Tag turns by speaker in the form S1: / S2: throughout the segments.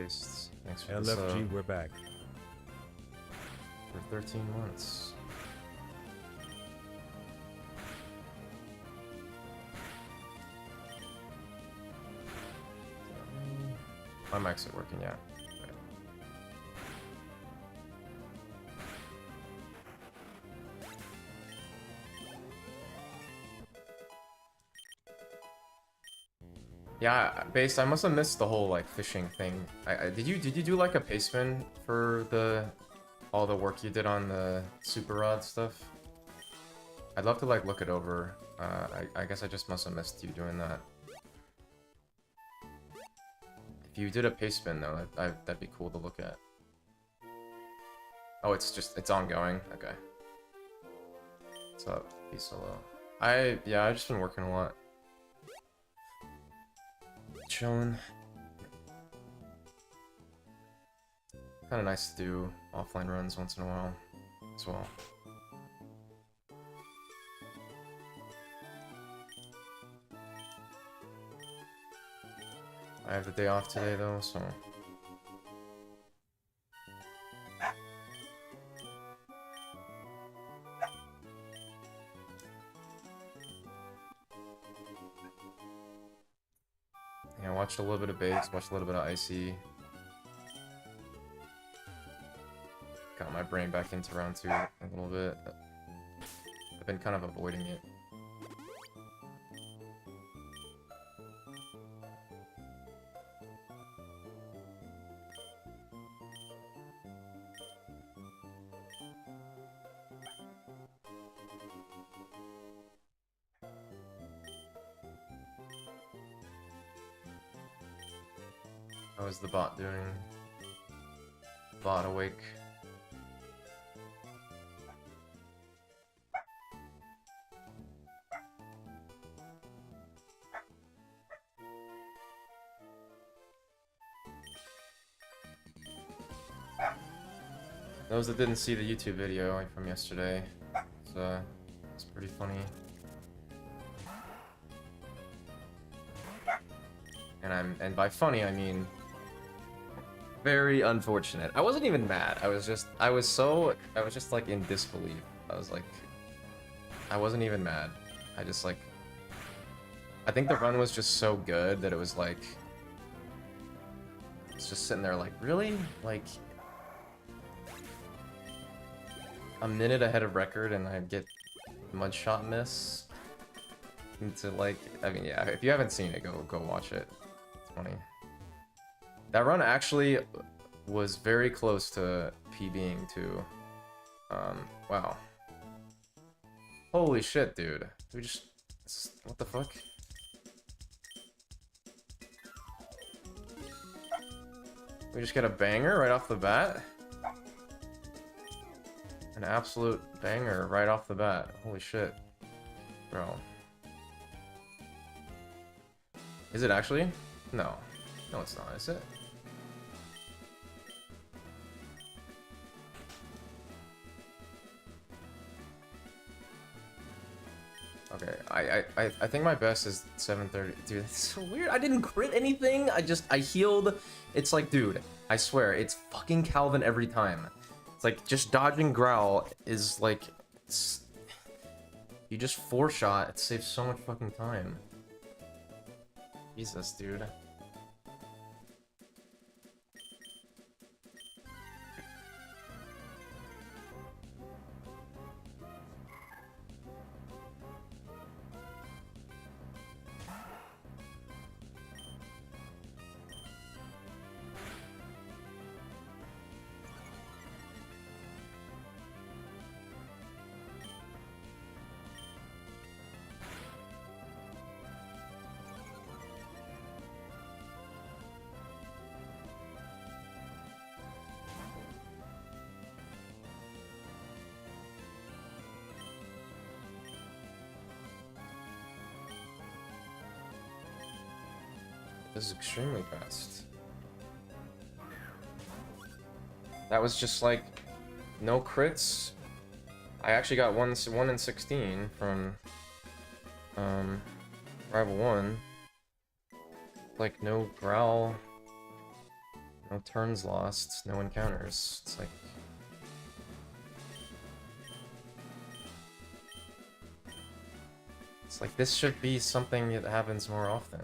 S1: Based. Thanks for the
S2: LFG,
S1: sub.
S2: we're back.
S1: For 13 months. My mics are working, yeah. Yeah, Based, I must have missed the whole like fishing thing. Did you do like a pace spin for all the work you did on the super rod stuff? I'd love to like look it over. I guess I just must have missed you doing that. If you did a pace spin though, that'd be cool to look at. Oh, it's ongoing. Okay. What's up, Peace Solo? I've just been working a lot. Chilling. Kind of nice to do offline runs once in a while as well. I have the day off today though, so yeah, watched a little bit of Bakes, watched a little bit of Icy. Got my brain back into round 2 a little bit. I've been kind of avoiding it. How is the bot doing? Bot awake. Those that didn't see the YouTube video from yesterday, it's pretty funny. And by funny I mean very unfortunate. I wasn't even mad. I was just like in disbelief. I was like, I wasn't even mad. I think the run was just so good that it was like, it's just sitting there like, really? Like, a minute ahead of record and I get mudshot miss into like, I mean, yeah, if you haven't seen it, go watch it. It's funny. That run actually was very close to PBing too. Wow. Holy shit, dude. What the fuck? We just get a banger right off the bat? An absolute banger right off the bat. Holy shit. Bro. Is it actually? No. No, it's not, is it? Okay, I think my best is 730. Dude, that's so weird. I didn't crit anything. I healed. It's like, dude, I swear, it's fucking Calvin every time. It's like, just dodging Growl is like, you just 4-shot, it saves so much fucking time. Jesus, dude. This is extremely fast. That was just like no crits. I actually got 1 in 16 from Rival 1. Like no growl, No turns lost, no encounters. It's like... It's like this should be something that happens more often.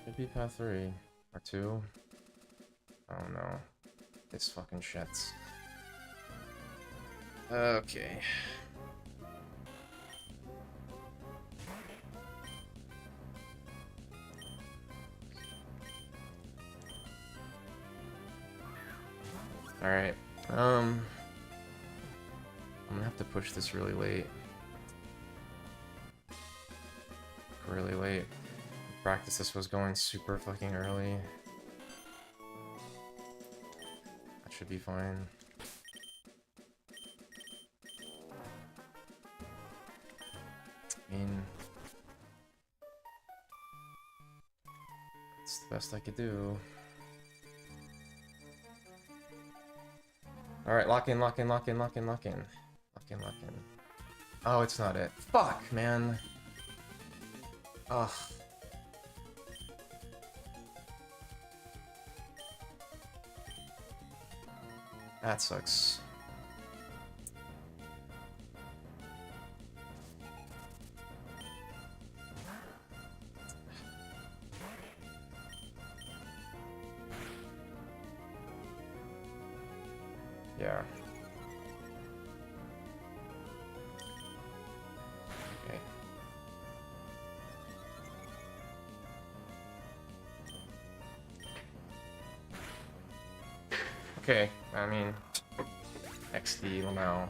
S1: Could be path 3 or 2. I don't know. This fucking shits. Okay. Alright. I'm gonna have to push this really late. Really late. Practice this was going super fucking early. That should be fine. I mean, it's the best I could do. Alright, lock in, lock in, lock in, lock in, lock in. Lock in, lock in. Oh, it's not it. Fuck, man. Ugh. That sucks. Yeah. Okay. Okay, I mean, XD Lamau.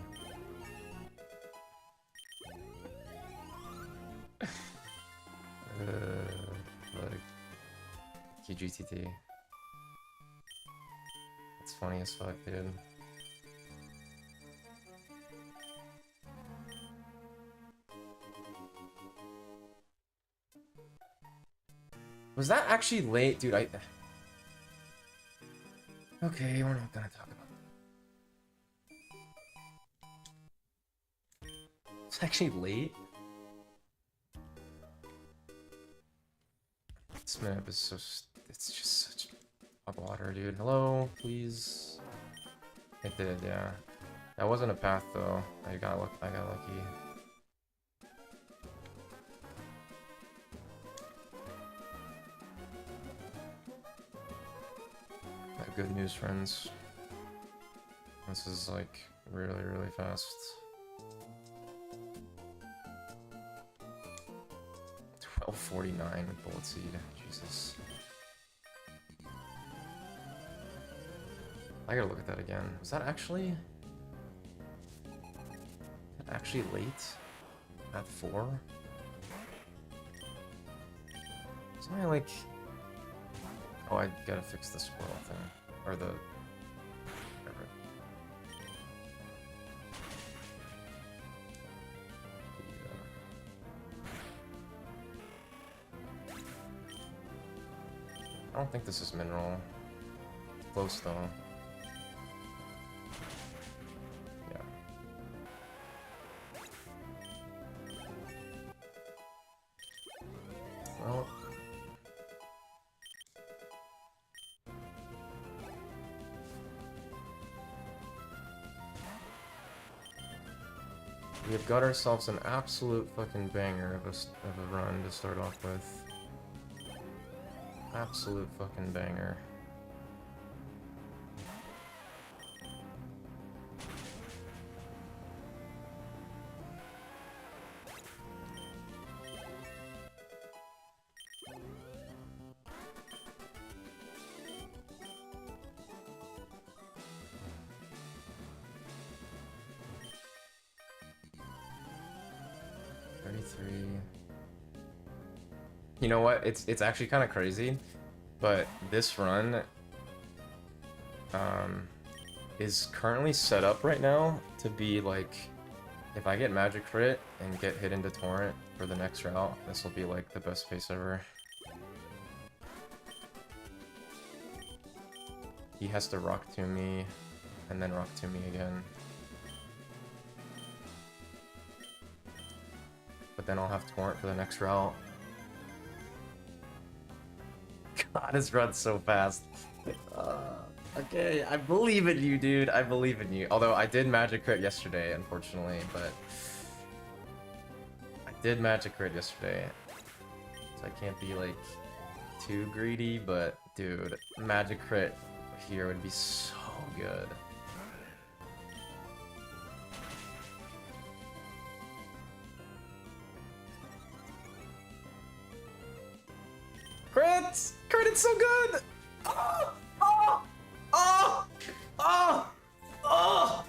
S1: Like, QGTT. It's funny as fuck, dude. Was that actually late? Dude, Okay, we're not gonna talk about that. It's actually late? This map is so... It's just such hot water, dude. Hello, please? It did, yeah. That wasn't a path, though. I got lucky. Good news, friends. This is like really, really fast. 1249 with bullet seed. Jesus. I gotta look at that again. Was that actually late? At 4? Is I like... Oh, I gotta fix the squirrel thing. Or the... whatever. I don't think this is mineral. Close though. Yeah. Well... we have got ourselves an absolute fucking banger of a run to start off with. Absolute fucking banger. You know what? It's actually kind of crazy, but this run, is currently set up right now to be like, if I get magic crit and get hit into torrent for the next route, this will be like the best face ever. He has to rock to me and then rock to me again. But then I'll have torrent for the next route. God, his run's so fast. Okay, I believe in you, dude. I believe in you. Although I did magic crit yesterday, unfortunately, but I did magic crit yesterday, so I can't be like too greedy. But dude, magic crit here would be so good. Crits! Crit's so good! Oh! Oh! Oh! Oh! Oh!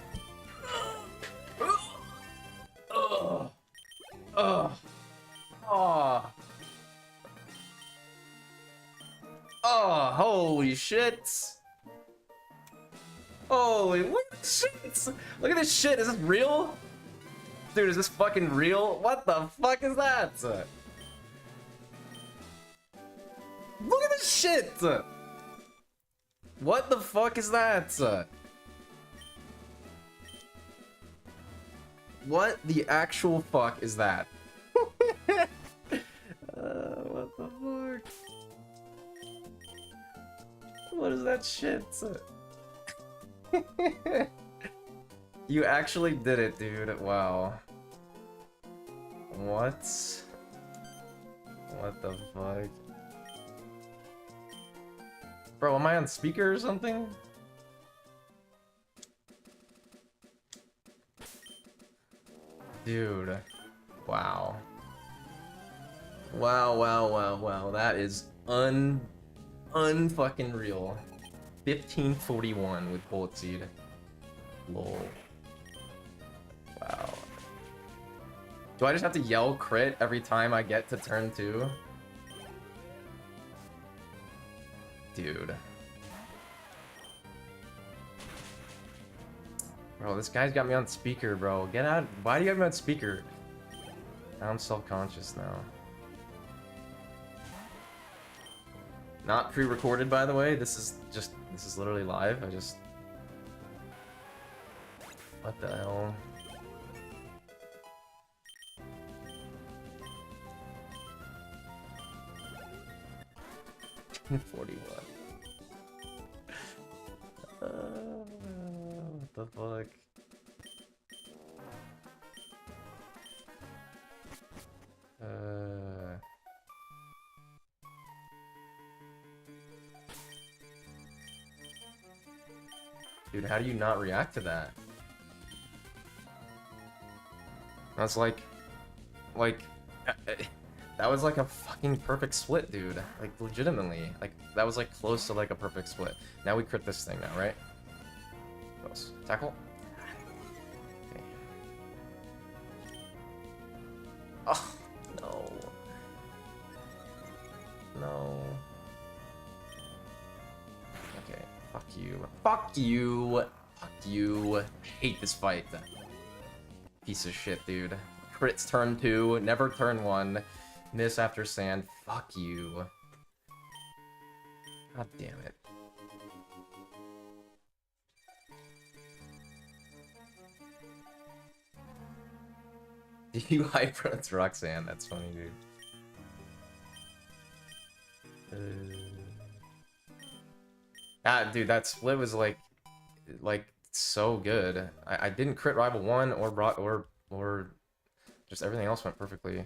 S1: Oh! Oh! Oh! Oh! Holy shit! Holy, look at this shit! Look at this shit! Is this real? Dude, is this fucking real? What the fuck is that? Look at this shit! What the fuck is that? What the actual fuck is that? What the fuck? What is that shit? You actually did it, dude. Wow. What? What the fuck? Bro, am I on speaker or something? Dude. Wow. Wow. That is unfucking real. 1541 with bullet seed. Lol. Wow. Do I just have to yell crit every time I get to turn 2? Dude. Bro, this guy's got me on speaker, bro. Get out. Why do you have me on speaker? Now I'm self-conscious now. Not pre-recorded, by the way. This is literally live. What the hell? $41. What the fuck? Dude, how do you not react to that? That's like, that was like a fucking perfect split, dude. Like, legitimately. Like, that was like close to like a perfect split. Now we crit this thing now, right? Close. Tackle? Okay. Oh, no. No. Okay, fuck you. Fuck you! Fuck you. I hate this fight. Piece of shit, dude. Crits turn 2, never turn 1. Miss after sand. Fuck you. God damn it. You hyper it's Roxanne, that's funny, dude. Dude, that split was like so good. I didn't crit rival 1 or just everything else went perfectly.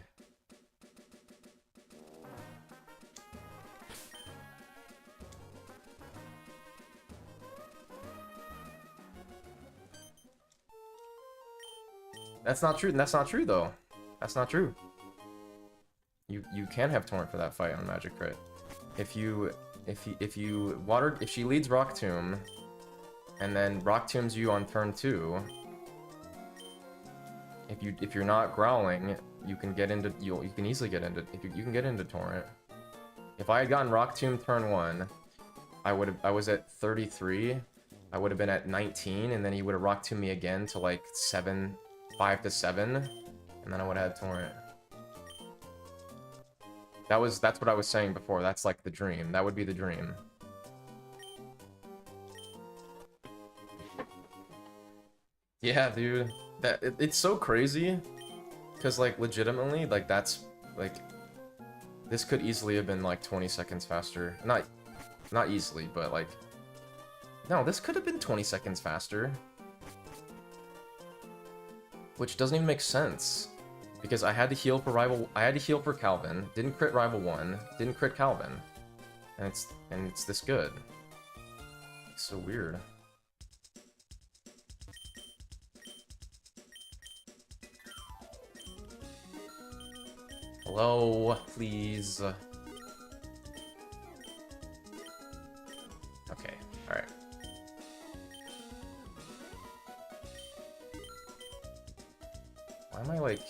S1: That's not true. That's not true though. That's not true. You can have torrent for that fight on Magic Crit. If she leads Rock Tomb, and then Rock Tombs you on turn 2. If you're not growling, you can get into you can easily get into you can get into torrent. If I had gotten Rock Tomb turn 1, I was at 33. I would have been at 19, and then he would have rock to me again to like 5 to 7, and then I would have had torrent. That's what I was saying before. That's like the dream. That would be the dream. Yeah, dude. It's so crazy. Because, like, legitimately, like, that's, like, this could easily have been, like, 20 seconds faster. Not easily, but, like, no, this could have been 20 seconds faster. Which doesn't even make sense. Because I had to heal for Calvin, didn't crit Rival 1, didn't crit Calvin. And it's this good. It's so weird. Hello, please. Okay, alright. Why am I like...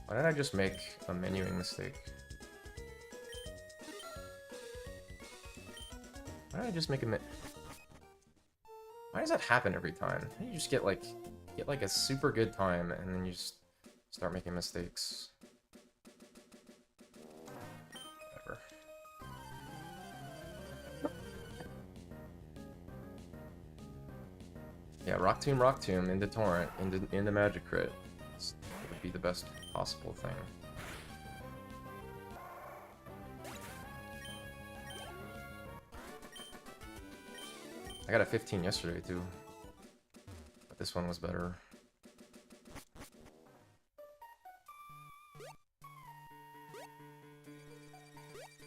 S1: Why did I just make a menuing mistake? Why did I just make a Why does that happen every time? You just get like a super good time and then you just start making mistakes. Whatever. Yeah, Rock Tomb into Torrent, into Magic Crit. It would be the best possible thing. I got a 15 yesterday too, but this one was better.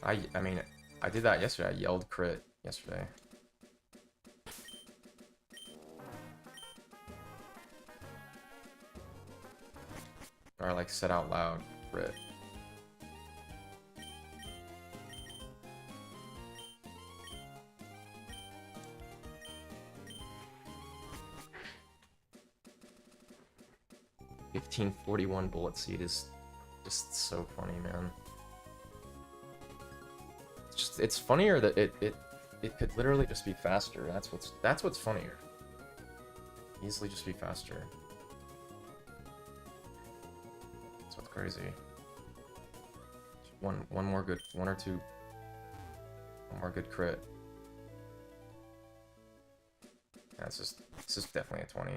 S1: I mean, I did that yesterday. I yelled crit yesterday. Or like said out loud crit. $15.41 bullet seed is just so funny, man. It's funnier that it could literally just be faster. That's what's funnier. Easily just be faster. That's what's crazy. One more good one more good crit. Yeah, this is definitely a 20.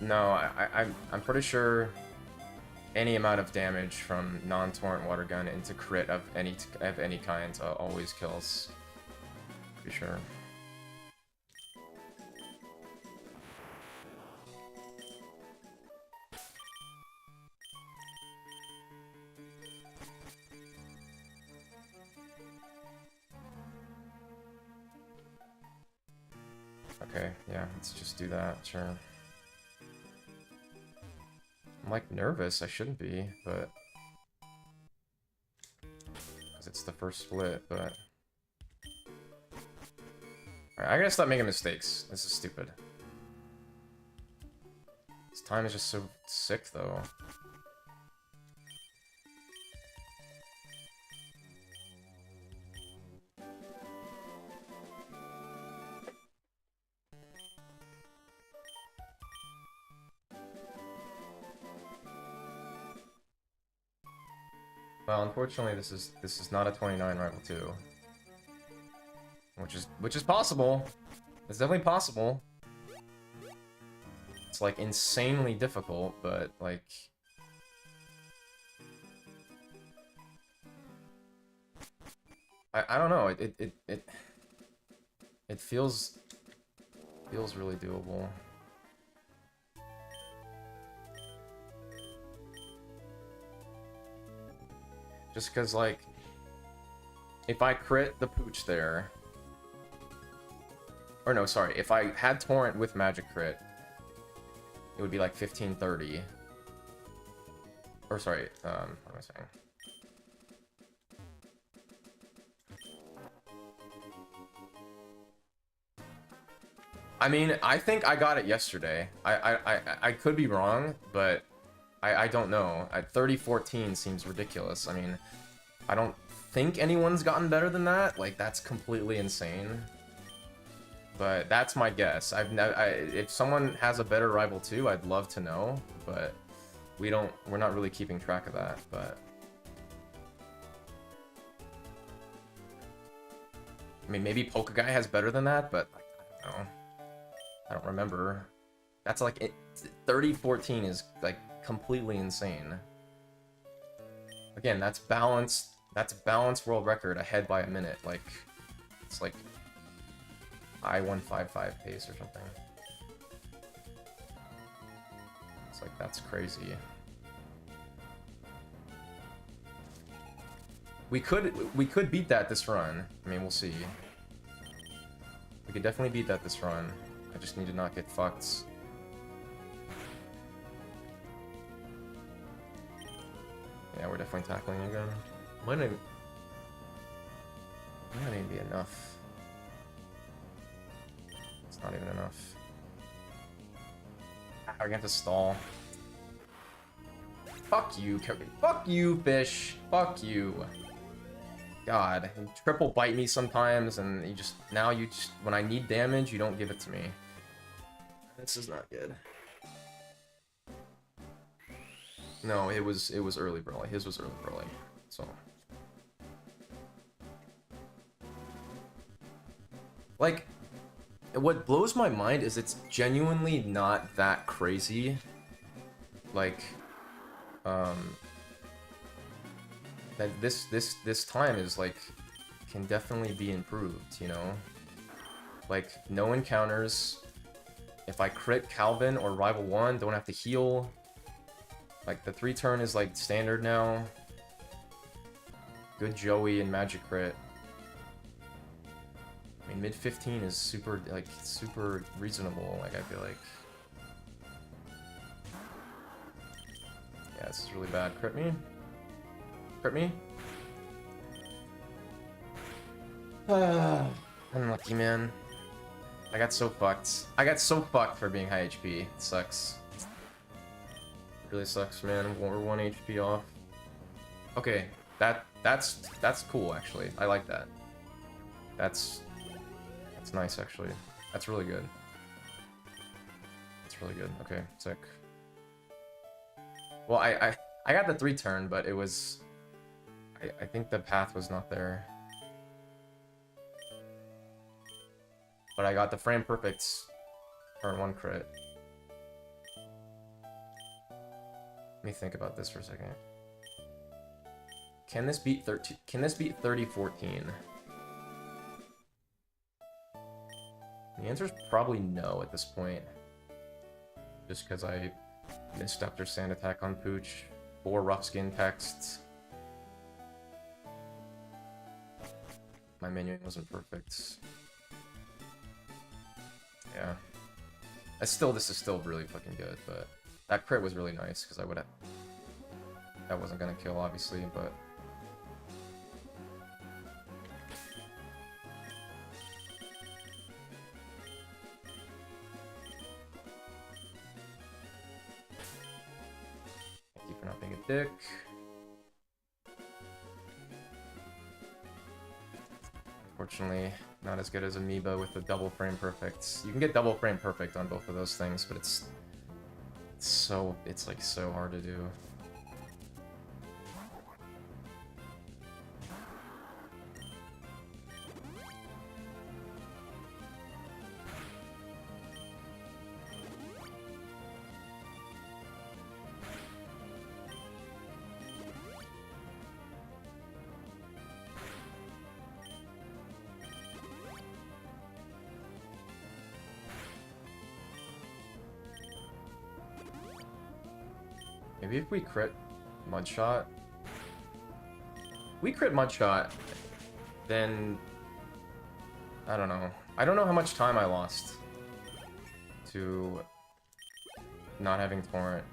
S1: No, I'm pretty sure any amount of damage from non-torrent water gun into crit of any kind always kills. Pretty sure. Okay, yeah, let's just do that, sure. I'm like nervous, I shouldn't be, but because it's the first split, but alright, I gotta stop making mistakes. This is stupid. This time is just so sick though. Well, unfortunately, this is not a 29 rival 2, which is possible. It's definitely possible. It's like insanely difficult, but like I don't know. It feels really doable. Just because, like, if I crit the pooch there, or no, sorry, if I had Torrent with magic crit, it would be like 1530. Or sorry, what am I saying? I mean, I think I got it yesterday. I could be wrong, but I don't know. At 3014 seems ridiculous. I mean, I don't think anyone's gotten better than that. Like, that's completely insane. But that's my guess. If someone has a better rival too, I'd love to know. But we're not really keeping track of that. But I mean, maybe Polka Guy has better than that, but I don't know. I don't remember. That's like 3014 is like completely insane. Again, that's balanced. That's balanced world record ahead by a minute. Like, it's like I-155 pace or something. It's like, that's crazy. We could beat that this run. I mean, we'll see. We could definitely beat that this run. I just need to not get fucked. Yeah, we're definitely tackling again. Might not even be enough. It's not even enough. We're gonna have to stall. Fuck you, fuck you, fish. Fuck you. God, you triple bite me sometimes, and you just when I need damage, you don't give it to me. This is not good. No, it was early Broly. His was early Broly. So like, what blows my mind is it's genuinely not that crazy. Like, that this time is like, can definitely be improved, you know? Like, no encounters. If I crit Calvin or Rival 1, don't have to heal. Like, the 3-turn is like standard now. Good Joey and magic crit. I mean, mid 15 is super reasonable, like, I feel like. Yeah, this is really bad. Crit me? Crit me? Unlucky, man. I got so fucked. I got so fucked for being high HP. It sucks. It really sucks, man. We're 1 HP off. Okay, that's cool, actually. I like that. That's nice, actually. That's really good. That's really good. Okay, sick. Well, I got the 3-turn, but it was... I think the path was not there. But I got the frame perfect turn 1 crit. Let me think about this for a second. Can this beat 3014? The answer is probably no at this point. Just because I missed after Sand Attack on Pooch. 4 rough skin texts. My menuing wasn't perfect. Yeah. This is still really fucking good, but that crit was really nice, because I would have... That wasn't gonna kill, obviously, but... Thank you for not being a dick. Unfortunately, not as good as Amoeba with the double frame perfect. You can get double frame perfect on both of those things, but it's like so hard to do. Maybe if we crit Mudshot. We crit Mudshot. then I don't know. I don't know how much time I lost to not having torrent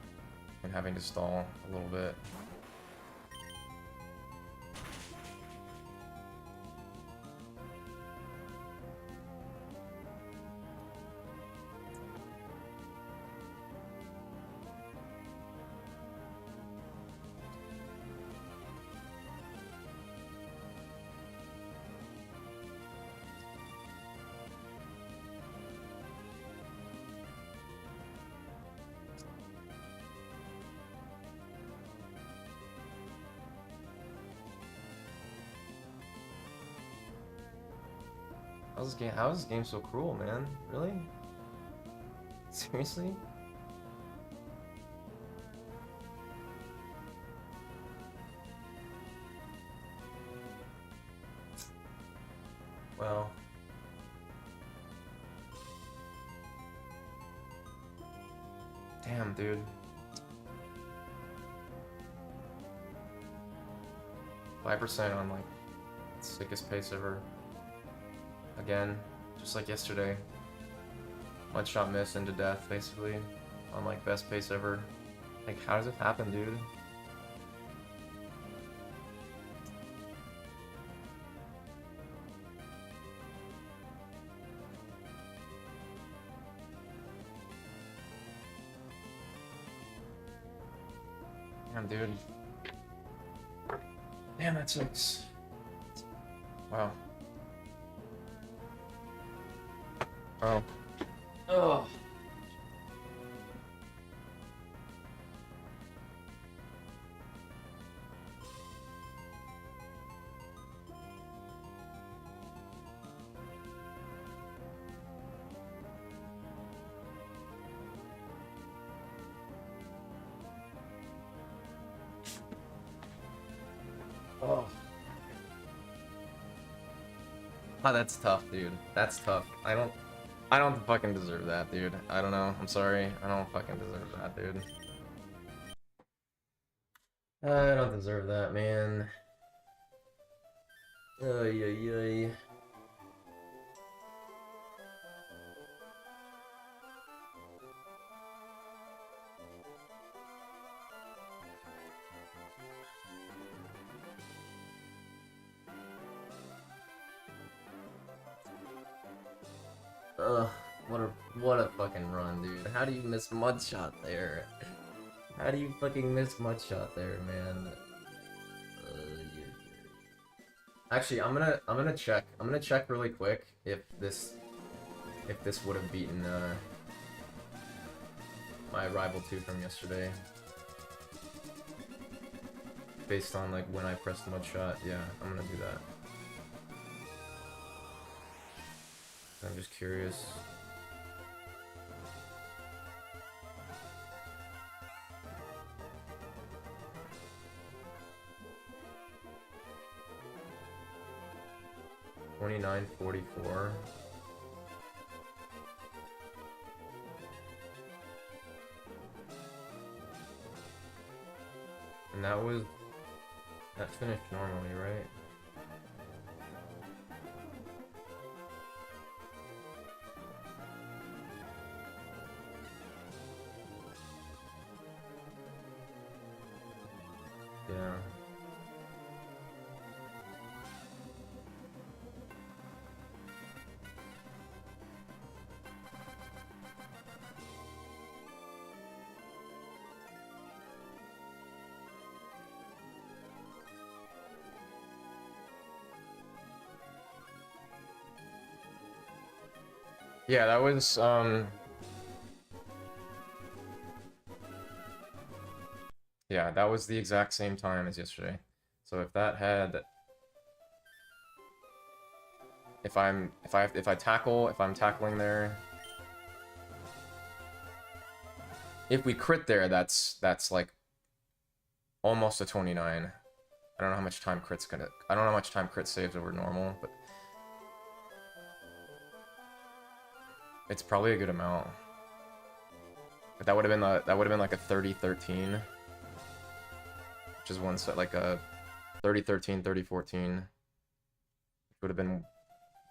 S1: and having to stall a little bit. How is this game so cruel, man? Really? Seriously? Well. Damn, dude. %5 on, like, sickest pace ever. Again, just like yesterday. One shot miss into death, basically. On, like, best pace ever. Like, how does it happen, dude? Damn, dude. Damn, that sucks. Wow. Oh. Oh. Oh. Oh, that's tough, dude. That's tough. I don't fucking deserve that, dude. I don't know. I'm sorry. I don't fucking deserve that, dude. I don't deserve that, man. Ay, ay, ay. Ugh, what a fucking run, dude. How do you miss Mudshot there? How do you fucking miss Mudshot there, man? Actually, I'm gonna check. I'm gonna check really quick if this would have beaten my Rival 2 from yesterday. Based on like when I pressed Mudshot, yeah, I'm gonna do that. I'm just curious. $29.44. And that finished normally, right? Yeah. Yeah, that was yeah, that was the exact same time as yesterday. So if that had if I'm tackling there, if we crit there, that's like almost a 29. I don't know how much time crit's gonna I don't know how much time crit saves over normal, but it's probably a good amount. But that would have been like a 30-13. Which is one set like a 30-13, 30-14. Would have been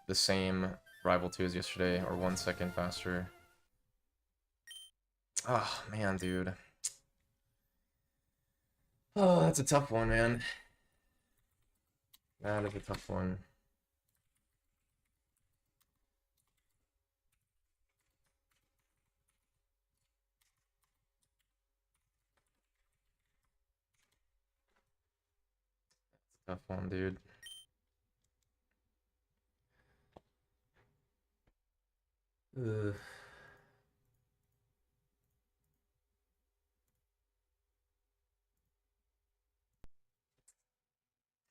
S1: the same Rival 2 as yesterday, or 1 second faster. Oh, man, dude. Oh, that's a tough one, man. That is a tough one. Tough one, dude. Ugh.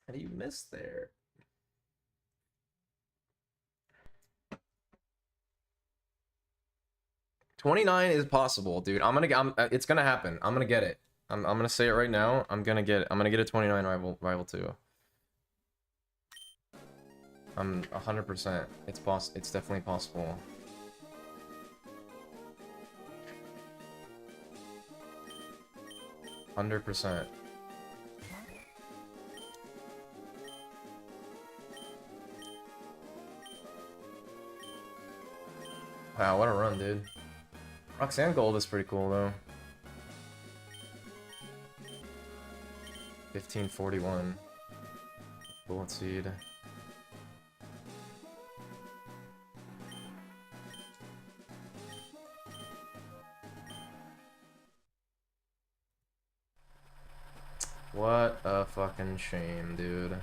S1: How do you miss there? $29 is possible, dude. It's gonna happen. I'm gonna get it. I'm gonna say it right now. I'm gonna get a 29 rival 2. I'm 100%. It's definitely possible. %. Wow, what a run, dude. Roxanne Gold is pretty cool, though. 1541. Bullet Seed. What a fucking shame, dude.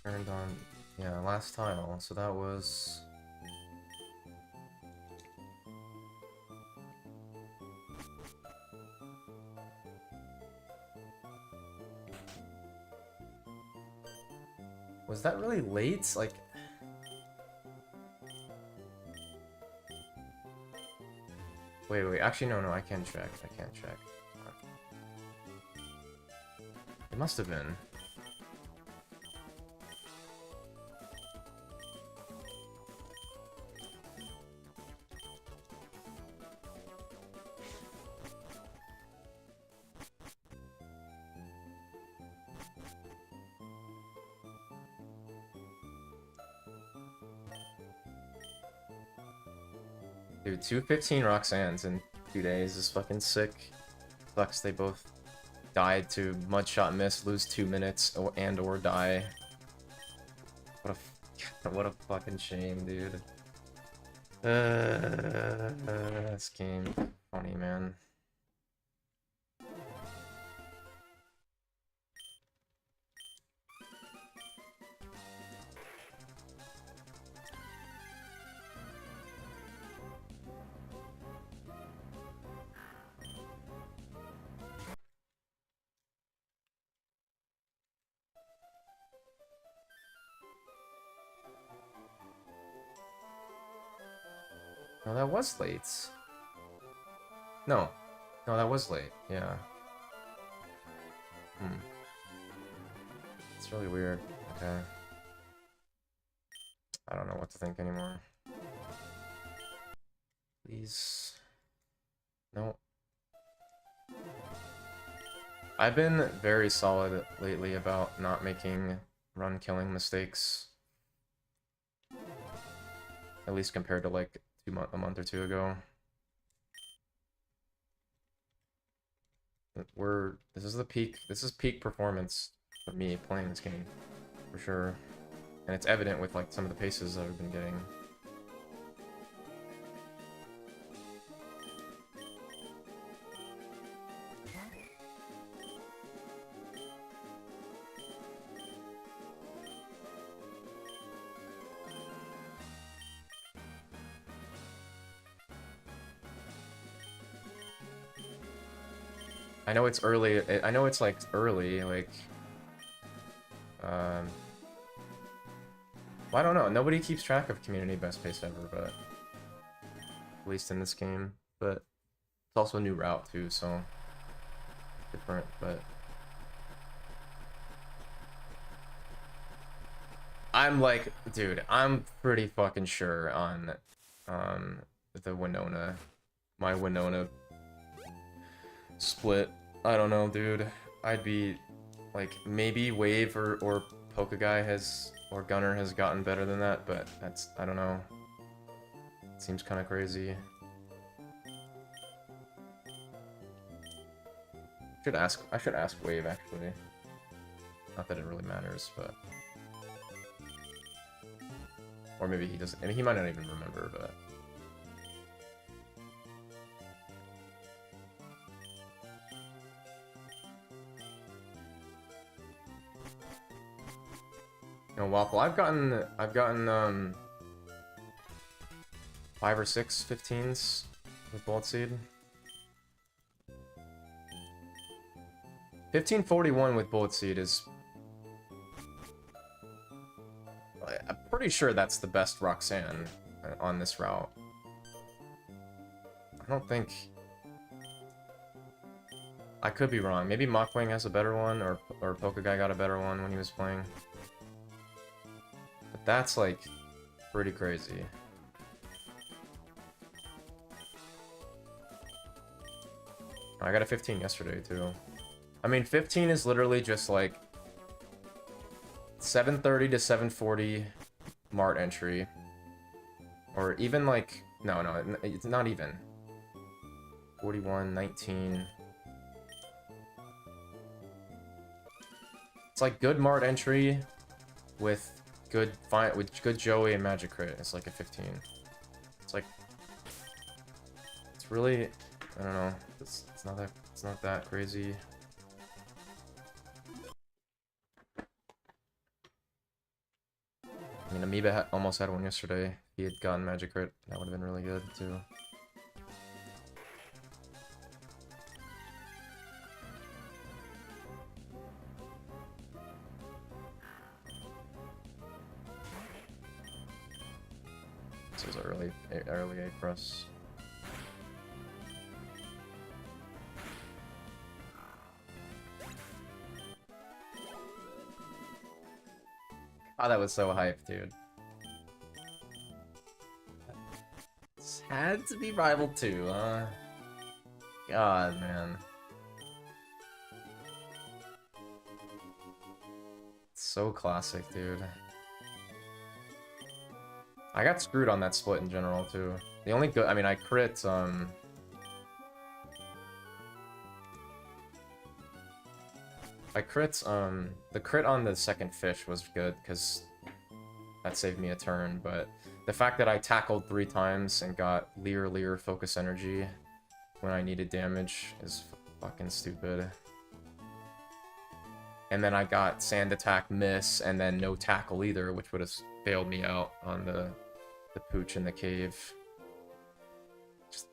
S1: Turned on, yeah, last tile, so that was... Was that really late? Like... Wait, actually, no, I can't check. It must have been. Dude, 215 Roxannes in 2 days is fucking sick. Sucks they both died to Mudshot Miss, lose 2 minutes, or die. What a fucking shame, dude. This game, funny, man. No, that was late. No, that was late. Yeah. It's really weird. Okay. I don't know what to think anymore. Please. No. I've been very solid lately about not making run killing mistakes. At least compared to like a month or 2 ago. This is peak performance for me playing this game, for sure. And it's evident with like some of the paces I've been getting. I know it's early. I know it's like early, like. Well, I don't know. Nobody keeps track of community best pace ever, but at least in this game. But it's also a new route too, so different. But I'm like, dude, I'm pretty fucking sure on the Winona, my Winona split. I don't know, dude. I'd be like, maybe Wave or Polka Guy has, or Gunner has gotten better than that, but that's, I don't know. It seems kind of crazy. I should ask Wave, actually. Not that it really matters, but... Or maybe he doesn't, and he might not even remember, but... No, Waffle, I've gotten 5 or 6 15s with Bullet Seed. 1541 with Bullet Seed is... I'm pretty sure that's the best Roxanne on this route. I don't think... I could be wrong. Maybe Mockwing has a better one, or Polka Guy got a better one when he was playing. But that's, like, pretty crazy. I got a 15 yesterday, too. I mean, 15 is literally just, like, 730 to 740 Mart entry. Or even, like... No, it's not even. 41, 19... It's like good Mart entry with good Joey and Magic Crit. It's like a 15. It's like... It's really... I don't know. It's not that crazy. I mean, Amoeba almost had one yesterday. If he had gotten Magic Crit, that would have been really good, too. This is early A for us. Oh, that was so hype, dude. This had to be Rival 2, huh? God, man. So classic, dude. I got screwed on that split in general, too. The only good... I mean, I crit, the crit on the second fish was good, because that saved me a turn, but the fact that I tackled 3 times and got Leer focus energy when I needed damage is fucking stupid. And then I got sand attack miss, and then no tackle either, which would have bailed me out on the pooch in the cave. It's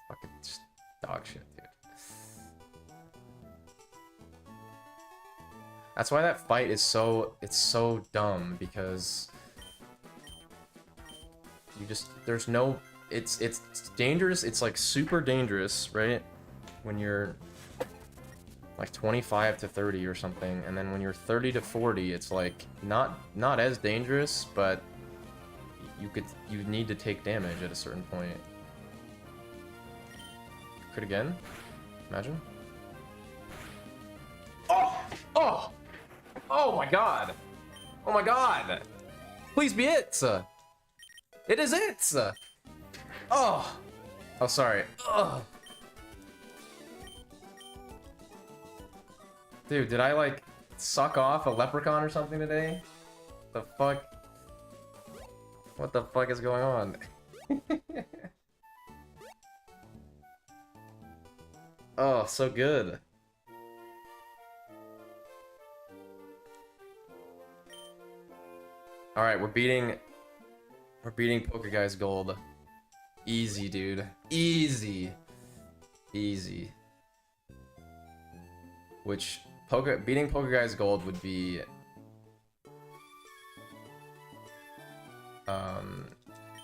S1: fucking just dog shit, dude. That's why that fight is so dumb, because you just, there's no, it's dangerous, it's like super dangerous, right? When you're like 25 to 30 or something, and then when you're 30 to 40, it's like not as dangerous, but you need to take damage at a certain point. Crit again? Imagine. Oh! Oh my god! Oh my god! Please be it! It is it! Oh! Oh, sorry. Oh! Dude, did I, like, suck off a leprechaun or something today? The fuck? What the fuck is going on? Oh, so good. Alright, we're beating Poker Guy's gold. Easy, dude. Easy. Easy. which beating Poke Guy's gold would be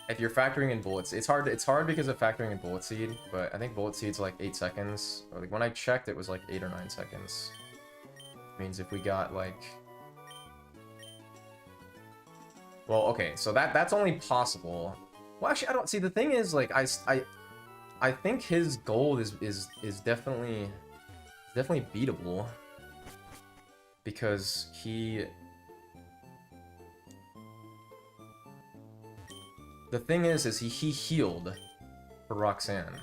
S1: if you're factoring in bullets. It's hard because of factoring in bullet seed, but I think bullet seed's like 8 seconds. Or like when I checked, it was like 8 or 9 seconds. Means if we got like, well, okay, so that's only possible. Well, actually, I don't see. The thing is, like, I think his gold is definitely beatable because the thing is he healed for Roxanne.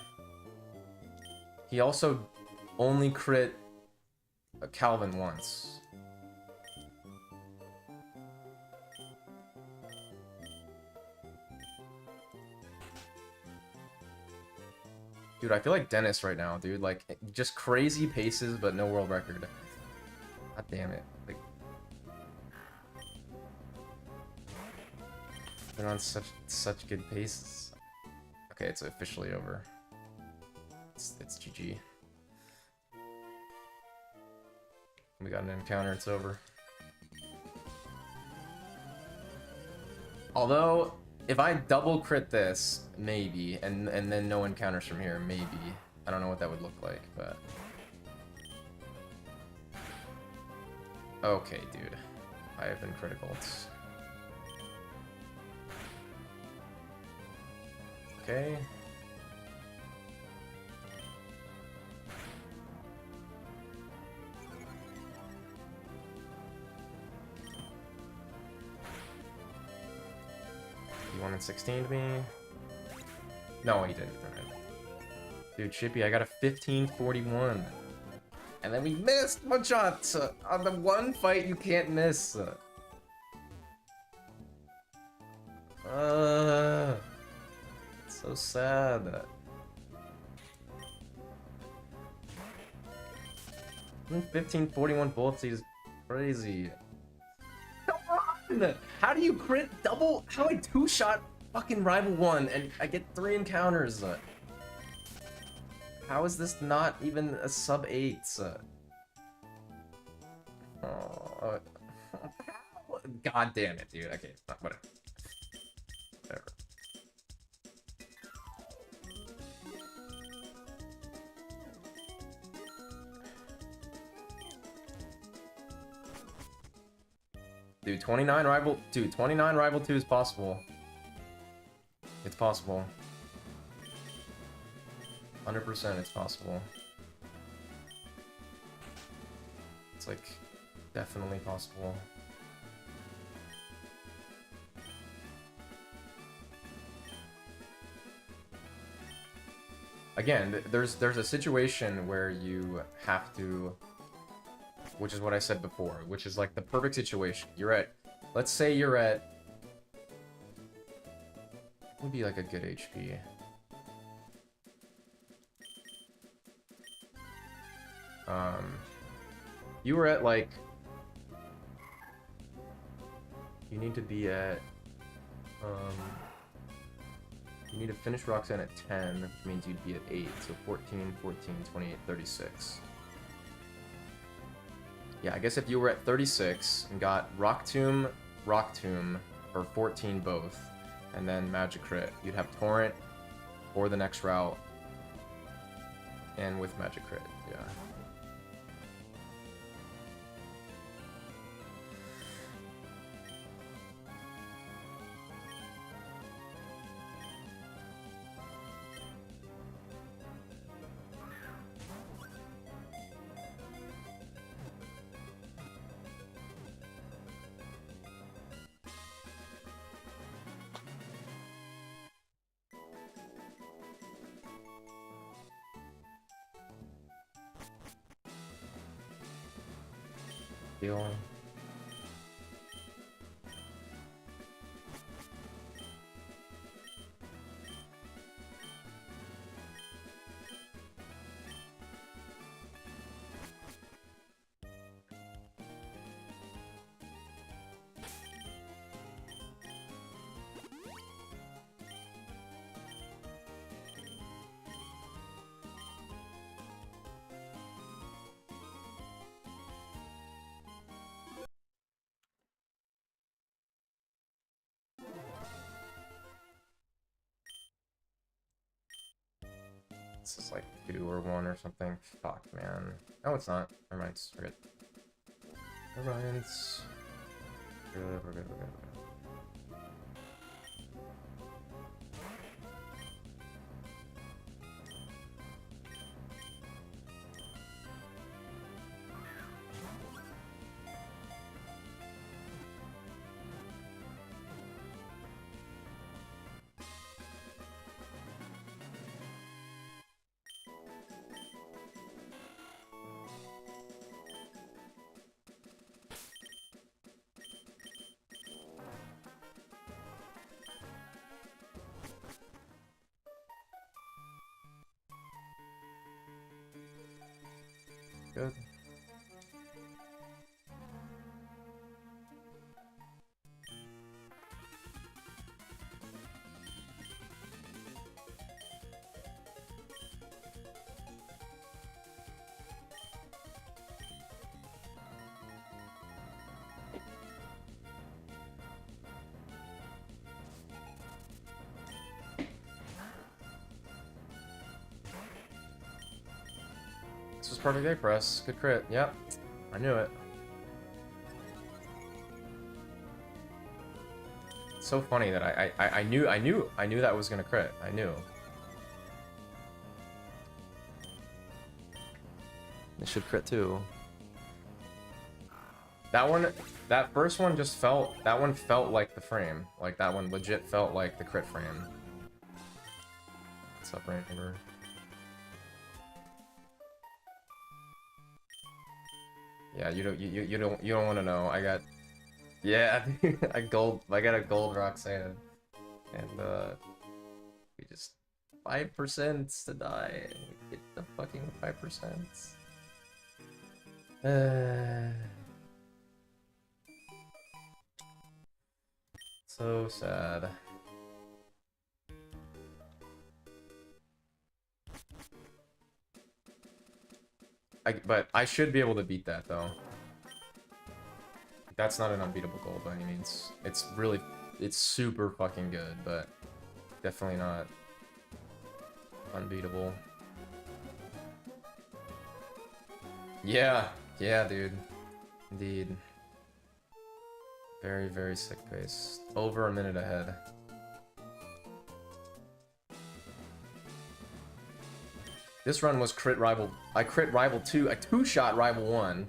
S1: He also only crit a Calvin once. Dude, I feel like Dennis right now, dude. Like, just crazy paces, but no world record. God damn it. Like, they're on such good paces. Okay, it's officially over. It's GG. We got an encounter, it's over. Although, if I double crit this, maybe, and then no encounters from here, maybe. I don't know what that would look like, but... Okay, dude. I have been critical. Okay. You wanted 16 to me? No, he didn't. Right. Dude, Chippy, I got a 1541. And then we missed one shot on the one fight you can't miss. So sad. 1541 bullet seed is crazy. Come on! How do you crit double? How I two-shot fucking Rival 1 and I get 3 encounters? How is this not even a sub 8? God damn it, dude. Okay, whatever. Whatever. Dude, 29 rival 2 is possible. It's possible. 100% it's possible. It's like definitely possible. Again, there's a situation where you have to, which is what I said before, which is like the perfect situation. You're at, let's say you're at, what would be like a good HP? You were at like, you need to be at, you need to finish Roxanne at 10, which means you'd be at 8, so 14, 14, 28, 36. Yeah, I guess if you were at 36 and got Rock Tomb, or 14 both, and then Magic Crit, you'd have Torrent or the next route, and with Magic Crit, yeah. Deal. This is like 2 or 1 or something. Fuck, man. No, it's not. Never mind. We're good. Never mind. We're good, we're good, we're good. Good. This was perfect day press. Good crit. Yep. I knew it. It's so funny that I knew that was gonna crit. I knew. It should crit too. That first one just felt, that one felt like the frame. Like that one legit felt like the crit frame. What's up, Rainbow? Yeah, you don't want to know. I got, yeah, I got a gold Roxanne, and we just 5% to die, and we get the fucking 5%. So sad. But I should be able to beat that, though. That's not an unbeatable goal by any means. It's really, it's super fucking good, but definitely not unbeatable. Yeah, yeah, dude. Indeed. Very, very sick pace. Over a minute ahead. This run was crit rival. I crit rival 2, a 2-shot rival 1.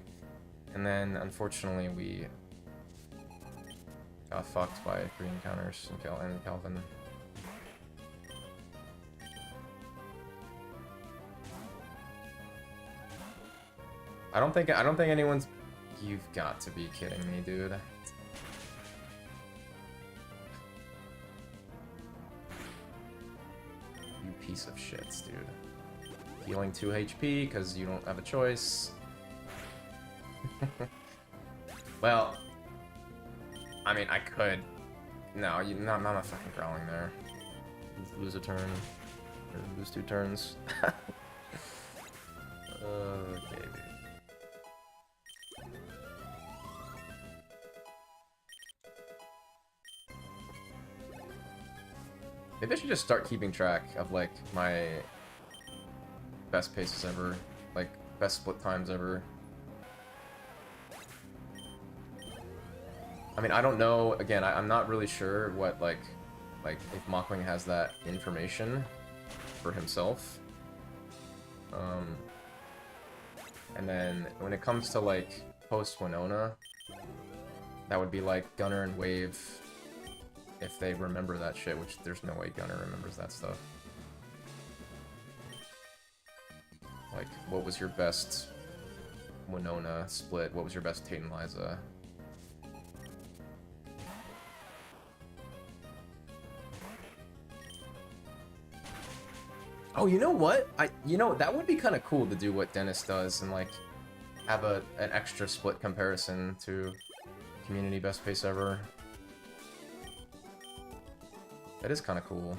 S1: And then, unfortunately, we got fucked by 3 encounters and Calvin. I don't think anyone's... You've got to be kidding me, dude. You piece of shits, dude. Healing 2 HP because you don't have a choice. Well, I mean, I could. No, not fucking growling there. Lose a turn. Or lose 2 turns. Okay, dude. Maybe I should just start keeping track of, like, my best paces ever. Like, best split times ever. I mean, I don't know, again, I'm not really sure what, like if Mockwing has that information for himself. And then, when it comes to, like, post-Winona, that would be, like, Gunner and Wave, if they remember that shit, which there's no way Gunner remembers that stuff. Like, what was your best Winona split? What was your best Tate and Liza? Oh, you know what? You know, that would be kind of cool to do what Dennis does and, like, have an extra split comparison to community best pace ever. That is kind of cool.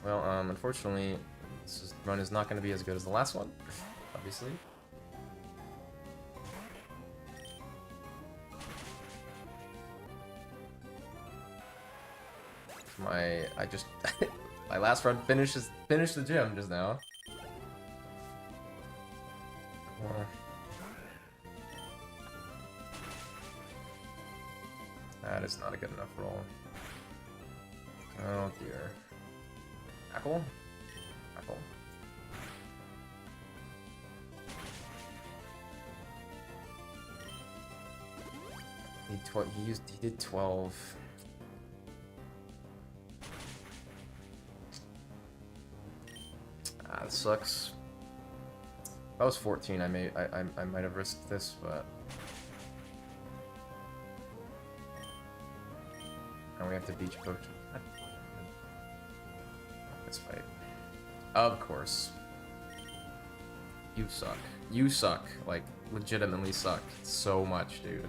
S1: Well, unfortunately, this run is not going to be as good as the last one, obviously. I just my last run finished the gym just now. Well, that is not a good enough roll. Oh dear. Tackle? Tackle. He did 12. Ah, this sucks. If I was 14, I might have risked this, but now we have to beach poach. This fight. Of course. You suck. You suck. Like, legitimately suck so much, dude.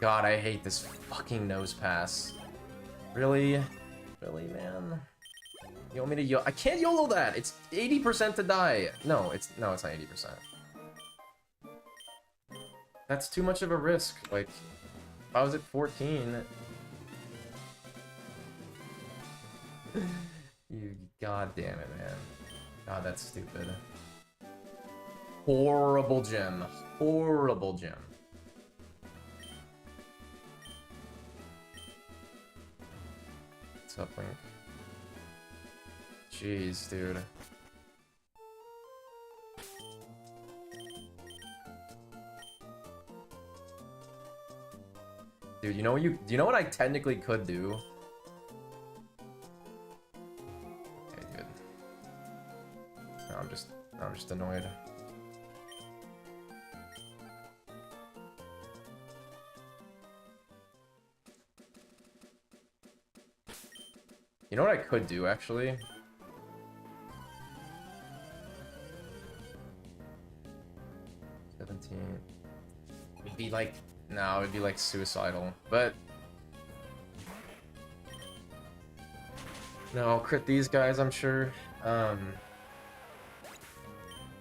S1: God, I hate this fucking nose pass. Really? Really, man? You want me to YOLO? I can't YOLO that! It's 80% to die! No, it's not 80%. That's too much of a risk. Like, if I was at 14... You god damn it, man. God, that's stupid. Horrible gem. Horrible gem. What's up, Link? Jeez, dude. Dude, you know what do you know what I technically could do? Okay, good. No, I'm just annoyed. You know what I could do, actually? It'd be like, no, it'd be like suicidal, but no, I'll crit these guys, I'm sure.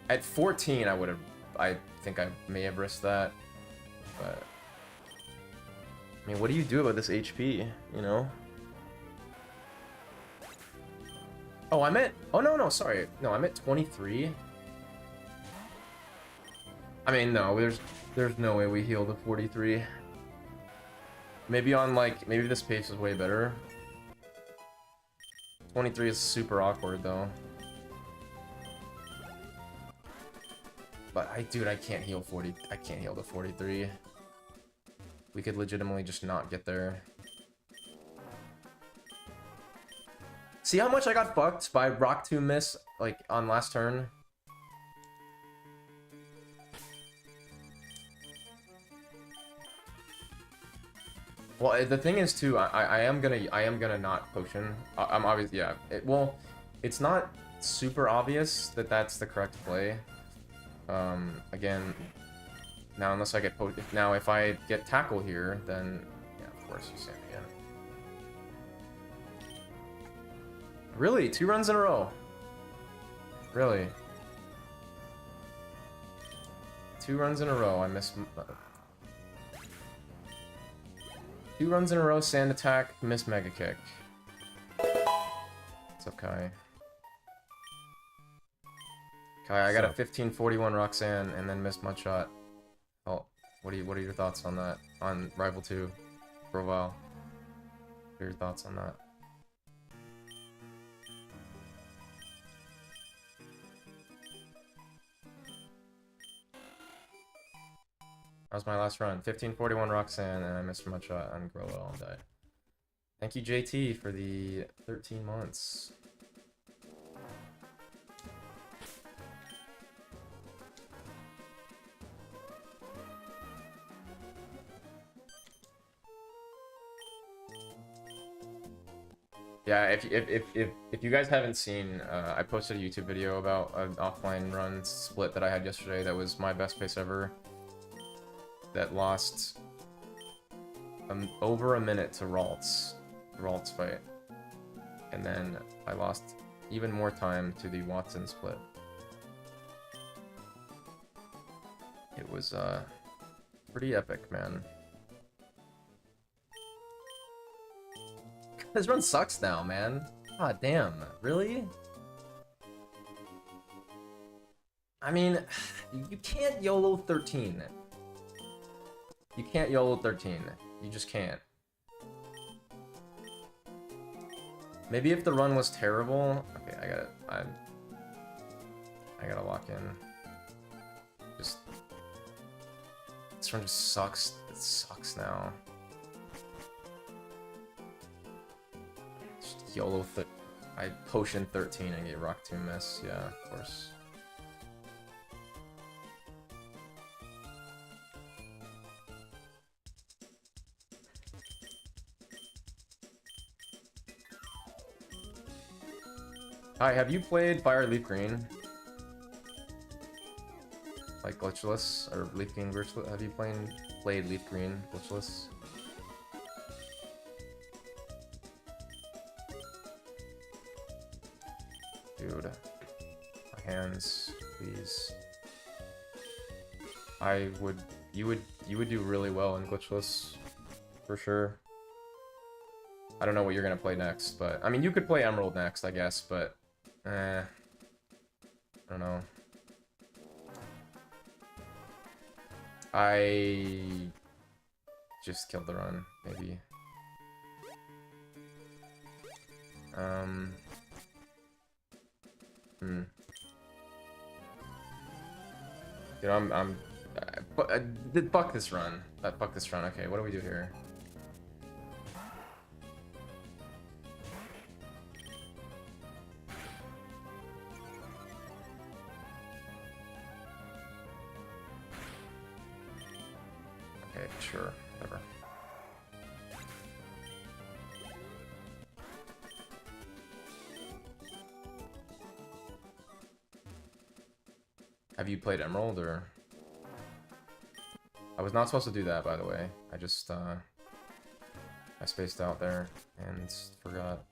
S1: At 14, I think I may have risked that, but I mean, what do you do about this HP, you know? Oh, oh no, sorry. No, I'm at 23. I mean, no, there's no way we heal to 43. Maybe on, like, maybe this pace is way better. 23 is super awkward, though. But dude, I can't heal to 43. We could legitimately just not get there. See how much I got fucked by Rock 2 miss, like, on last turn? Well, the thing is too, I am gonna not potion. I'm obviously, yeah. Well, it's not super obvious that that's the correct play. Again, now unless I get now if I get tackle here, then yeah, of course you save again. Really, 2 runs in a row. Really. 2 runs in a row. I missed. 2 runs in a row, sand attack, miss mega kick. What's up, Kai? Kai, I got a 1541 Roxanne and then missed mudshot. Oh, what are your thoughts on that? On Rival 2 profile? What are your thoughts on that? That was my last run. 1541 Roxanne, and I missed my shot on Gorilla all day. Thank you, JT, for the 13 months. Yeah, if you guys haven't seen, I posted a YouTube video about an offline run split that I had yesterday that was my best pace ever. That lost over a minute to Ralts fight. And then I lost even more time to the Watson split. It was pretty epic, man. This run sucks now, man. God damn, really? I mean, you can't YOLO 13. You can't YOLO 13. You just can't. Maybe if the run was terrible. Okay, I gotta lock in. Just this run just sucks. It sucks now. Just YOLO I potion 13 and get Rock 2 miss. Yeah, of course. Hi, have you played Fire Leaf Green? Like Glitchless or Leaf Green Glitchless? Have you played Leaf Green Glitchless? Dude, my hands, please. You would do really well in Glitchless, for sure. I don't know what you're gonna play next, but I mean, you could play Emerald next, I guess, but I don't know. I just killed the run, maybe. You know, fuck this run. Fuck this run. Okay, what do we do here? Okay, sure, whatever. Have you played Emerald, or? I was not supposed to do that, by the way. I just, I spaced out there and forgot.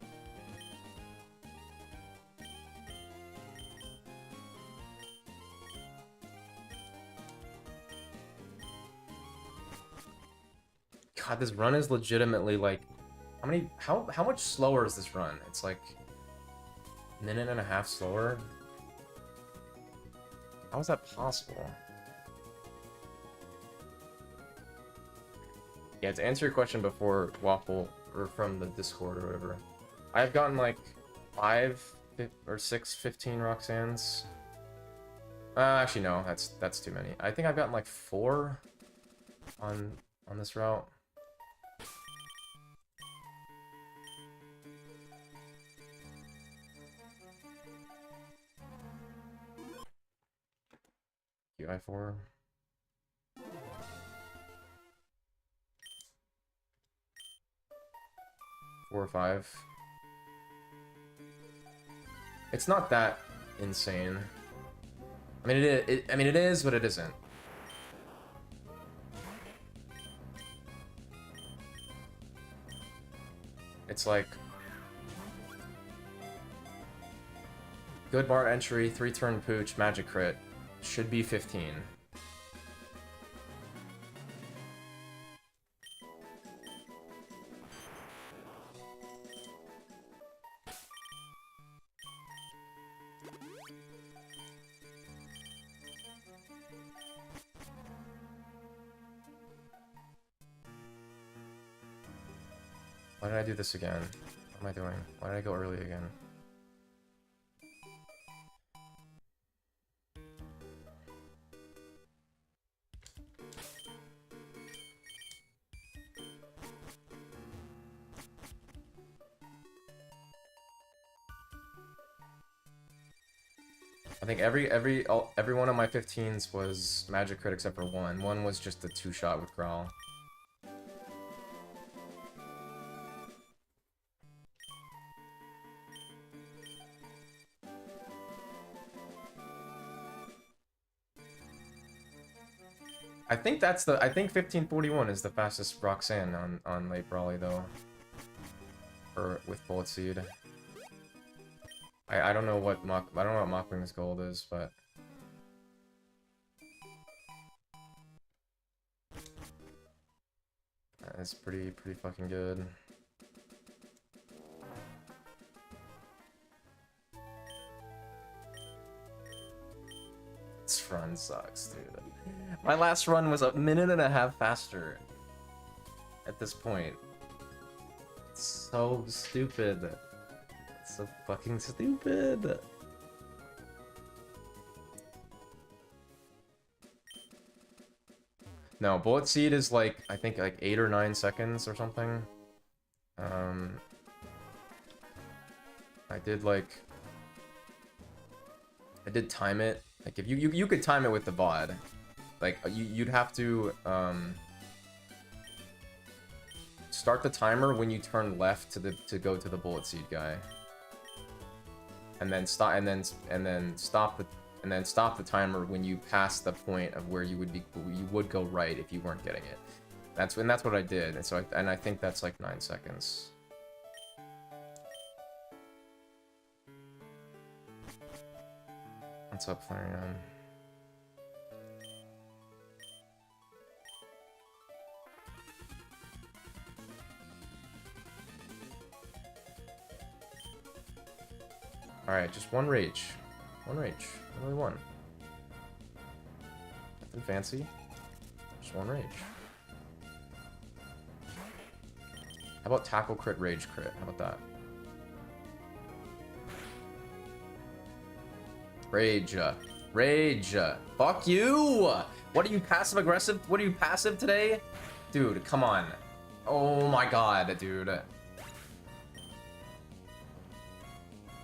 S1: God, this run is legitimately like, how much slower is this run? It's like a minute and a half slower. How is that possible? Yeah, to answer your question before, Waffle, or from the Discord or whatever, I've gotten like 5 or 6 15 Roxannes. Actually no, that's too many. I think I've gotten like 4 on this route. UI4. 4 or 5. It's not that insane. I mean, it is, but it isn't. It's like good bar entry, 3-turn pooch, magic crit. Should be 15. Why did I do this again? What am I doing? Why did I go early again? I think every one of my 15s was magic crit except for one. One was just a 2-shot with Growl. I think 1541 is the fastest Roxanne on late Brawly though. Or with Bullet Seed. I don't know what Mockwing's gold is, but it's pretty fucking good. This run sucks, dude. My last run was a minute and a half faster. At this point. It's so stupid. It's so fucking stupid. No, Bullet Seed is like, I think like 8 or 9 seconds or something. I did time it. Like if you could time it with the VOD. Like you'd have to start the timer when you turn left to go to the Bullet Seed guy. And then stop the timer when you pass the point of where you would go right if you weren't getting it. That's what I did. And so I think that's like 9 seconds. What's up, Flareon? Alright, just one rage. One rage. Only one. Nothing fancy. Just one rage. How about tackle crit, rage crit? How about that? Rage. Rage. Fuck you! What are you passive aggressive? What are you passive today? Dude, come on. Oh my god, dude.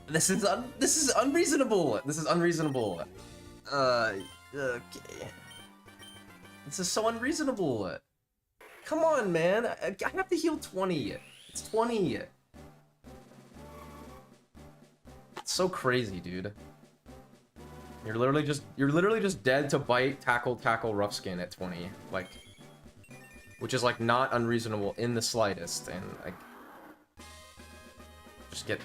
S1: This is unreasonable. This is unreasonable. Okay. This is so unreasonable. Come on, man. I have to heal 20. It's 20. It's so crazy, dude. You're literally just dead to bite, tackle, rough skin at 20. Like, which is like not unreasonable in the slightest, and like just get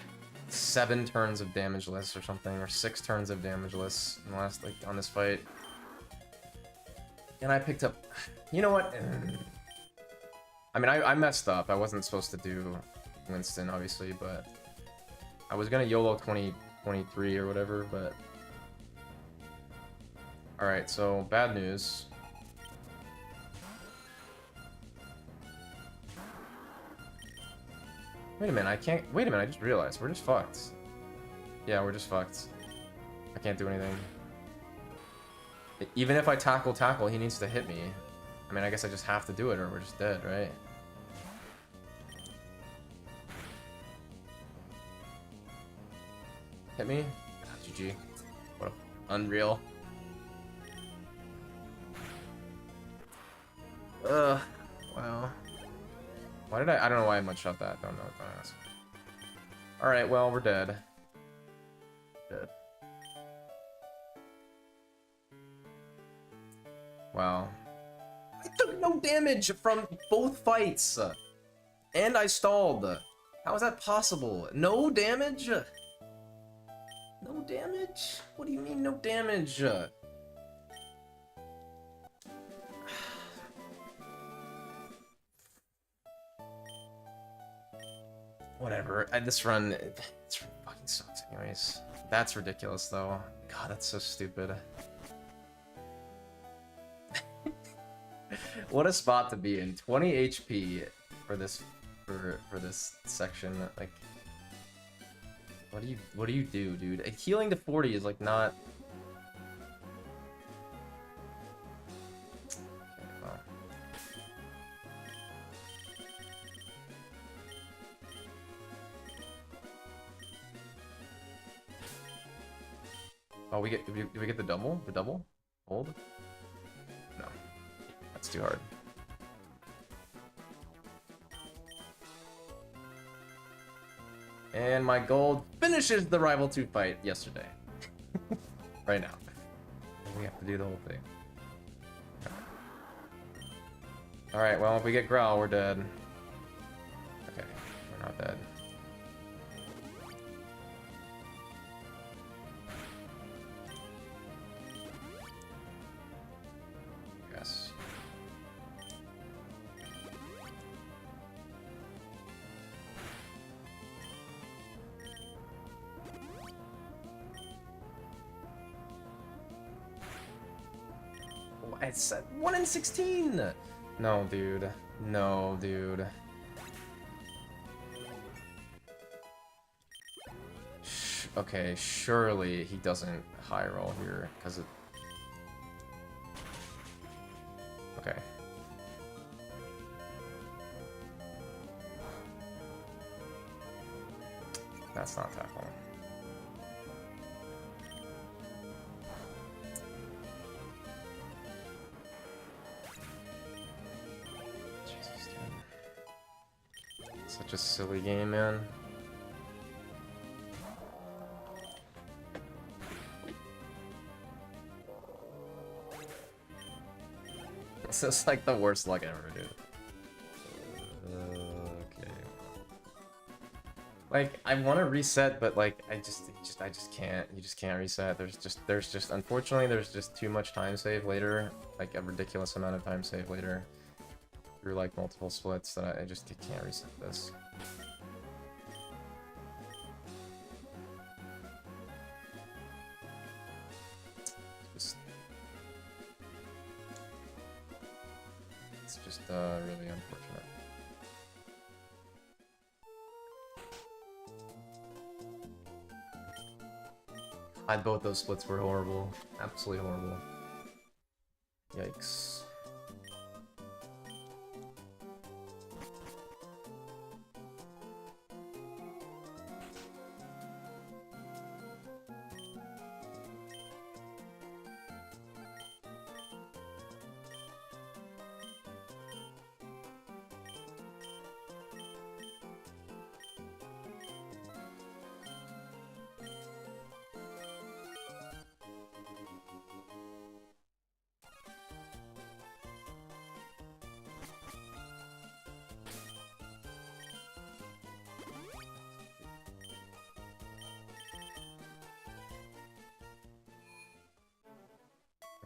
S1: 7 turns of damageless or something, or 6 turns of damageless in the last, like, on this fight. And I picked up, you know what? I mean, I messed up. I wasn't supposed to do Winston, obviously, but I was gonna YOLO 2023 or whatever, but alright, so bad news. Wait a minute, I can't. Wait a minute, I just realized. We're just fucked. Yeah, we're just fucked. I can't do anything. Even if I tackle, he needs to hit me. I mean, I guess I just have to do it or we're just dead, right? Hit me? Ah, GG. What a unreal. Wow. Why did I don't know why I one-shot that. Don't know. Don't ask. Alright, well, we're dead. Dead. Wow. I took no damage from both fights! And I stalled. How is that possible? No damage? No damage? What do you mean no damage? Whatever. This run, it's fucking sucks anyways. That's ridiculous though. God, that's so stupid. What a spot to be in. 20 HP for this section. Like, what do you do, dude? Healing to 40 is like not. Oh, do we get the double? The double? Hold? No. That's too hard. And my gold finishes the Rival 2 fight yesterday. Right now. And we have to do the whole thing. Alright, well, if we get Growl, we're dead. Okay, we're not dead. Yes. It's 1 in 16! No, dude. No, dude. Okay, surely he doesn't high roll here, because it... Okay. That's not tackle. Jesus, dude. Such a silly game, man. This is like the worst luck ever, dude. Okay. Like, I want to reset, but like, I just can't. You just can't reset. There's just, unfortunately, there's just too much time save later. Like, a ridiculous amount of time save later. Through like multiple splits that I just can't reset this. It's just really unfortunate. Both those splits were horrible. Absolutely horrible. Yikes.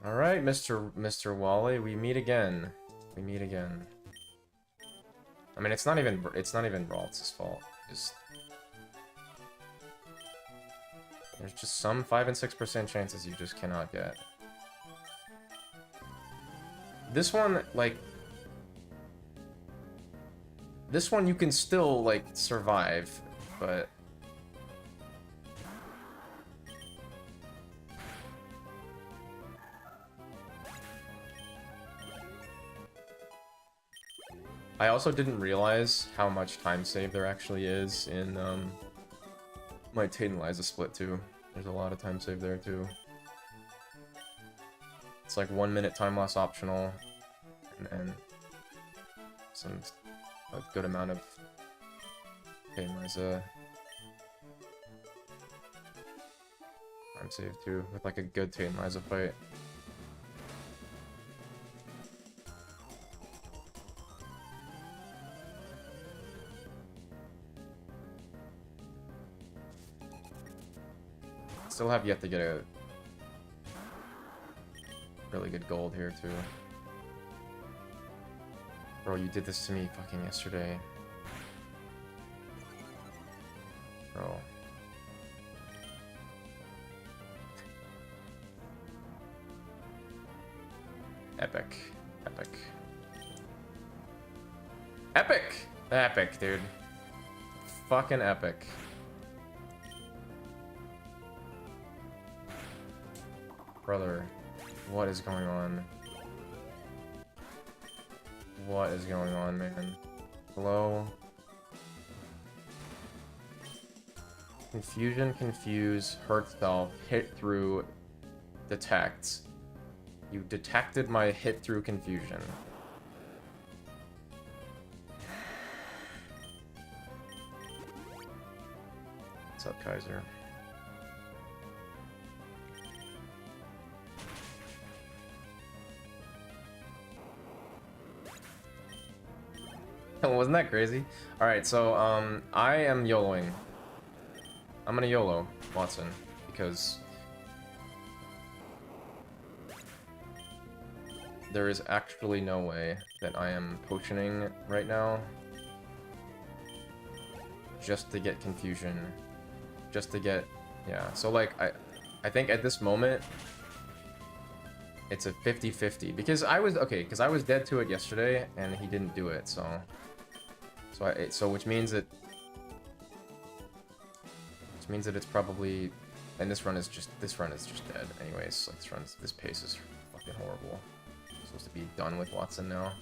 S1: Alright, Mr. Wally, we meet again. We meet again. I mean, it's not even Raltz's fault. There's just some 5 and 6% chances you just cannot get. This one, like... This one you can still, like, survive, but... I also didn't realize how much time save there actually is in my Tate and Liza split too. There's a lot of time save there too. It's like 1 minute time loss optional, and a good amount of Tate and Liza time save too, with like a good Tate and Liza fight. Still have yet to get a really good gold here too. Bro, you did this to me fucking yesterday. Bro. Epic. Epic. Epic! Epic, dude. Fucking epic. Brother, what is going on? What is going on, man? Hello? Confusion, confuse, hurt self, hit through, detect. You detected my hit through confusion. What's up, Kaiser? Wasn't that crazy? Alright, so, I am YOLOing. I'm gonna YOLO Watson, because there is actually no way that I am potioning right now just to get confusion. Just to get... Yeah, so like, I think at this moment, It's a 50-50 because I was because I was dead to it yesterday and he didn't do it, so which means that it's probably, and this run is just dead anyways. Like this pace is fucking horrible. I'm supposed to be done with Watson now.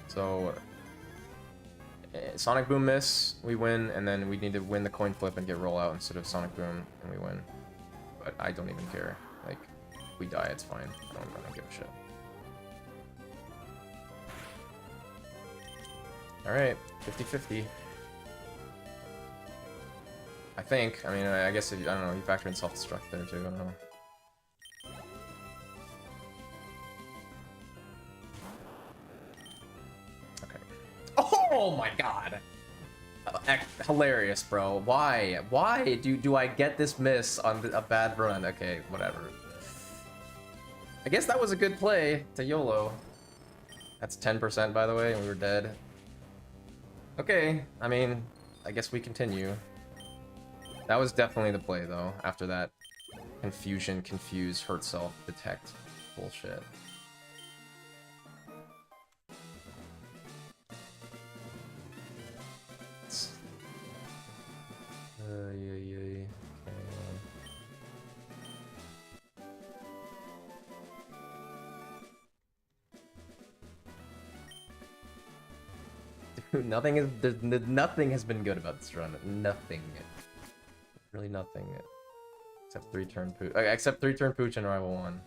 S1: So Sonic Boom miss, we win, and then we need to win the coin flip and get rollout instead of Sonic Boom, and we win. But I don't even care. Like, if we die, it's fine. I don't give a shit. Alright, 50-50. I think. I mean, I guess if I don't know, you factor in self-destruct there too, I don't know. Okay. Oh my god! Hilarious, bro. Why? Why do I get this miss on a bad run? Okay, whatever. I guess that was a good play to YOLO. That's 10% by the way, and we were dead. Okay, I mean, I guess we continue. That was definitely the play though, after that confusion, confuse, hurt self, detect bullshit. Okay. Dude, nothing has been good about this run. Nothing. Really nothing. Except 3-turn pooch. Okay, except 3-turn pooch and rival 1.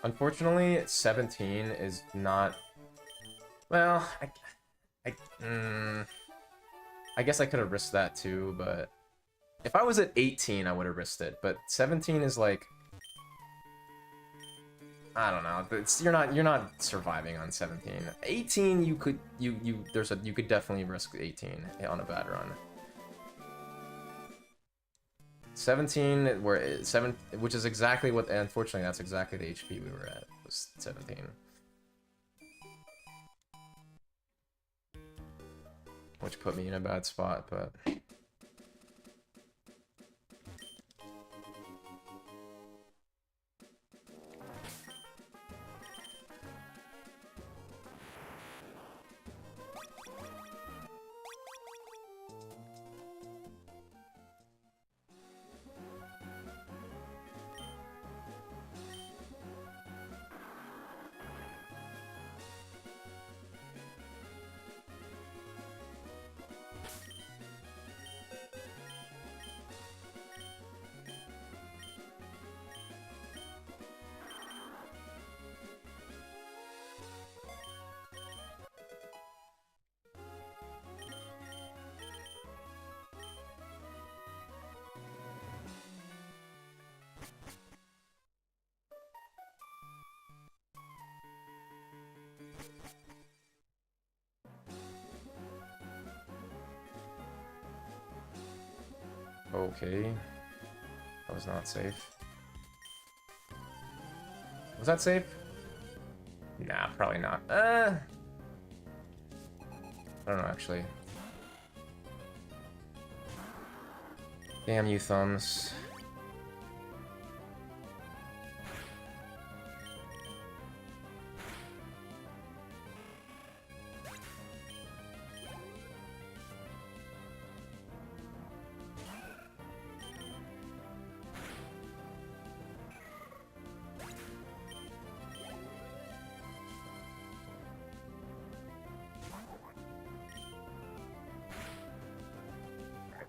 S1: Unfortunately, 17 is not... Well, I guess I could have risked that too, but... If I was at 18, I would have risked it, but 17 is like... I don't know. You're not surviving on 17. 18, you could definitely risk 18 on a bad run. 17, which is exactly what, unfortunately, that's exactly the HP we were at, was 17. Which put me in a bad spot, but... Okay. That was not safe. Was that safe? Nah, probably not. I don't know, actually. Damn you, thumbs.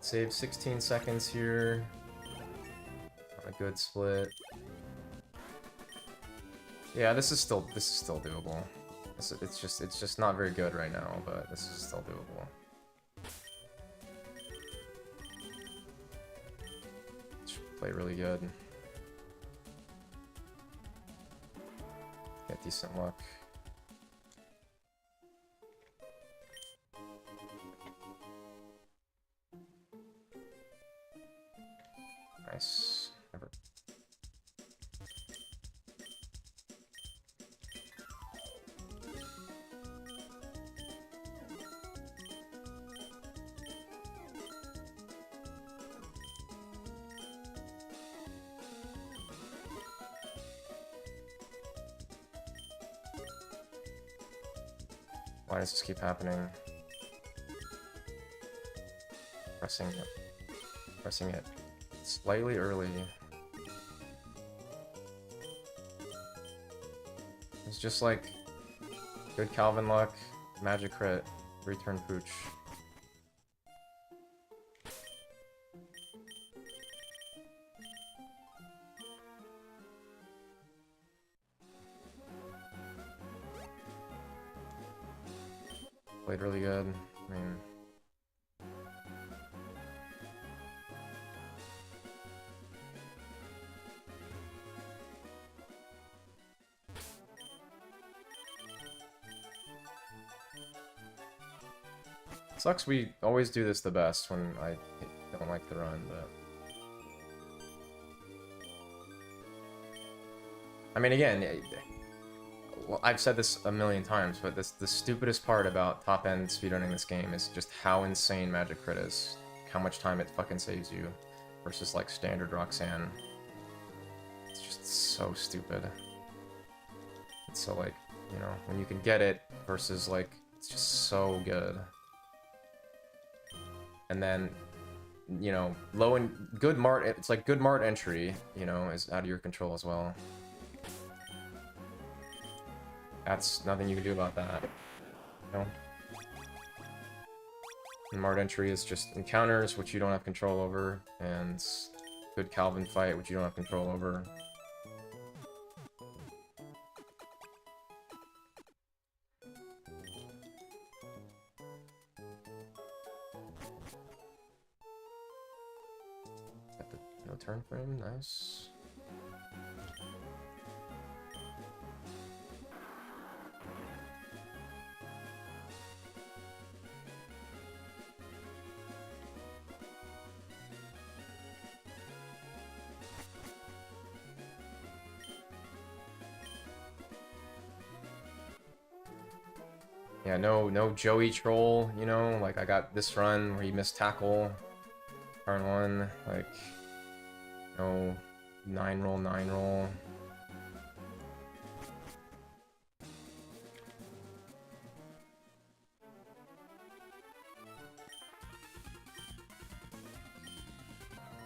S1: Save 16 seconds here. A good split. Yeah, this is still doable. It's just not very good right now, but this is still doable. Should play really good. Get decent luck. Nice. Why does this keep happening? Pressing it. Pressing it slightly early. It's just like good Calvin luck, magic crit, return pooch. Played really good. I mean, sucks we always do this the best when I don't like the run, but... I mean, again, well, I've said this a million times, but the stupidest part about top-end speedrunning this game is just how insane magic crit is. How much time it fucking saves you versus, like, standard Roxanne. It's just so stupid. It's so, like, you know, when you can get it versus, like, it's just so good. And then, you know, low and good mart, it's like good mart entry, you know, is out of your control as well. That's nothing you can do about that, you know? And mart entry is just encounters, which you don't have control over, and good Calvin fight, which you don't have control over. Got the no turn frame, nice. Yeah, no Joey troll, you know, like I got this run where he missed tackle, turn 1, like, no 9-roll.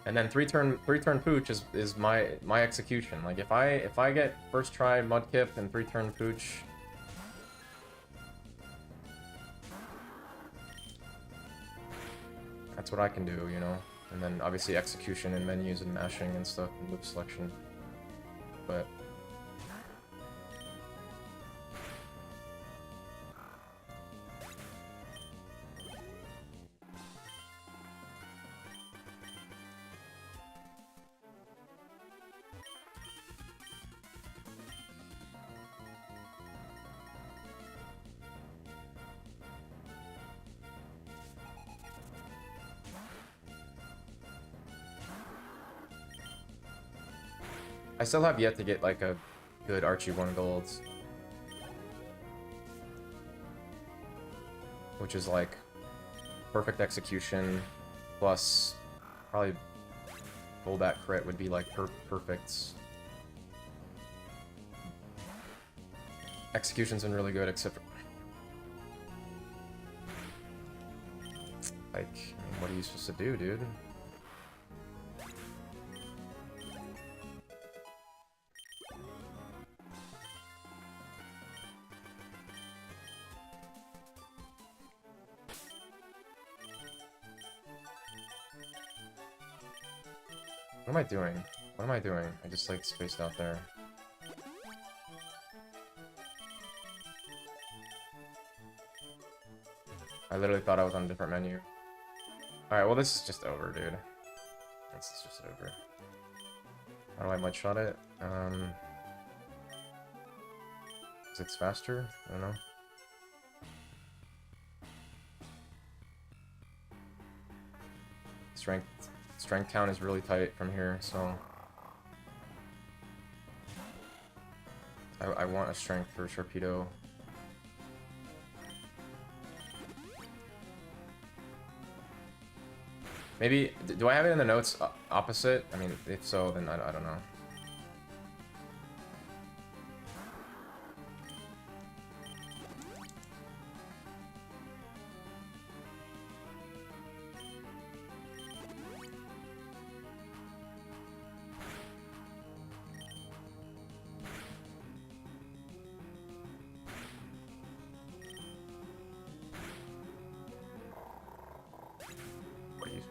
S1: And then three turn pooch is my execution. Like if I get first try mudkip and 3-turn pooch, that's what I can do, you know? And then obviously execution and menus and mashing and stuff and loop selection. But I still have yet to get like a good Archie 1 gold. Which is like perfect execution plus probably fullback crit would be like perfect. Execution's been really good except for... Like, I mean, what are you supposed to do, dude? What am I doing? What am I doing? I just like spaced out there. I literally thought I was on a different menu. Alright, well this is just over, dude. This is just over. How do I mudshot it? Is it faster? I don't know. Strength count is really tight from here, so I want a strength for Torpedo. Maybe, do I have it in the notes opposite? I mean, if so, then I don't know.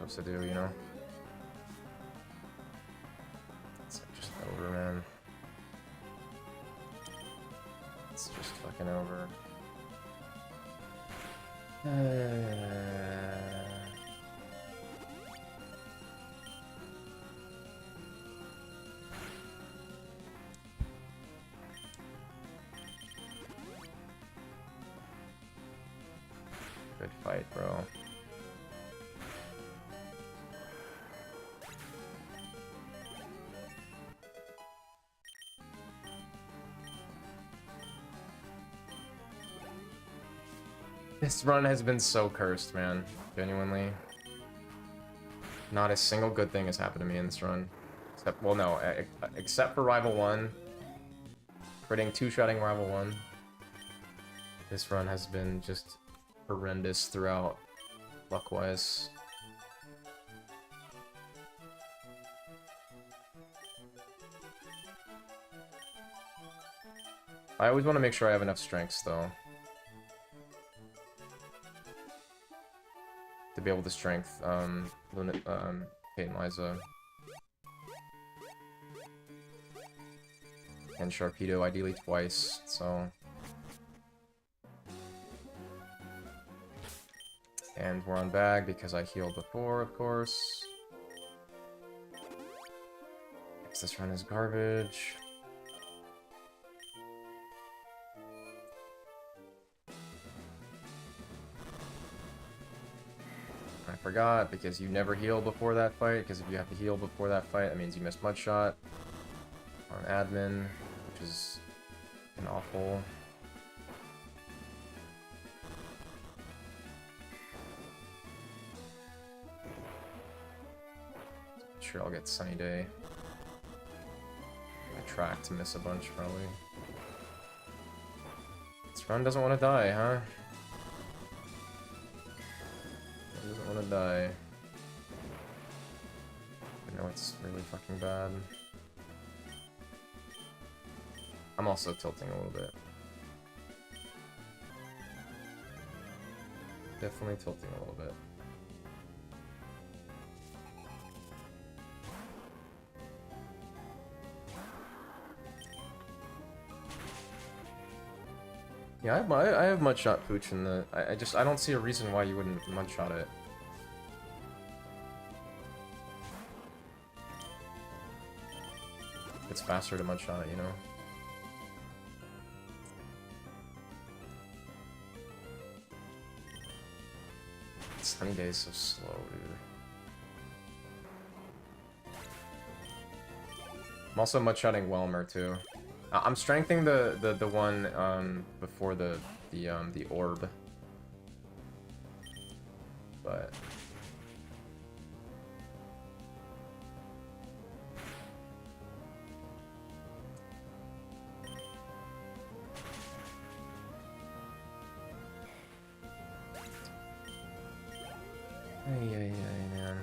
S1: supposed to do, you know? It's just over, man. It's just fucking over. Good fight, bro. This run has been so cursed, man. Genuinely. Not a single good thing has happened to me in this run. Except, well, no, except for Rival 1. Critting two-shotting Rival 1. This run has been just horrendous throughout, luck-wise. I always want to make sure I have enough strengths, though. To be able to strength, Kate and Liza. And Sharpedo, ideally twice, so... And we're on bag because I healed before, of course. This run is garbage. I forgot, because you never heal before that fight, because if you have to heal before that fight, that means you missed Mudshot on admin, which is an awful. Sure, I'll get Sunny Day. I track to miss a bunch, probably. This run doesn't want to die, huh? It doesn't want to die. I know it's really fucking bad. I'm also tilting a little bit. Definitely tilting a little bit. Yeah, I have Mudshot Pooch in the... I don't see a reason why you wouldn't Mudshot it. It's faster to Mudshot it, you know? Sunny Day is so slow, dude. I'm also Mudshotting Whelmer, too. I'm strengthening the one before the orb, but ay, man.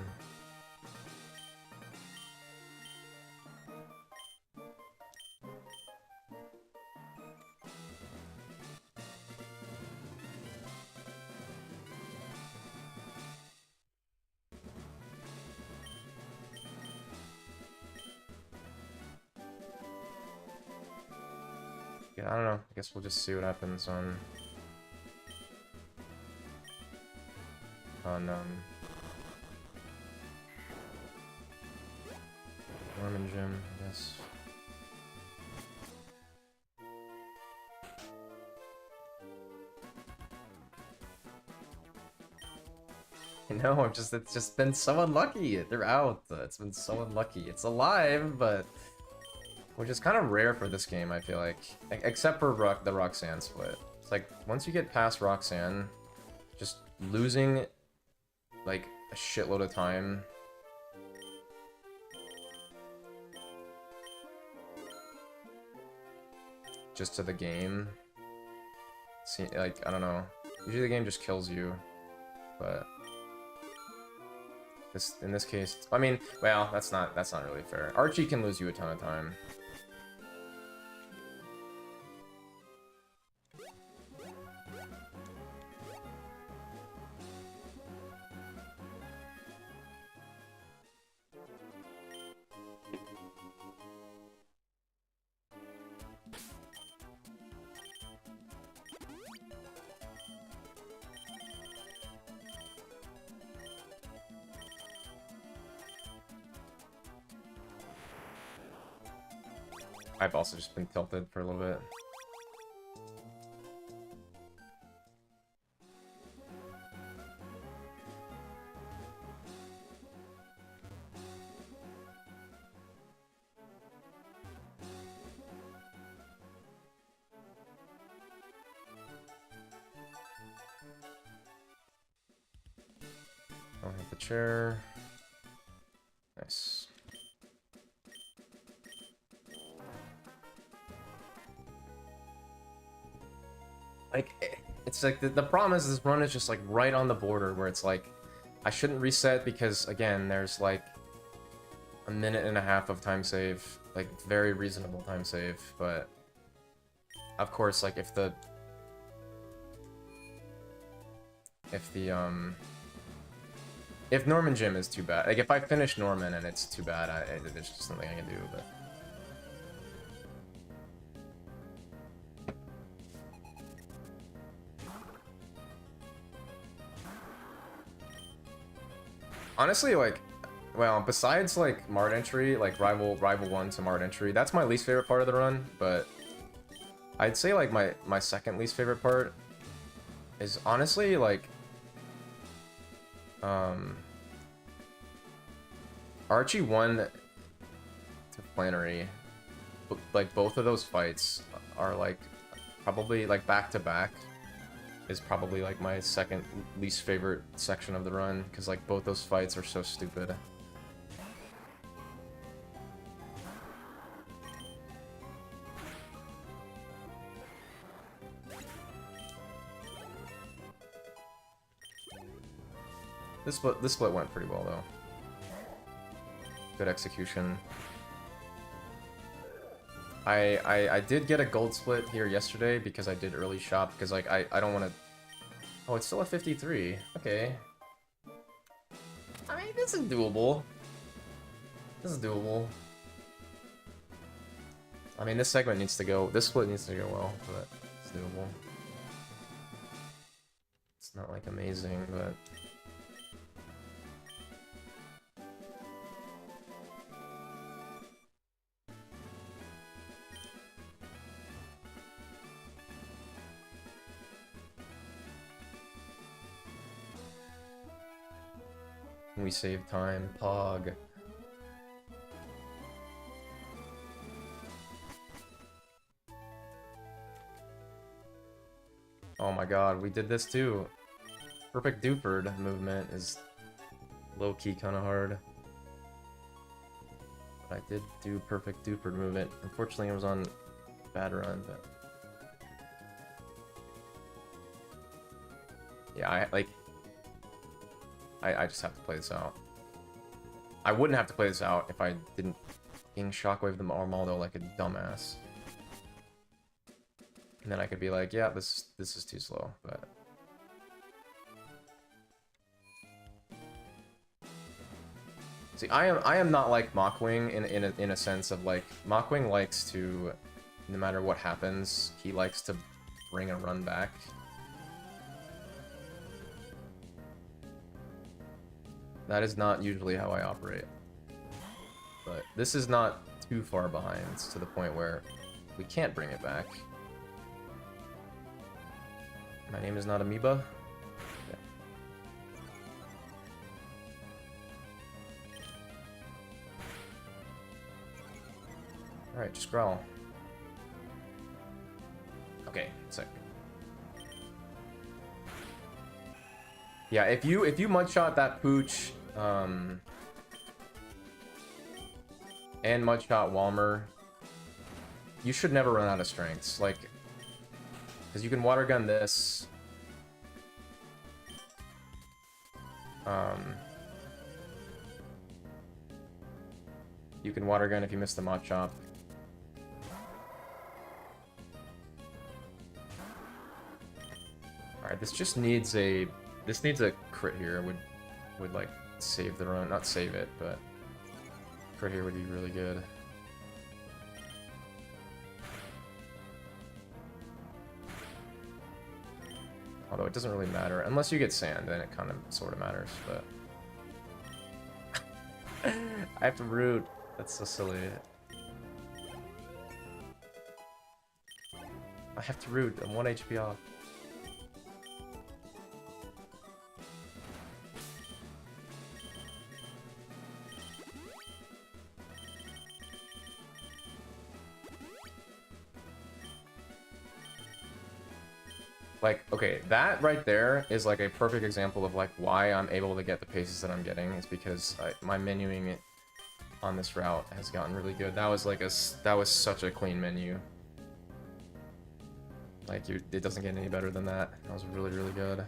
S1: Yeah, I don't know. I guess we'll just see what happens on Norman Gym, I guess. You know, it's just been so unlucky throughout. It's been so unlucky. It's alive, but which is kind of rare for this game, I feel like. Except for the Roxanne split. It's like, once you get past Roxanne, just losing, like, a shitload of time. Just to the game. See, like, I don't know. Usually the game just kills you, but... in this case, I mean, well, that's not really fair. Archie can lose you a ton of time. I've also just been tilted for a little bit. Don't hit the chair. Nice. Like, it's like the problem is this run is just like right on the border where it's like I shouldn't reset because again there's like a minute and a half of time save, like very reasonable time save, but of course like if Norman Gym is too bad, like if I finish Norman and it's too bad, there's just nothing I can do. But honestly, like, well, besides like Mart entry, like Rival 1 to Mart entry, that's my least favorite part of the run, but I'd say like my second least favorite part is honestly like Archie 1 to Flannery. Like both of those fights are like probably like back to back is probably like my second least favorite section of the run, because like both those fights are so stupid. This split went pretty well though. Good execution. I did get a gold split here yesterday because I did early shop, because like I don't want to. Oh, it's still a 53. Okay. I mean, this is doable. This is doable. I mean, this segment needs to go. This split needs to go well, but it's doable. It's not like amazing, but. We save time, Pog. Oh my god, we did this too. Perfect Duperd movement is low-key kind of hard. But I did do Perfect Duperd movement. Unfortunately, it was on bad run, but... Yeah, I just have to play this out. I wouldn't have to play this out if I didn't fucking shockwave the Armaldo like a dumbass. And then I could be like, yeah, this is too slow, but... See, I am not like Mockwing in a sense of like, Mockwing likes to, no matter what happens, he likes to bring a run back. That is not usually how I operate. But this is not too far behind to the point where we can't bring it back. My name is not Amoeba. Yeah. Alright, just growl. Okay, sick. Yeah, if you mudshot that Pooch, and mudshot Walmer, you should never run out of strengths. Like, because you can water gun this. You can water gun if you miss the Machop. Alright, this just needs a... This needs a crit here. Would like save the run. Not save it, but crit here would be really good. Although it doesn't really matter. Unless you get sand, then it kind of sort of matters, but... I have to root. That's so silly. I have to root. I'm 1 HP off. Like, okay, that right there is like a perfect example of like why I'm able to get the paces that I'm getting. It's because my menuing on this route has gotten really good. That was like that was such a clean menu. Like, it doesn't get any better than that. That was really, really good. That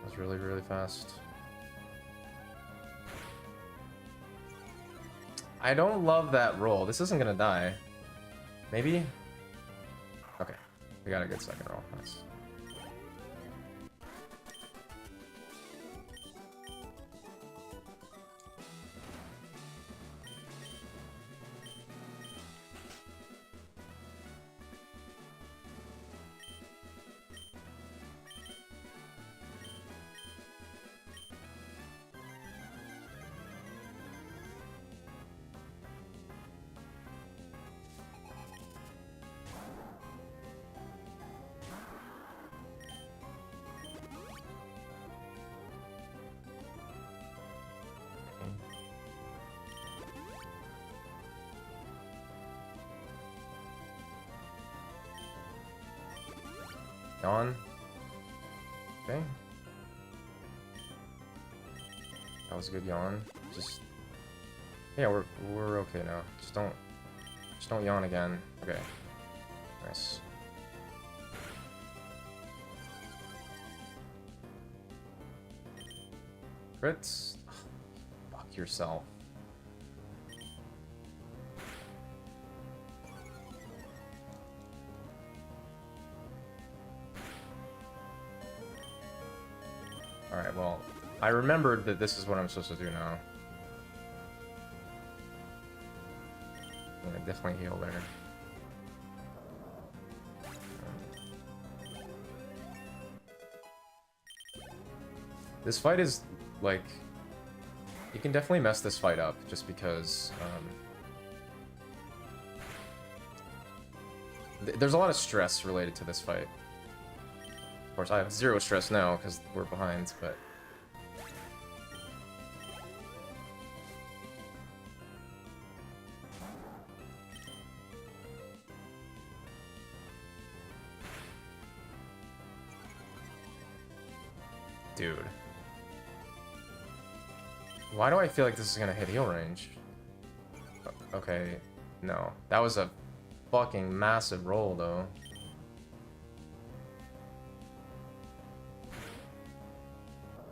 S1: was really, really fast. I don't love that roll. This isn't gonna die. Maybe? Okay. We got a good second roll. Nice. Yawn. Okay. That was a good yawn. Just yeah, we're okay now. Just don't yawn again. Okay. Nice. Crits. Fuck yourself. Alright, well, I remembered that this is what I'm supposed to do now. Yeah, definitely heal there. This fight is, like... You can definitely mess this fight up, just because... there's a lot of stress related to this fight. Of course, I have zero stress now, because we're behind, but... Dude. Why do I feel like this is gonna hit heal range? Okay, no. That was a fucking massive roll, though.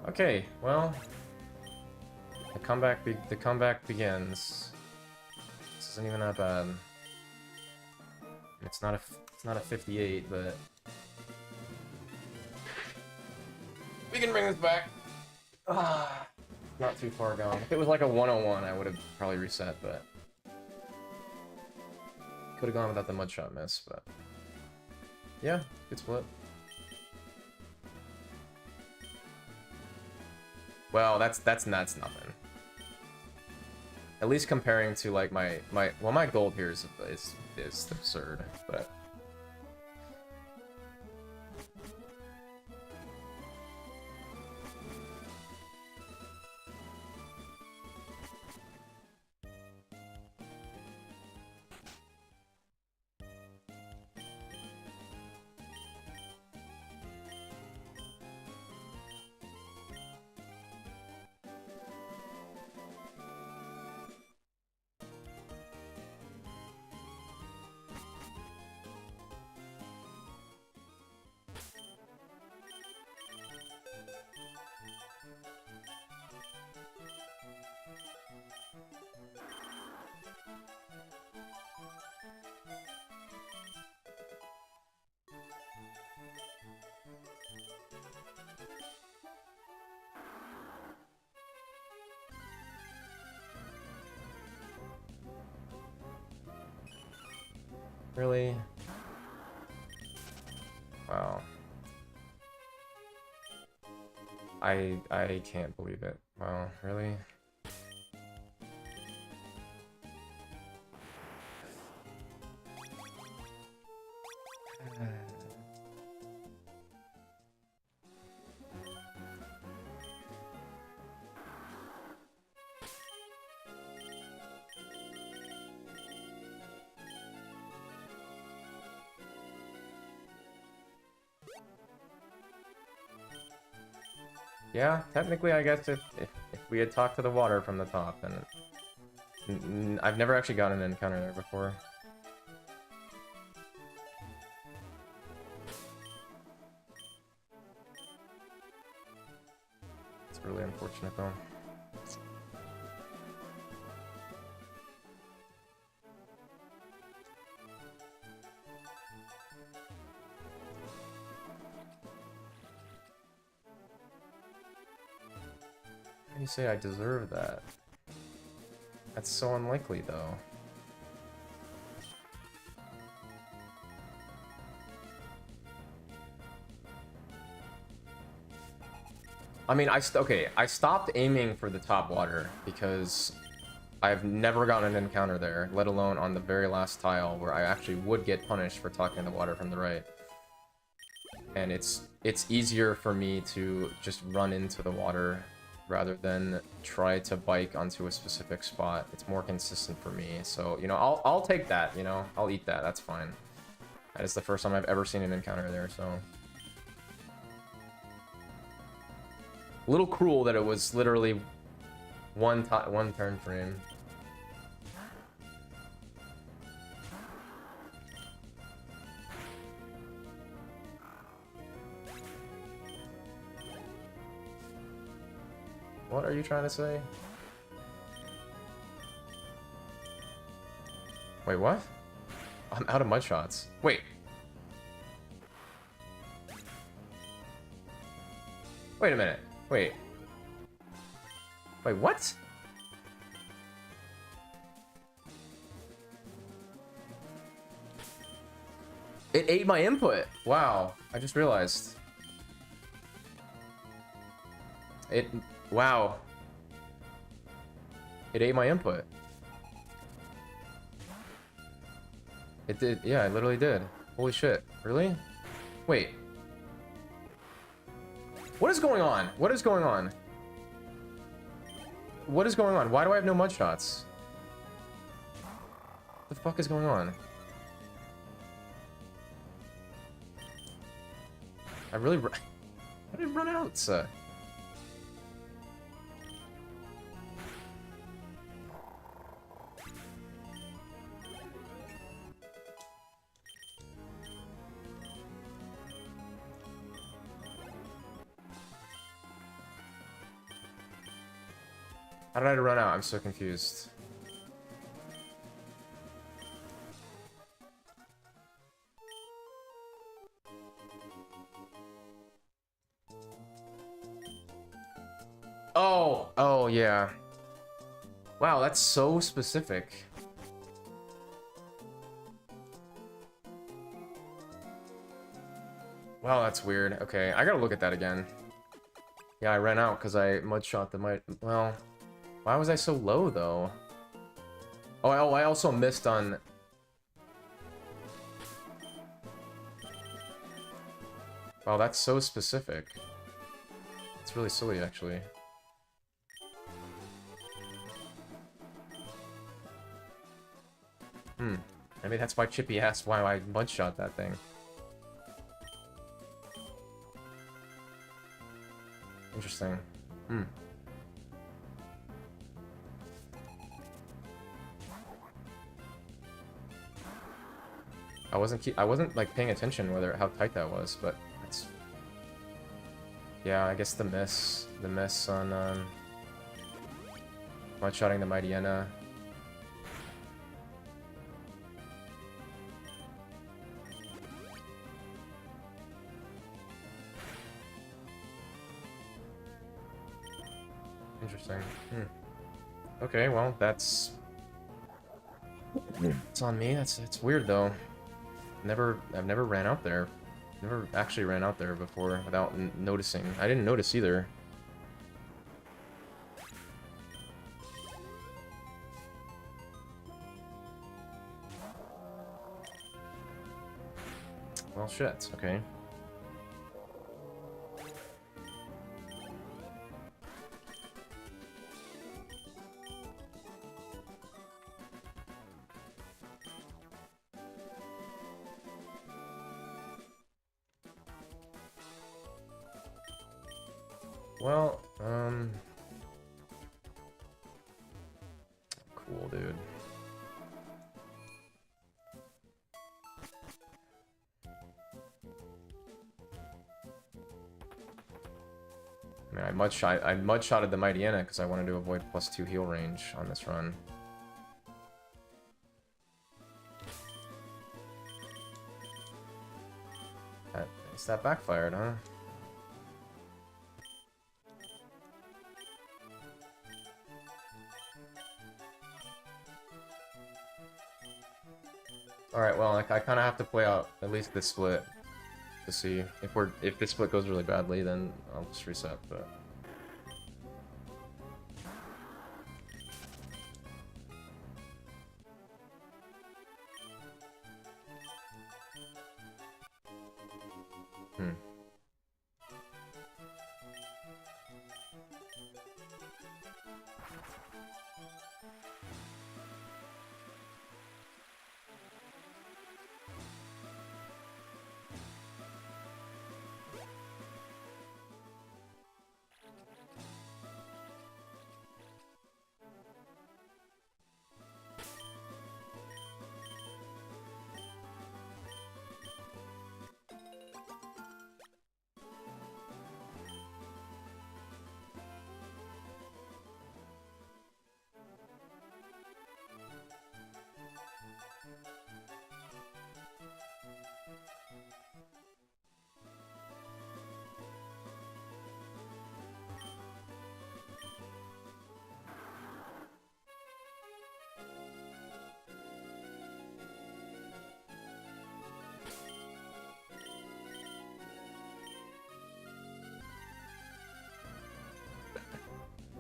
S1: Okay, well, the comeback begins. This isn't even that bad. It's not a 58, but we can bring this back. Ah, not too far gone. If it was like a 101, I would have probably reset, but could have gone without the mudshot miss. But yeah, good split. Well, that's nothing. At least comparing to like my gold here is absurd, but really? Wow. I can't believe it. Wow, really? Yeah, technically, I guess if we had talked to the water from the top, then I've never actually gotten an encounter there before. It's really unfortunate, though. How do you say I deserve that? That's so unlikely, though. I mean, I stopped aiming for the top water because I've never gotten an encounter there, let alone on the very last tile where I actually would get punished for talking the water from the right. And it's easier for me to just run into the water rather than try to bike onto a specific spot. It's more consistent for me. So, you know, I'll take that, you know. I'll eat that. That's fine. That is the first time I've ever seen an encounter there, so. A little cruel that it was literally one turn frame. What are you trying to say? Wait, what? I'm out of mud shots. Wait. Wait a minute. Wait. Wait, what? It ate my input. Wow. I just realized. Wow. It ate my input. It did. Yeah, it literally did. Holy shit. Really? Wait. What is going on? What is going on? What is going on? Why do I have no mud shots? What the fuck is going on? I didn't run out, sir. How did I run out? I'm so confused. Oh, yeah. Wow, that's so specific. Wow, that's weird. Okay, I gotta look at that again. Yeah, I ran out because I mudshot the well, why was I so low, though? Oh, I also missed on... Wow, that's so specific. It's really silly, actually. Maybe that's why Chippy asked why I mudshot that thing. Interesting. I wasn't like paying attention how tight that was, but it's... Yeah, I guess the miss on mudshotting the Mightyena. Interesting. Okay, well, it's on me. It's weird though. I've never ran out there. Never actually ran out there before without noticing. I didn't notice either. Well, shit. Okay. Well, cool, dude. I mean, I mud-shotted the Mighty Anna because I wanted to avoid +2 heal range on this run. That backfired, huh? Alright, well, I kind of have to play out at least this split to see if this split goes really badly, then I'll just reset, but...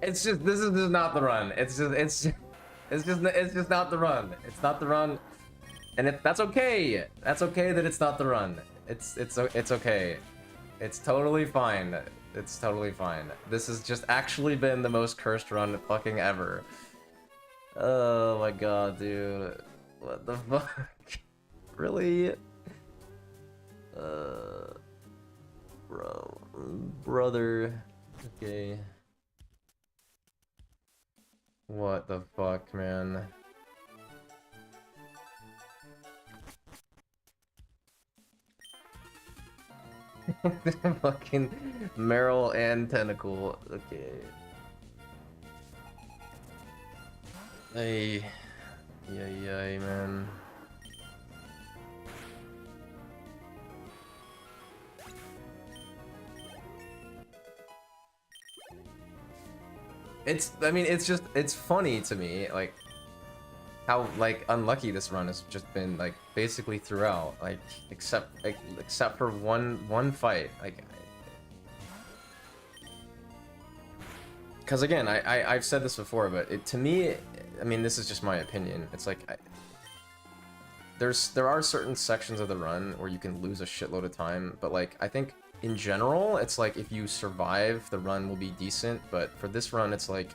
S1: It's just, this is just not the run. It's just not the run. It's not the run, and that's okay. That's okay that it's not the run. It's okay. It's totally fine. It's totally fine. This has just actually been the most cursed run fucking ever. Oh my god, dude. What the fuck? Really? Bro. Brother. Okay. What the fuck, man? Fucking Meryl and Tentacle. Okay. Hey. Yay, man. I mean, it's funny to me, like, how, like, unlucky this run has just been, like, basically throughout, like, except for one fight, like, because again, I've said this before, but to me, I mean, this is just my opinion, it's like, there are certain sections of the run where you can lose a shitload of time, but, like, I think in general, it's like if you survive, the run will be decent, but for this run, it's like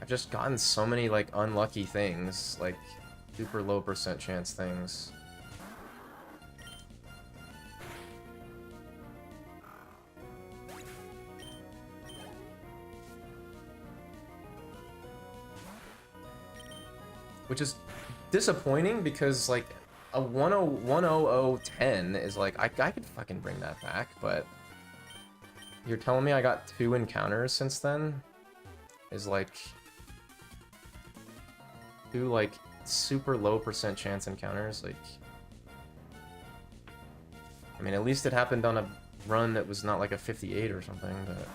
S1: I've just gotten so many like unlucky things, like super low % chance things. Which is disappointing because like a 10010 is like, I could fucking bring that back, but you're telling me I got 2 encounters since then? Is like 2 like super low % chance encounters, like, I mean, at least it happened on a run that was not like a 58 or something, but...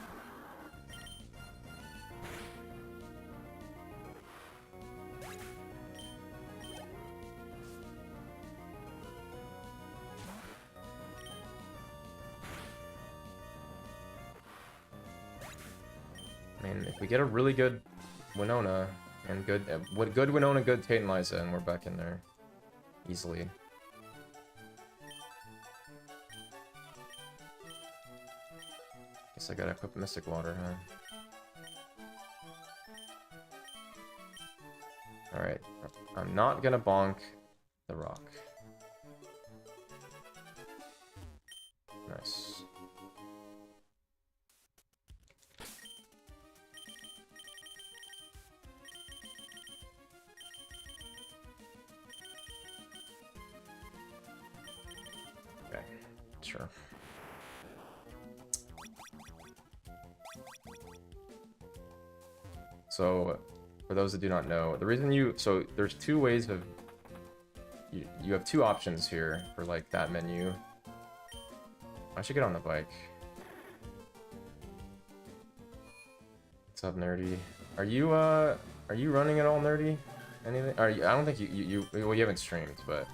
S1: I mean, if we get a really good Winona, and good Winona, good Tate and Liza, and we're back in there easily. Guess I gotta equip Mystic Water, huh? Alright, I'm not gonna bonk the rock. Nice. Sure. So, for those that do not know, the reason so there's two ways of, you have two options here for like that menu. I should get on the bike. What's up, nerdy? Are you running at all, nerdy? Anything? Are you? I don't think well, you haven't streamed, but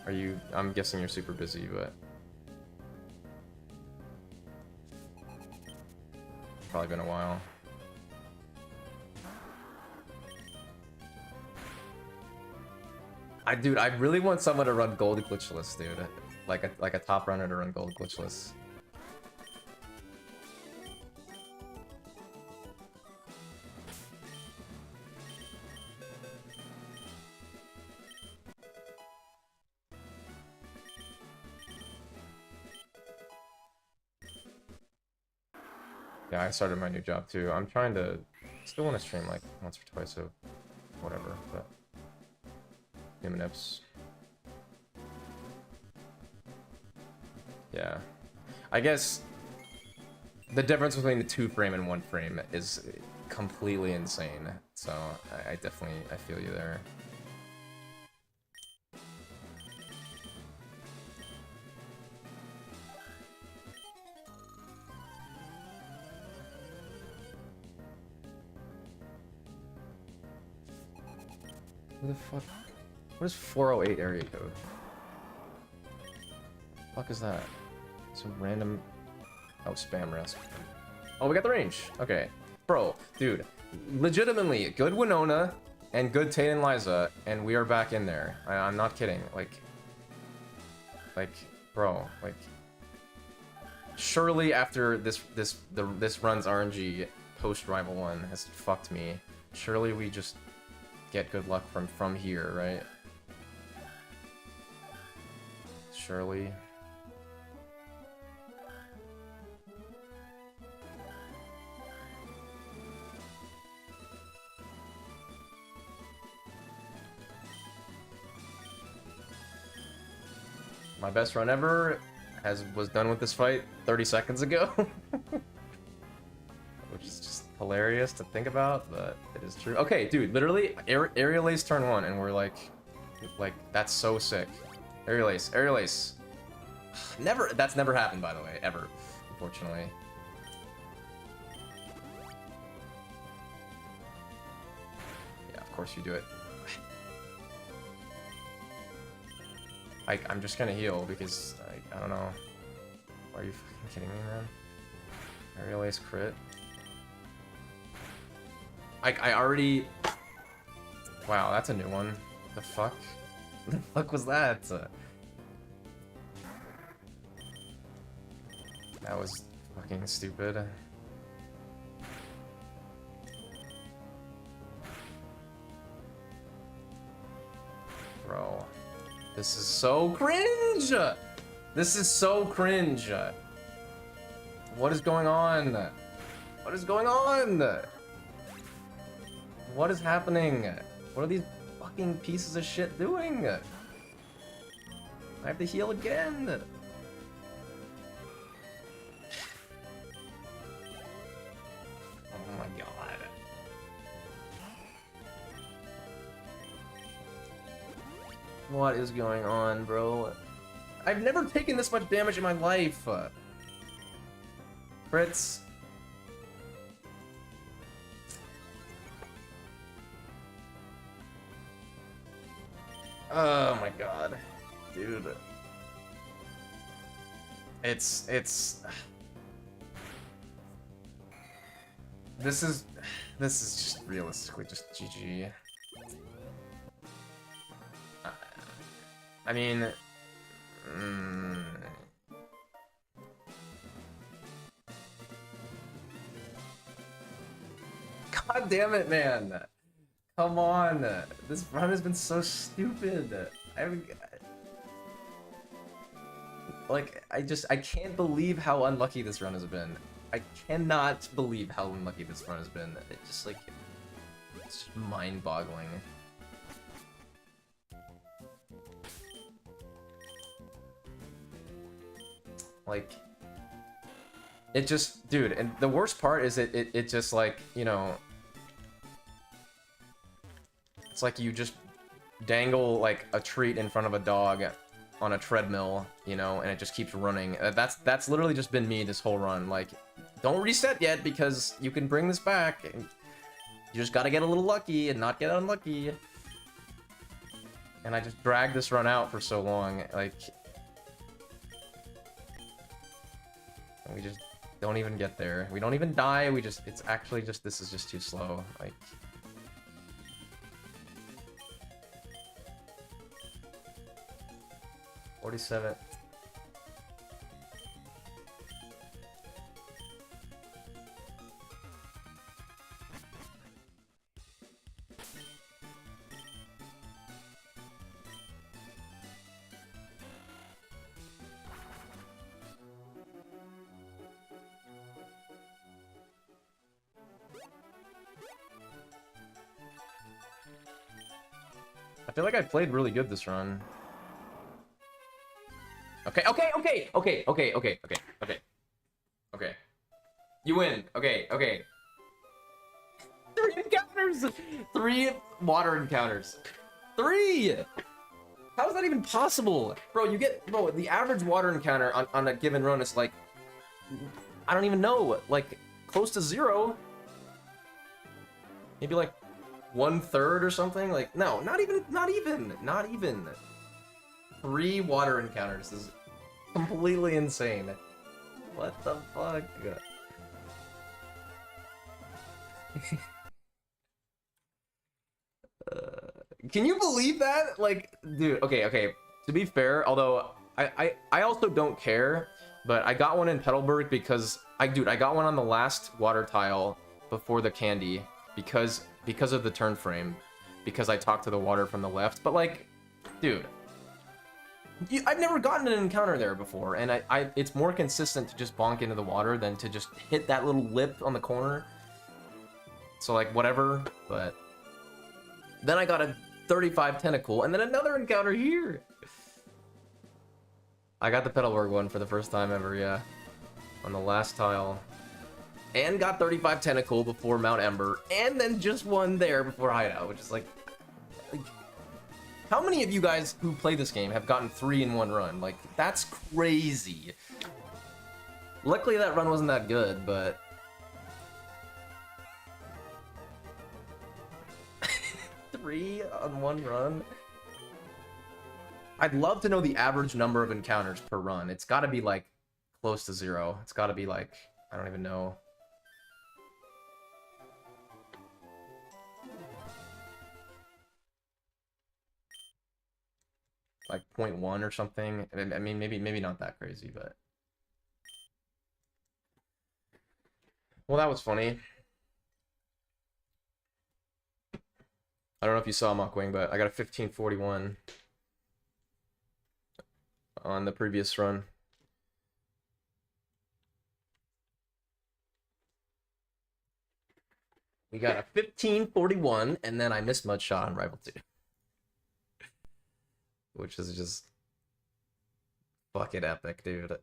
S1: are you? I'm guessing you're super busy, but probably been a while. Dude, I really want someone to run gold glitchless, dude. Like a top runner to run gold glitchless. Yeah, I started my new job too. I'm trying to still want to stream like once or twice a whatever, but Nimnips. Yeah. I guess the difference between the 2-frame and 1-frame is completely insane. So I definitely feel you there. Who the fuck? What is 408 area code? The fuck is that? Some random... Oh, spam risk. Oh, we got the range. Okay. Bro, dude. Legitimately, good Winona and good Tate and Liza, and we are back in there. I'm not kidding. Like, bro, like... Surely after this run's RNG post-Rival 1 has fucked me, surely we just get good luck from here, right? Surely. My best run ever was done with this fight 30 seconds ago. Which is just hilarious to think about, but it is true. Okay, dude, literally, aerial ace turn 1, and we're like, that's so sick. Aerial ace, aerial ace. That's never happened, by the way, ever, unfortunately. Yeah, of course you do it. I'm just gonna heal because I don't know. Are you fucking kidding me, man? Aerial ace crit. I already... Wow, that's a new one. The fuck? What the fuck was that? That was fucking stupid. Bro. This is so cringe! This is so cringe! What is going on? What is going on? What is happening? What are these fucking pieces of shit doing? I have to heal again! Oh my god. What is going on, bro? I've never taken this much damage in my life! Fritz. Oh my god. Dude. It's... This is just realistically just GG. I mean... God damn it, man! Come on! This run has been so stupid! I can't believe how unlucky this run has been. I cannot believe how unlucky this run has been. It's just like... It's just mind-boggling. Like, it just, dude, and the worst part is it just like, you know, it's like you just dangle like a treat in front of a dog on a treadmill, you know, and it just keeps running. That's literally just been me this whole run. Like, don't reset yet because you can bring this back. And you just gotta get a little lucky and not get unlucky. And I just dragged this run out for so long, like, we just don't even get there. We don't even die, we just, it's actually just, this is just too slow, like. 47. I feel like I played really good this run. Okay. You win. Okay. 3 encounters! 3 water encounters. 3! How is that even possible? Bro, the average water encounter on a given run is like, I don't even know, like, close to 0. Maybe like 1/3 or something? Like, no, not even. 3 water encounters is completely insane. What the fuck? Can you believe that? Like, dude, okay. To be fair, although I also don't care, but I got one in Petalburg because I got one on the last water tile before the candy because of the turn frame, because I talked to the water from the left. But like, dude, I've never gotten an encounter there before, and it's more consistent to just bonk into the water than to just hit that little lip on the corner. So like, whatever, but then I got a 35 tentacle, and then another encounter here. I got the Petalburg one for the first time ever, yeah, on the last tile, and got 35 tentacle before Mount Ember, and then just one there before Hideout, which is like how many of you guys who play this game have gotten 3 in one run? Like, that's crazy. Luckily that run wasn't that good, but 3 on one run? I'd love to know the average number of encounters per run. It's gotta be like close to 0. It's gotta be like, I don't even know. Like 0.1 or something. I mean, maybe not that crazy, but well, that was funny. I don't know if you saw Mockwing, but I got a 1541 on the previous run. We got a 1541, and then I missed Mud Shot on Rival 2. Which is just fucking epic, dude.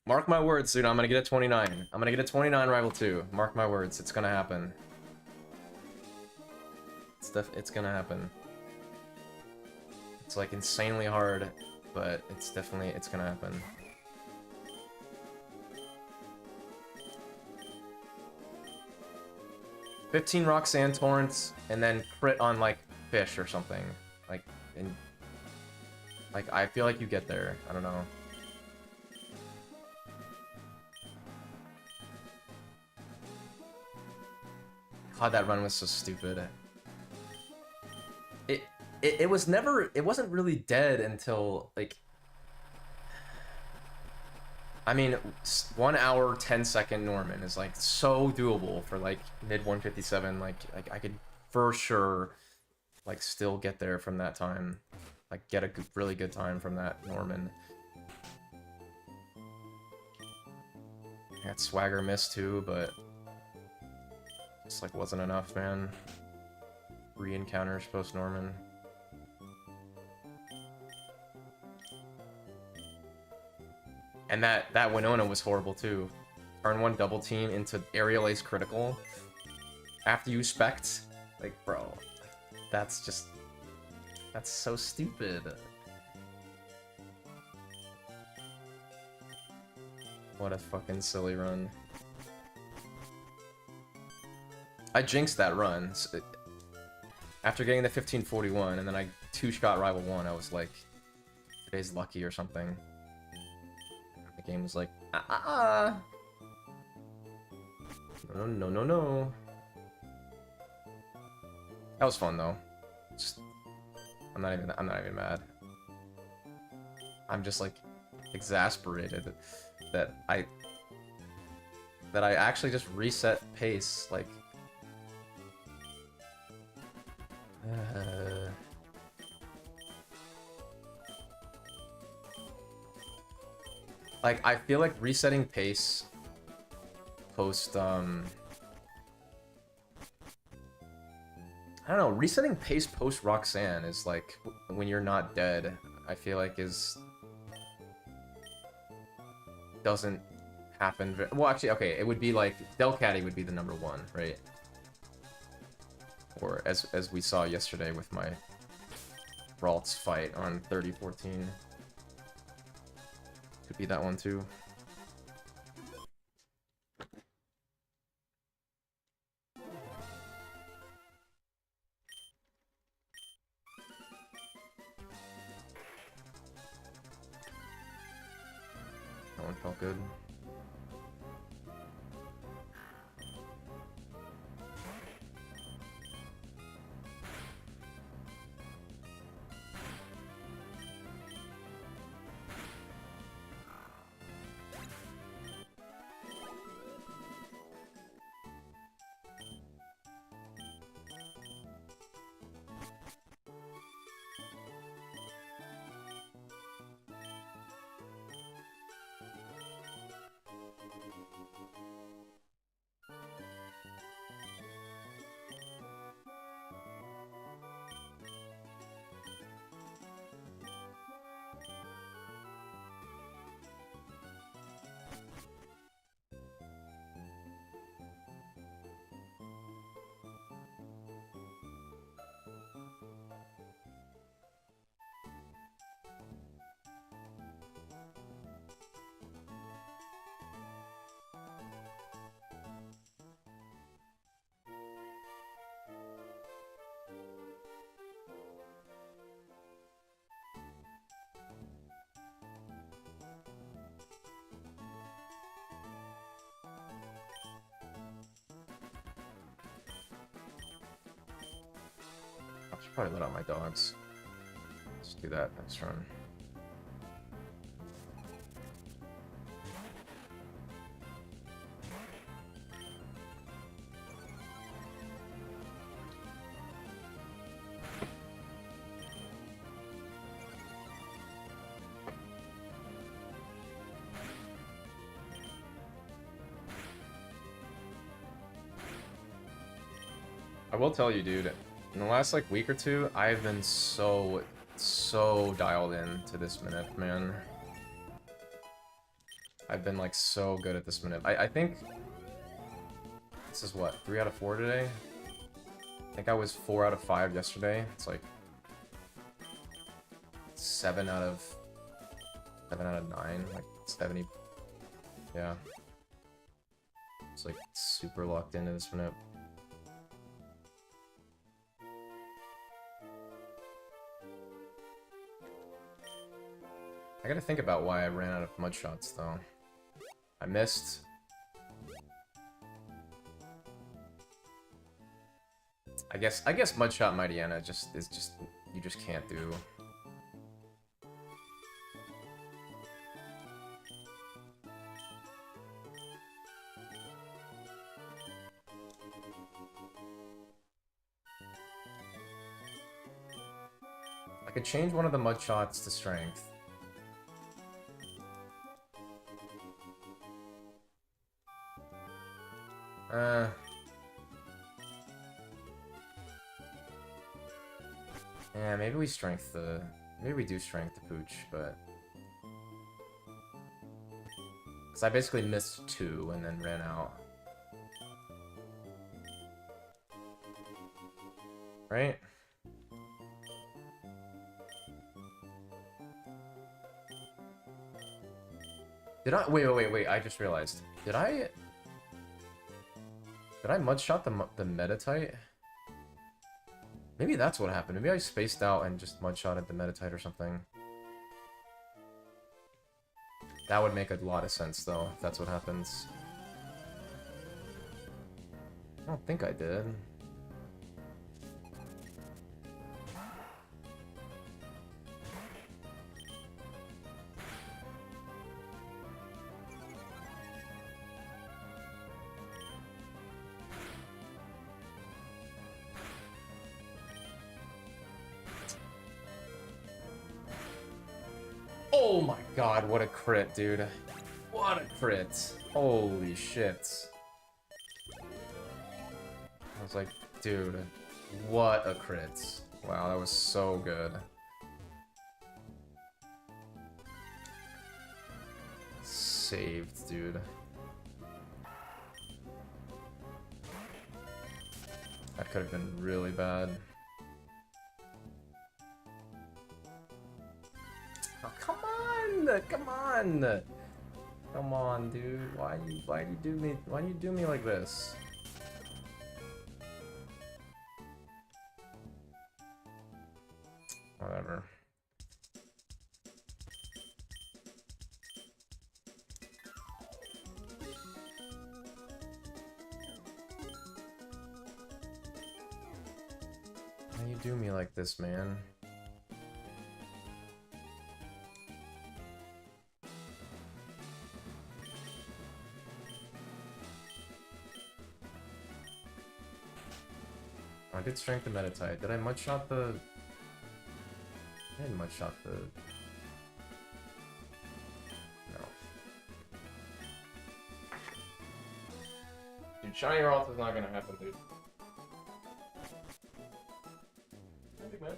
S1: Mark my words, dude, I'm gonna get a 29. I'm gonna get a 29 Rival 2. Mark my words, it's gonna happen. It's gonna happen. It's like insanely hard, but it's gonna happen. $15 rock sand torrents, and then crit on like fish or something. Like, I feel like you get there. I don't know. God, that run was so stupid. It was never, it wasn't really dead until like, I mean, 1 hour 10-second Norman is like so doable for like mid 157. Like I could for sure like still get there from that time, like get a really good time from that Norman. That swagger miss too, but just like wasn't enough, man. 3 encounters post Norman. And that Winona was horrible too. Turn 1 double team into aerial ace critical. After you spect. Like, bro. That's just... That's so stupid. What a fucking silly run. I jinxed that run. After getting the 1541, and then I 2-shot rival 1, I was like, today's lucky or something. The game was like, No, no, no, no. That was fun though. Just, I'm not even mad. I'm just like exasperated that I actually just reset pace like like I feel like resetting pace post I don't know, resetting pace post Roxanne is like when you're not dead, I feel like doesn't happen well actually okay, it would be like Delcatty would be the number 1, right? Or as we saw yesterday with my Ralts fight on 3014. Could be that one too. That one felt good. I should probably let out my dogs. Let's do that next run. I will tell you, dude, in the last like week or two, I've been so dialed in to this minute, man. I've been like so good at this minute. I think this is what, 3 out of 4 today? I think I was 4 out of 5 yesterday. It's like 7 out of 9, like 70. Yeah. It's like super locked into this minute. I gotta think about why I ran out of mud shots though. I missed. I guess Mudshot Mightyena is just you just can't do. I could change one of the mud shots to strength. Yeah, maybe we do strength the pooch, but So I basically missed 2 and then ran out. Right? Did I? Wait. I just realized. Did I mudshot the Metatite? Maybe that's what happened. Maybe I spaced out and just mudshotted the Metatite or something. That would make a lot of sense, though, if that's what happens. I don't think I did. Oh my god, what a crit, dude. What a crit. Holy shit. I was like, dude, what a crit. Wow, that was so good. Saved, dude. That could have been really bad. Oh, come on! Come on! Come on, dude. Why do you do me like this? Whatever. Why do you do me like this, man? I did strengthen Metatite. Did I mudshot the... I didn't mudshot the... No. Dude, shiny Rolf is not gonna happen, dude. Big man.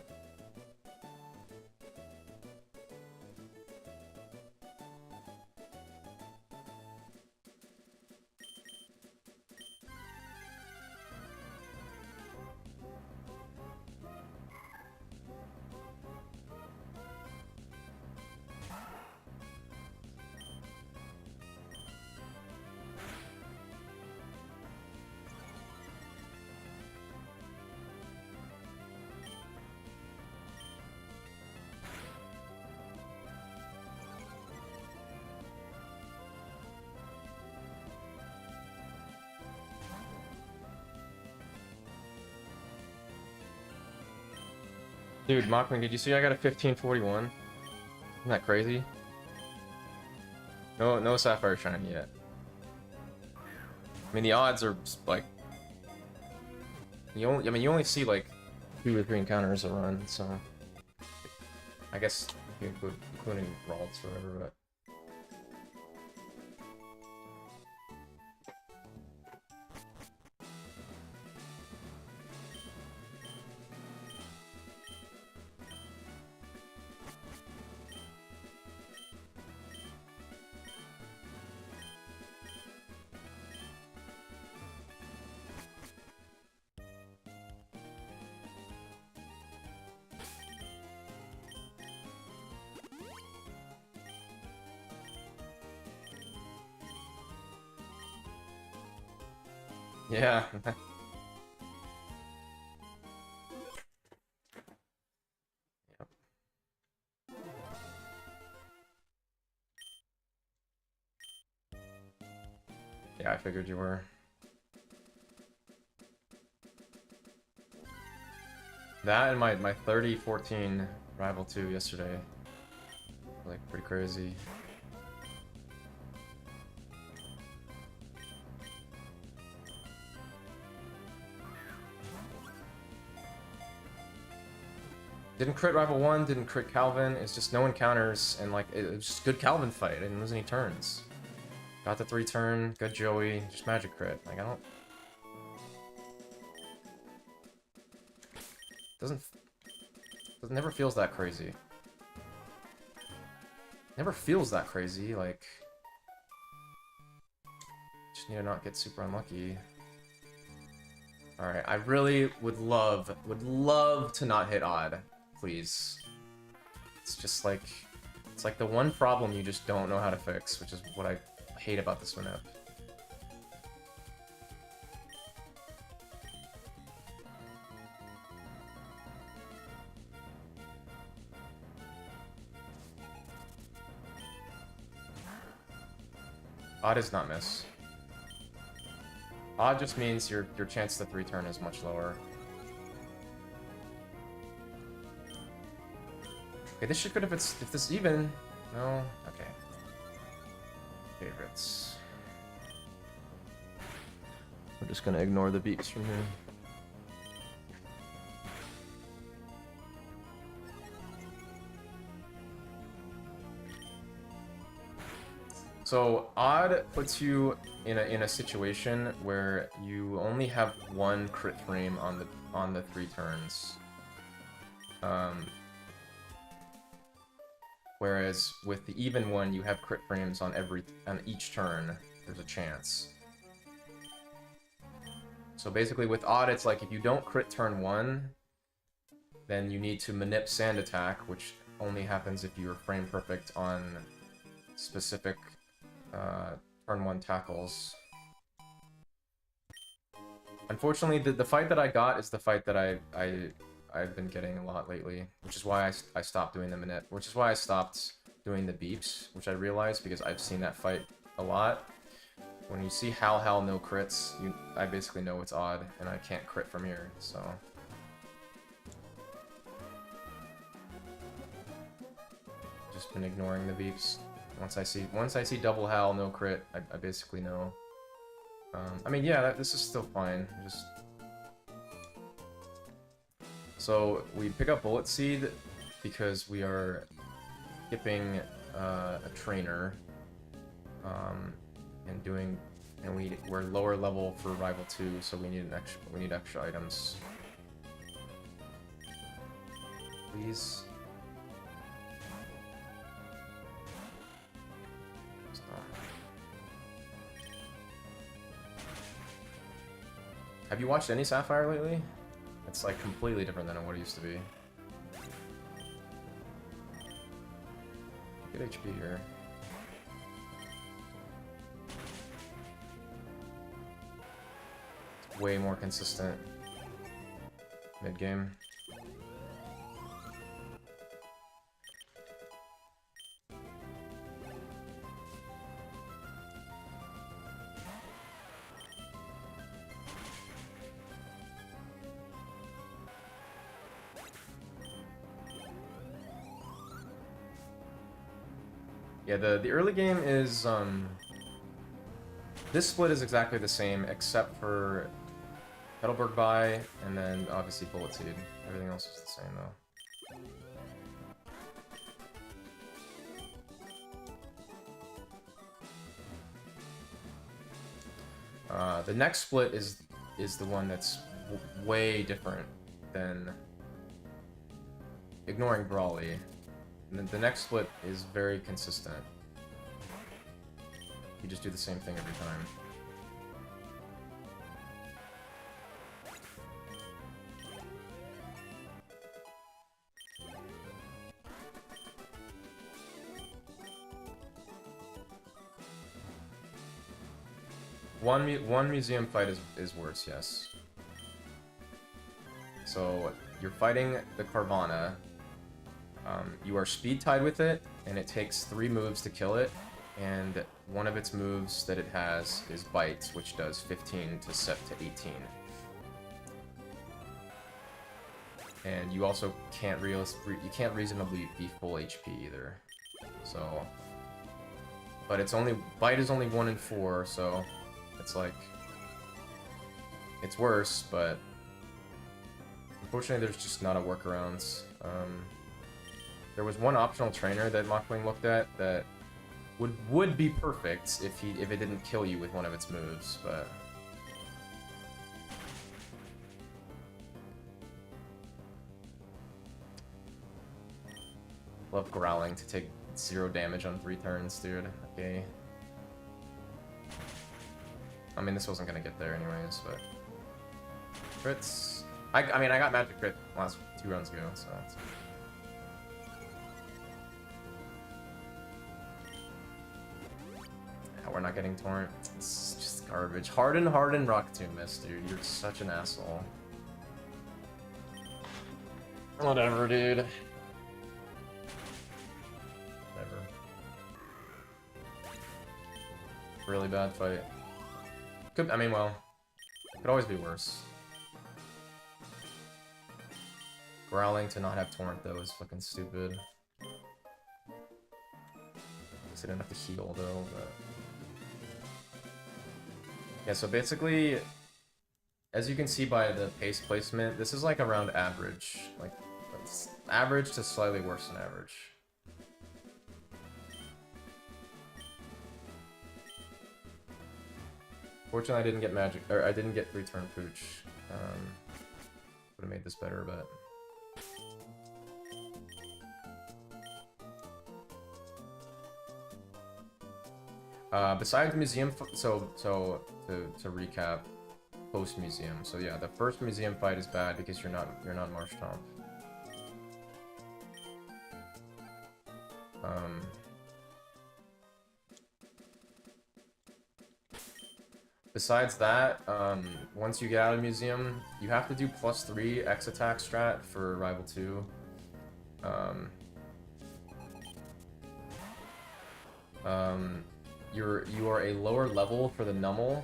S1: Dude, Mockman, did you see I got a 1541? Isn't that crazy? No Sapphire shiny yet. I mean, the odds are like you only see like 2 or 3 encounters a run, so I guess including Ralts or whatever, but. Yeah. Yep. Yeah, I figured you were. That and my 30-14 Rival 2 yesterday. Like, pretty crazy. Didn't crit Rival 1, didn't crit Calvin, it's just no encounters, and like, it was just good Calvin fight, I didn't lose any turns. Got the 3 turn, good Joey, just magic crit. Like, I don't... Never feels that crazy. Never feels that crazy, like... Just need to not get super unlucky. Alright, I really would love to not hit odd, please. It's just like, it's like the one problem you just don't know how to fix, which is what I hate about this map. Odd is not miss. Odd just means your chance to 3-turn is much lower. Okay, this should good if this even. No? Okay. Favorites. We're just gonna ignore the beeps from here. So odd puts you in a situation where you only have one crit frame on the 3 turns. Whereas with the even one, you have crit frames on each turn. There's a chance. So basically with odd, it's like if you don't crit turn 1, then you need to manip sand attack, which only happens if you're frame perfect on specific turn 1 tackles. Unfortunately, the fight that I got is the fight that I've been getting a lot lately, which is why I stopped doing the manip, which is why I stopped doing the beeps, which I realized because I've seen that fight a lot. When you see Hal no crits, I basically know it's odd, and I can't crit from here, so. Just been ignoring the beeps. Once I see double Hal no crit, I basically know. I mean, yeah, this is still fine. Just so we pick up Bullet Seed because we are skipping a trainer, and we're lower level for Rival 2, so we need extra items. Please. Have you watched any Sapphire lately? It's like completely different than what it used to be. Good HP here. It's way more consistent mid-game. Yeah, the early game is, this split is exactly the same, except for Petalburg Buy, and then obviously Bullet Seed. Everything else is the same, though. The next split is the one that's way different than ignoring Brawly. The next split is very consistent. You just do the same thing every time. One museum fight is worse, yes. So you're fighting the Carvana. You are speed tied with it, and it takes 3 moves to kill it, and one of its moves that it has is Bite, which does 15 to set to 18. And you also can't reasonably be full HP either. So, but Bite is only 1 in 4, so it's like it's worse, but unfortunately there's just not a workaround. There was one optional trainer that Mockwing looked at that would be perfect if it didn't kill you with one of its moves, but love growling to take 0 damage on 3 turns, dude. Okay. I mean, this wasn't gonna get there anyways, but crits. I mean, I got magic crit last 2 runs ago, so. We're not getting torrent. It's just garbage. Harden, Rocket Tomb miss, dude. You're such an asshole. Whatever, dude. Whatever. Really bad fight. Could, I mean, well, could always be worse. Growling to not have torrent though is fucking stupid. Guess I didn't have to heal though, but. Yeah, so basically, as you can see by the pace placement, this is like around average. Like, it's average to slightly worse than average. Fortunately, I didn't get magic, or I didn't get 3-turn pooch. Would have made this better, but. Besides museum, to recap, post museum. So yeah, the first museum fight is bad because you're not Marsh Tomp. Besides that, once you get out of museum, you have to do +3 X attack strat for Rival 2. You are a lower level for the Nummel,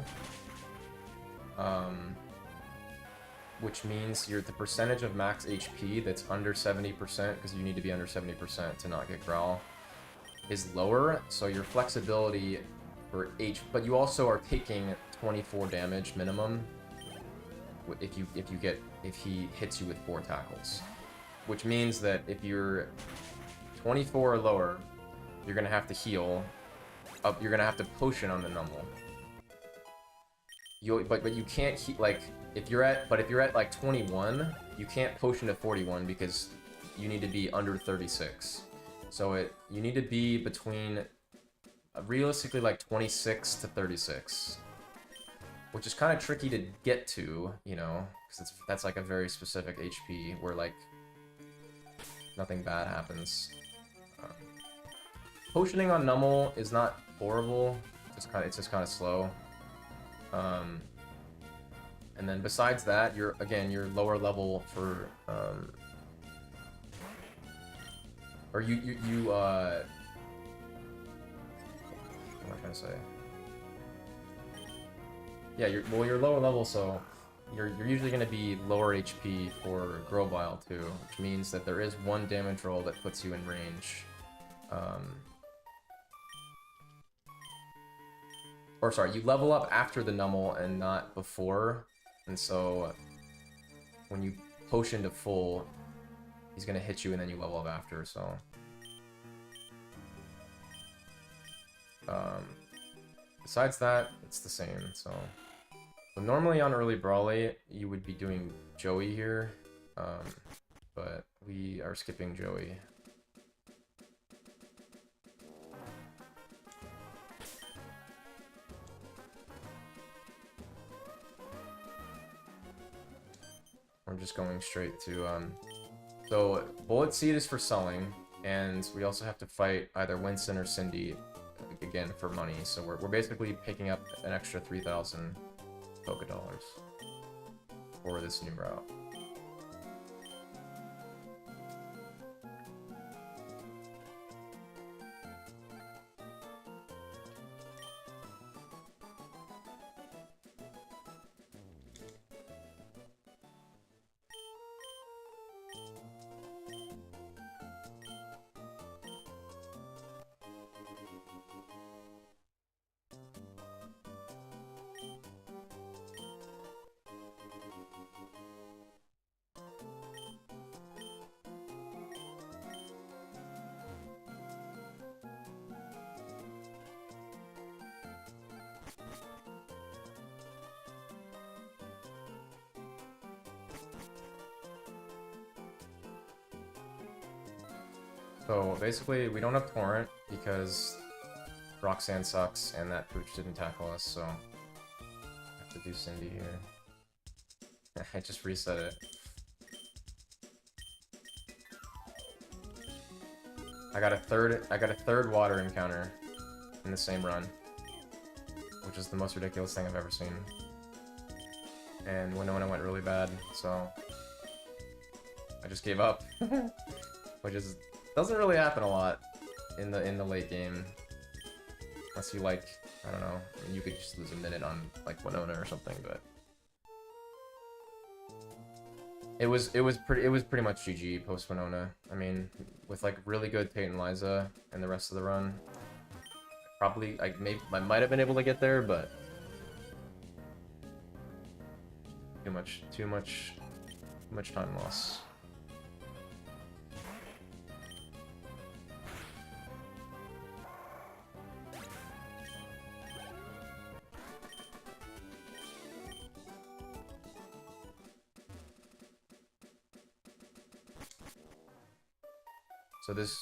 S1: which means the percentage of max HP that's under 70%, because you need to be under 70% to not get Growl, is lower. So your flexibility for but you also are taking 24 damage minimum if he hits you with 4 tackles, which means that if you're 24 or lower, you're gonna have to heal. You're gonna have to potion on the Nummel. But you can't like if you're at like 21, you can't potion to 41 because you need to be under 36. So you need to be between realistically like 26 to 36, which is kind of tricky to get to, you know, because that's like a very specific HP where like nothing bad happens. Potioning on Nummel is not horrible. It's just kind of slow. And then besides that, you're lower level for or what am I trying to say? Yeah, you're lower level, so you're usually going to be lower HP for Grovyle too, which means that there is one damage roll that puts you in range. Or sorry, you level up after the Nummel and not before, and so when you potion to full, he's gonna hit you and then you level up after, so. Besides that, it's the same, so. So normally on early Brawly, you would be doing Joey here, but we are skipping Joey. We're just going straight to, so Bullet Seed is for selling, and we also have to fight either Winston or Cindy, again, for money. So we're basically picking up an extra 3,000 Poké Dollars for this new route. So basically, we don't have Torrent because Roxanne sucks and that Pooch didn't tackle us, so to do Cindy here. I just reset it. I got a third water encounter in the same run, which is the most ridiculous thing I've ever seen. And Winona went really bad, so I just gave up, which doesn't really happen a lot in the late game, unless you like, I don't know, I mean, you could just lose a minute on like Winona or something, but it was pretty much GG post Winona. I mean, with like really good Tate and Liza and the rest of the run, probably I might have been able to get there, but too much time loss.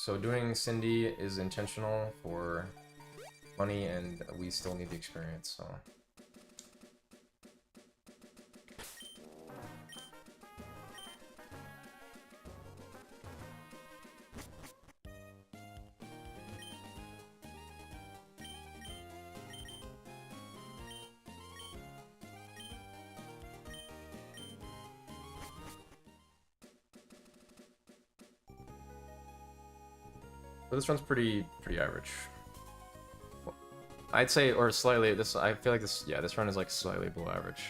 S1: So doing Cindy is intentional for money, and we still need the experience, so. So this run's pretty average. I'd say, or slightly, I feel like this run is like slightly below average.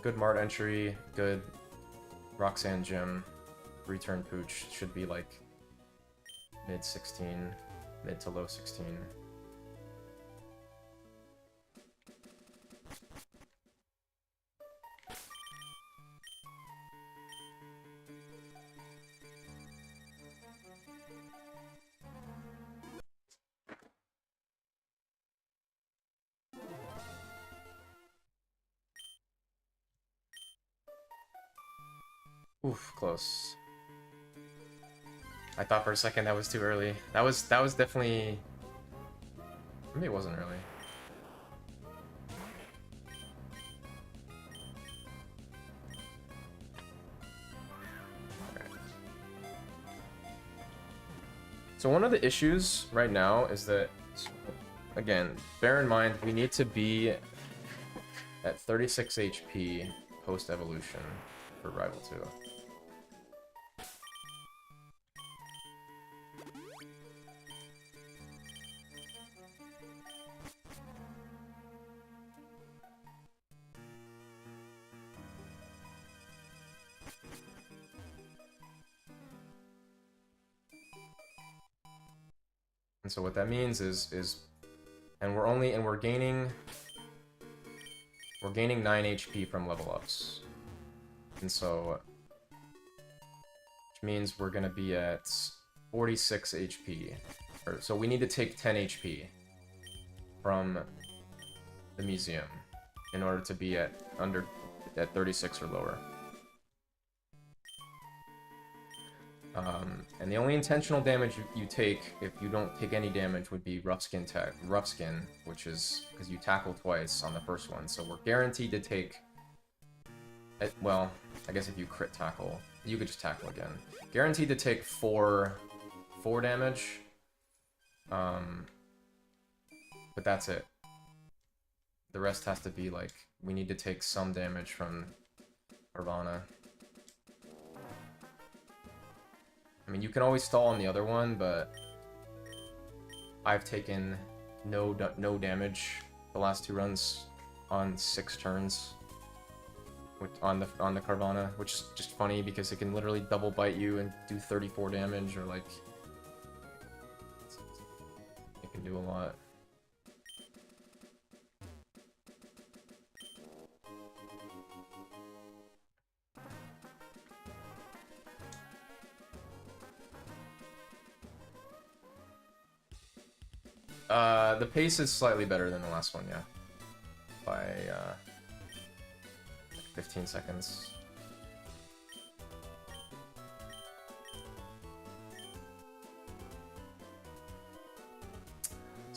S1: Good Mart entry, good Roxanne Gym, return pooch should be like mid 16, mid to low 16. Oof, close. I thought for a second that was too early. That was definitely... Maybe it wasn't early. Okay. So one of the issues right now is that, again, bear in mind, we need to be at 36 HP post-evolution for Rival 2. And so what that means is and we're gaining 9 HP from level ups. And so which means we're going to be at 46 HP. So we need to take 10 HP from the museum in order to be at 36 or lower. And the only intentional damage you take, if you don't take any damage, would be rough skin, which is because you tackle twice on the first one. So we're guaranteed to take, well, I guess if you crit tackle, you could just tackle again. Guaranteed to take 4 damage. But that's it. The rest has to be like, we need to take some damage from Nirvana. I mean, you can always stall on the other one, but I've taken no damage the last 2 runs on 6 turns on the Carvana, which is just funny because it can literally double bite you and do 34 damage, or like it can do a lot. The pace is slightly better than the last one, yeah. By, 15 seconds.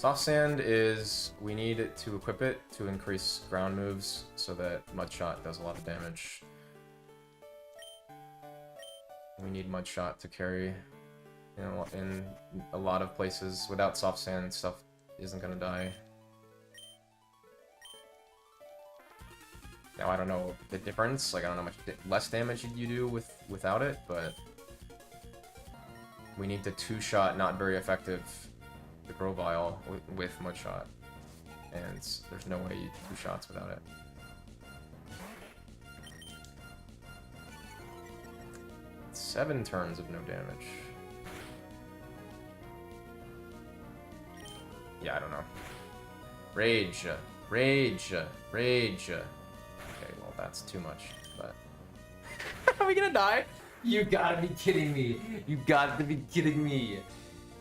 S1: Soft Sand is, we need to equip it to increase ground moves so that Mud Shot does a lot of damage. We need Mud Shot to carry, you know, in a lot of places. Without Soft Sand, stuff isn't gonna die. Now, I don't know the difference, like, I don't know how much less damage you do without it, but we need the 2-shot, not very effective, the Grovile with Mudshot. And there's no way you 2 shots without it. Seven turns of no damage. Yeah, I don't know. Rage. Rage. Rage. Okay, well, that's too much, but... Are we gonna die? You gotta be kidding me. You got to be kidding me.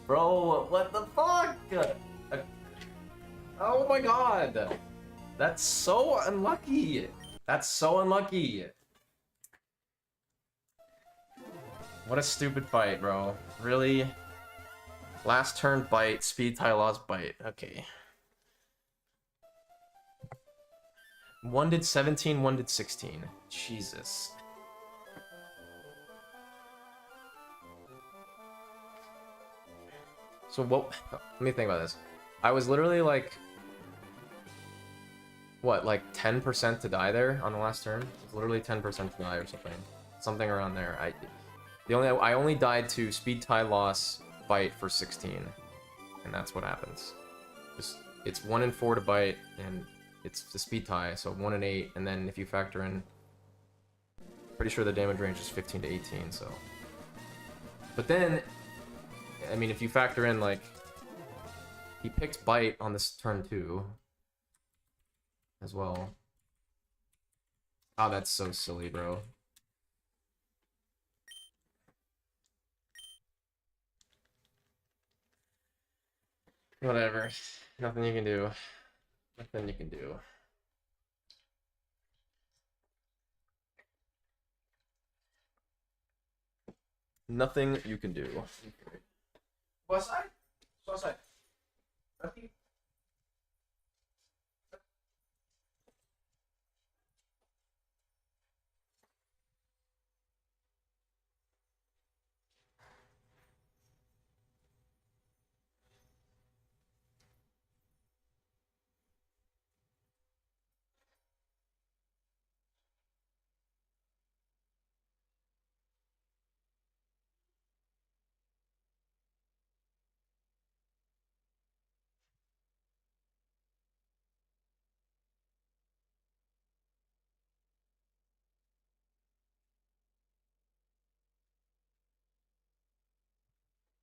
S1: Bro, what the fuck? Oh my god. That's so unlucky. That's so unlucky. What a stupid fight, bro. Really? Last turn bite, speed tie lost bite. Okay. One did 17, one did 16. Jesus. So what? Let me think about this. I was literally like, what, like 10% to die there on the last turn? It was literally 10% to die or something around there. I only died to speed tie loss bite for 16, and that's what happens. Just it's 1 and 4 to bite, and it's the speed tie, so 1 and 8, and then if you factor in, pretty sure the damage range is 15 to 18. So, but then, I mean, if you factor in like he picked bite on this turn too, as well. Oh, that's so silly, bro. Whatever. Nothing you can do. Nothing you can do. Nothing you can do. What's that? What's that?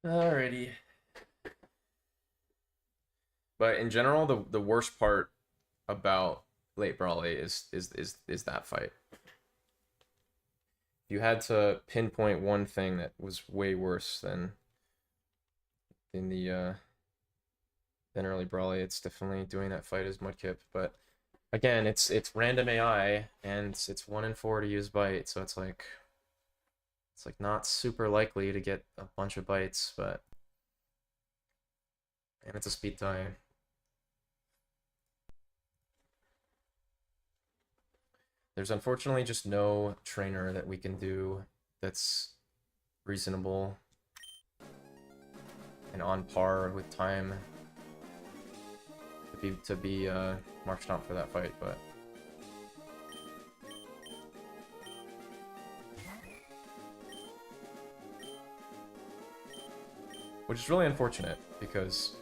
S1: Alrighty. But in general, the worst part about late Brawley is that fight. You had to pinpoint one thing that was way worse than in the than early Brawley. It's definitely doing that fight as Mudkip, but again, it's random AI and it's 1 in 4 to use bite, so it's like not super likely to get a bunch of bites, but and it's a speed tie. There's unfortunately just no trainer that we can do that's reasonable and on par with time to be marched on for that fight, but which is really unfortunate because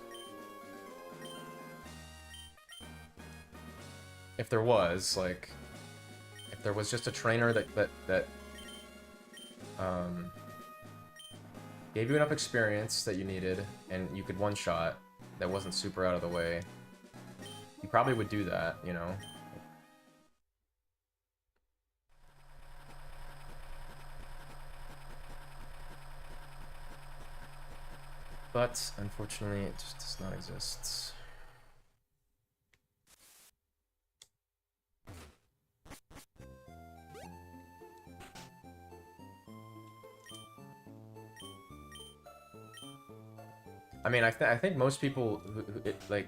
S1: if there was just a trainer that gave you enough experience that you needed and you could one-shot that wasn't super out of the way, you probably would do that, you know? But, unfortunately, it just does not exist. I mean, I think most people like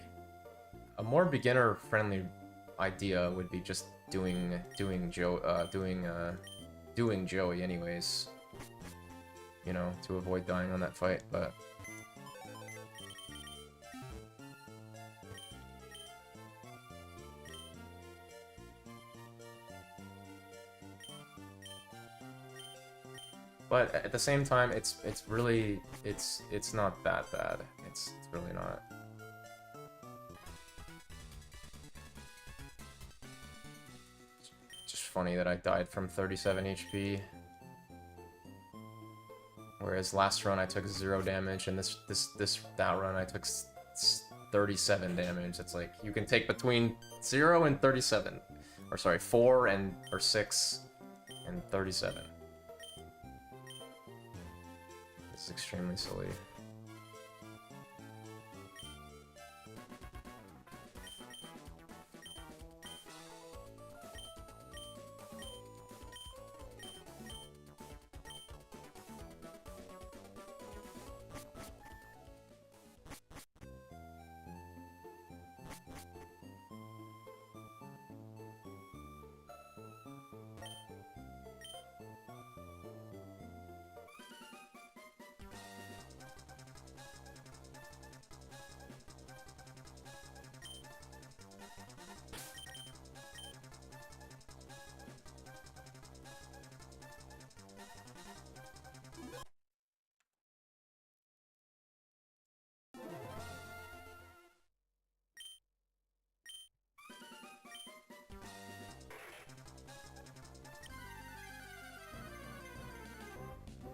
S1: a more beginner-friendly idea would be just doing Joey anyways, you know, to avoid dying on that fight, but at the same time, it's really it's not that bad. It's really not. Just funny that I died from 37 HP. Whereas last run I took 0 damage, and that run I took 37 damage. It's like you can take between 0 and 37, or sorry, 4 and or 6 and 37. It's extremely silly.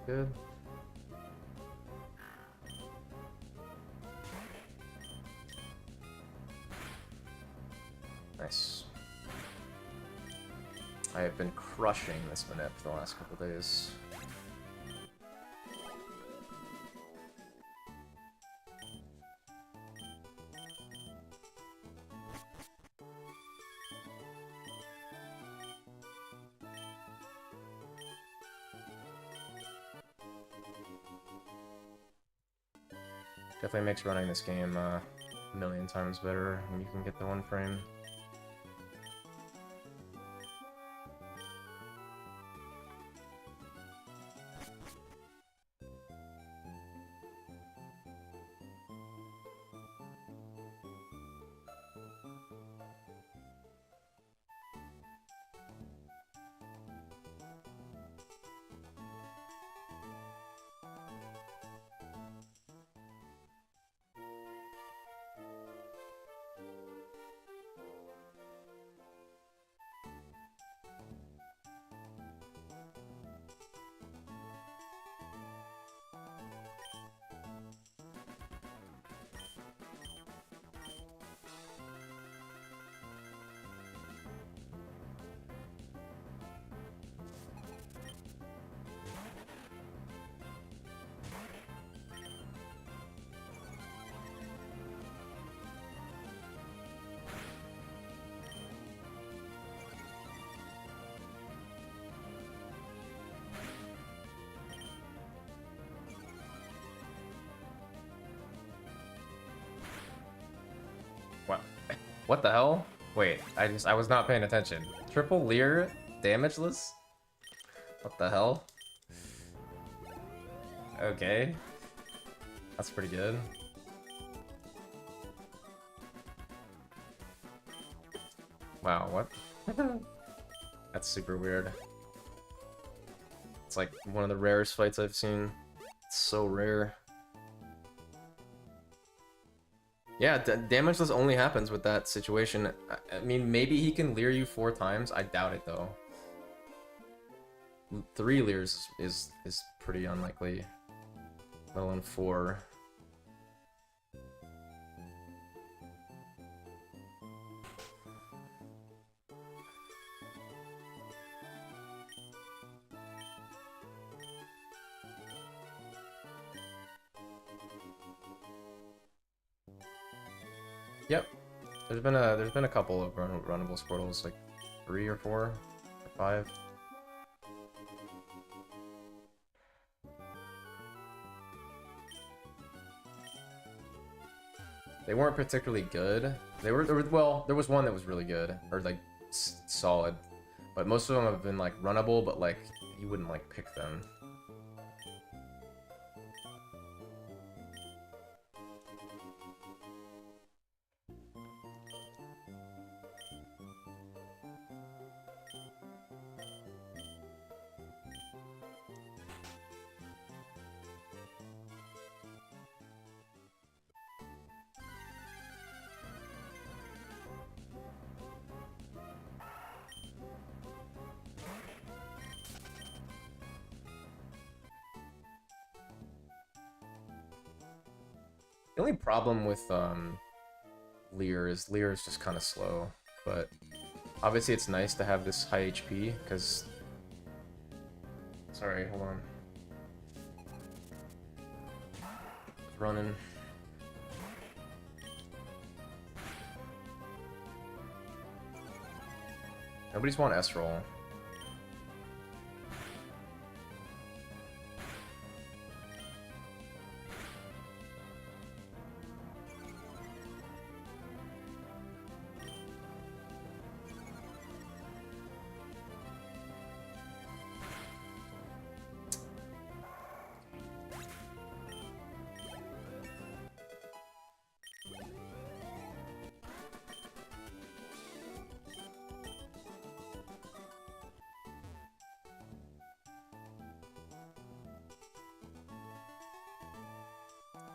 S1: Good. Nice. I have been crushing this manip the last couple days. Definitely makes running this game a million times better when you can get the 1 frame. What the hell? Wait, I was not paying attention. Triple Leer damageless? What the hell? Okay. That's pretty good. Wow, what? That's super weird. It's like one of the rarest fights I've seen. It's so rare. Yeah, damageless only happens with that situation. I mean, maybe he can leer you 4 times. I doubt it, though. 3 leers is pretty unlikely. Let alone 4. Yep. There's been a couple of runnable Squirtles, like 3 or 4 or 5. They weren't particularly good. Well, there was one that was really good, or like solid, but most of them have been like runnable, but like you wouldn't like pick them. The only problem with Lear is just kind of slow, but obviously it's nice to have this high HP because. Sorry, hold on. It's running. Nobody's want S-roll.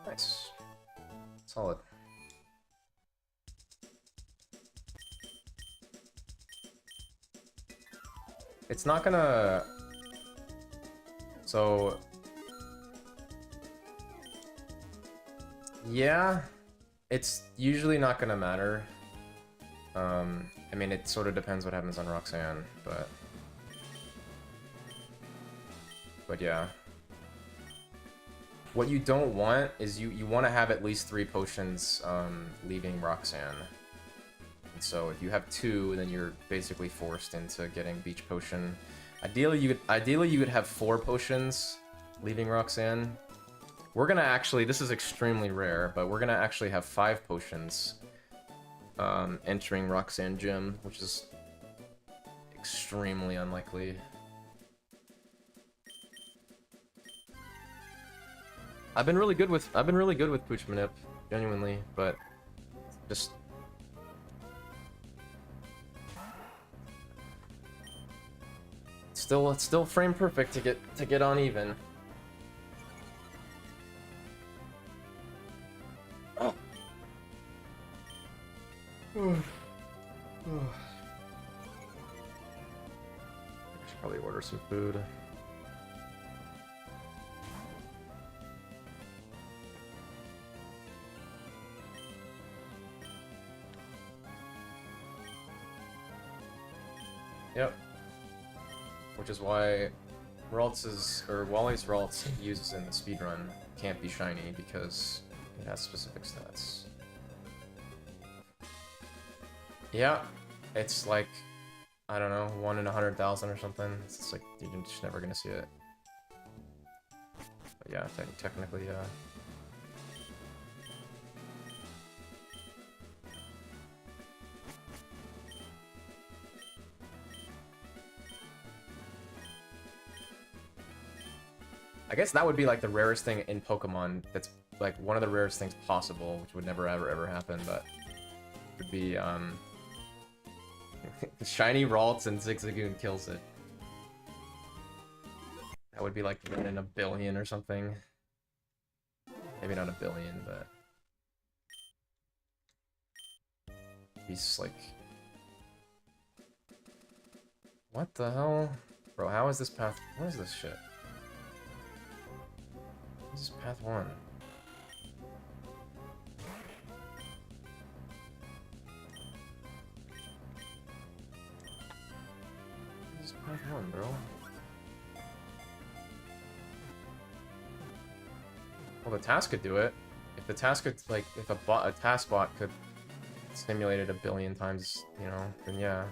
S1: Nice. Solid. It's not gonna... So... Yeah, it's usually not gonna matter. I mean, it sort of depends what happens on Roxanne, but... yeah. What you don't want is you want to have at least 3 potions leaving Roxanne. And so if you have 2, then you're basically forced into getting Beach Potion. Ideally you could have 4 potions leaving Roxanne. We're gonna actually, this is extremely rare, but we're gonna actually have 5 potions entering Roxanne Gym, which is extremely unlikely. I've been really good with Pooch Manip, genuinely, but just it's still frame perfect to get on even. Oh. I should probably order some food. Yep. Which is why Wally's Ralts uses in the speedrun can't be shiny because it has specific stats. Yeah, it's like, I don't know, 1 in 100,000 or something. It's like, you're just never gonna see it. But yeah, technically, yeah. I guess that would be like the rarest thing in Pokemon. That's like one of the rarest things possible, which would never ever happen, but it would be shiny Ralts and Zigzagoon kills it. That would be like 1 in a billion or something. Maybe not a billion, but he's like, what the hell, bro? How is this path? What is this shit? This is path 1. This is path 1, bro. Well, the task could do it. If the task could, like, if a task bot could simulate it 1 billion times, you know, then yeah.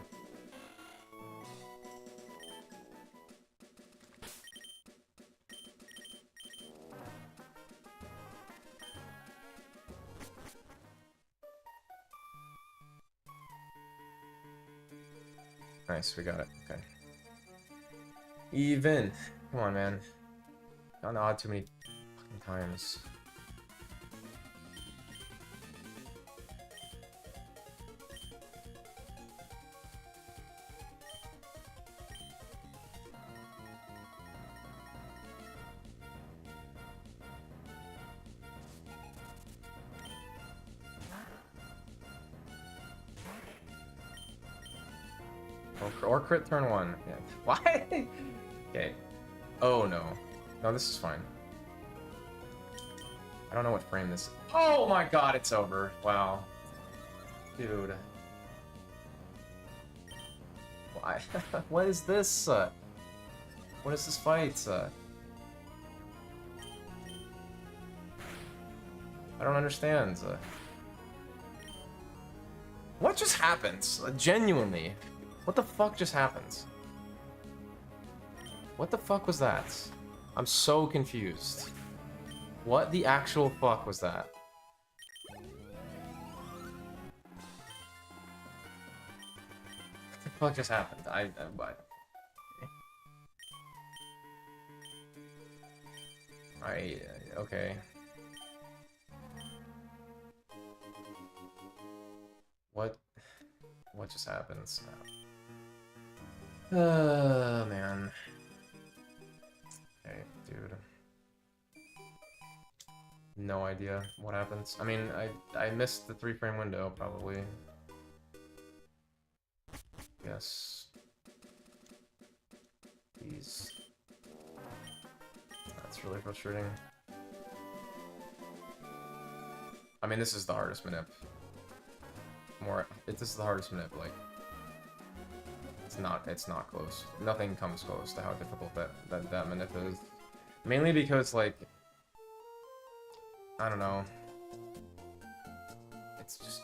S1: Nice, we got it. Okay. Even. Come on, man. Got odd too many fucking times. Or crit turn 1. Yeah. Why? Okay. Oh no. No, this is fine. I don't know what frame this is. Oh my god, it's over. Wow. Dude. Why? What is this? What is this fight? I don't understand. What just happened? Genuinely. What the fuck just happened? What the fuck was that? I'm so confused. What the actual fuck was that? What the fuck just happened? What? Okay. What just happened? Man. Okay, dude. No idea what happens. I mean, I missed the 3-frame window, probably. Yes. Please. That's really frustrating. I mean, this is the hardest manip. This is the hardest manip, like... It's not close. Nothing comes close to how difficult that manip is. Mainly because, like... I don't know. It's just...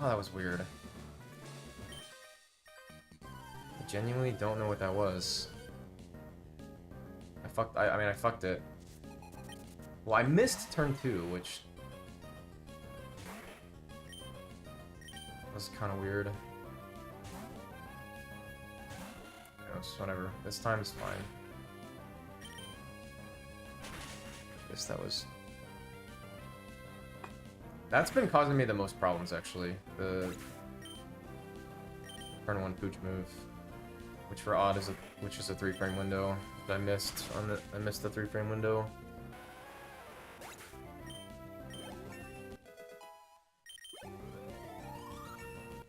S1: Oh, that was weird. I genuinely don't know what that was. I mean, I fucked it. Well, I missed turn 2, which... was kind of weird. Whatever. This time is fine. Guess that was... That's been causing me the most problems, actually. The... Turn 1 pooch move. Which for odd is a 3-frame window. That I missed I missed the 3-frame window.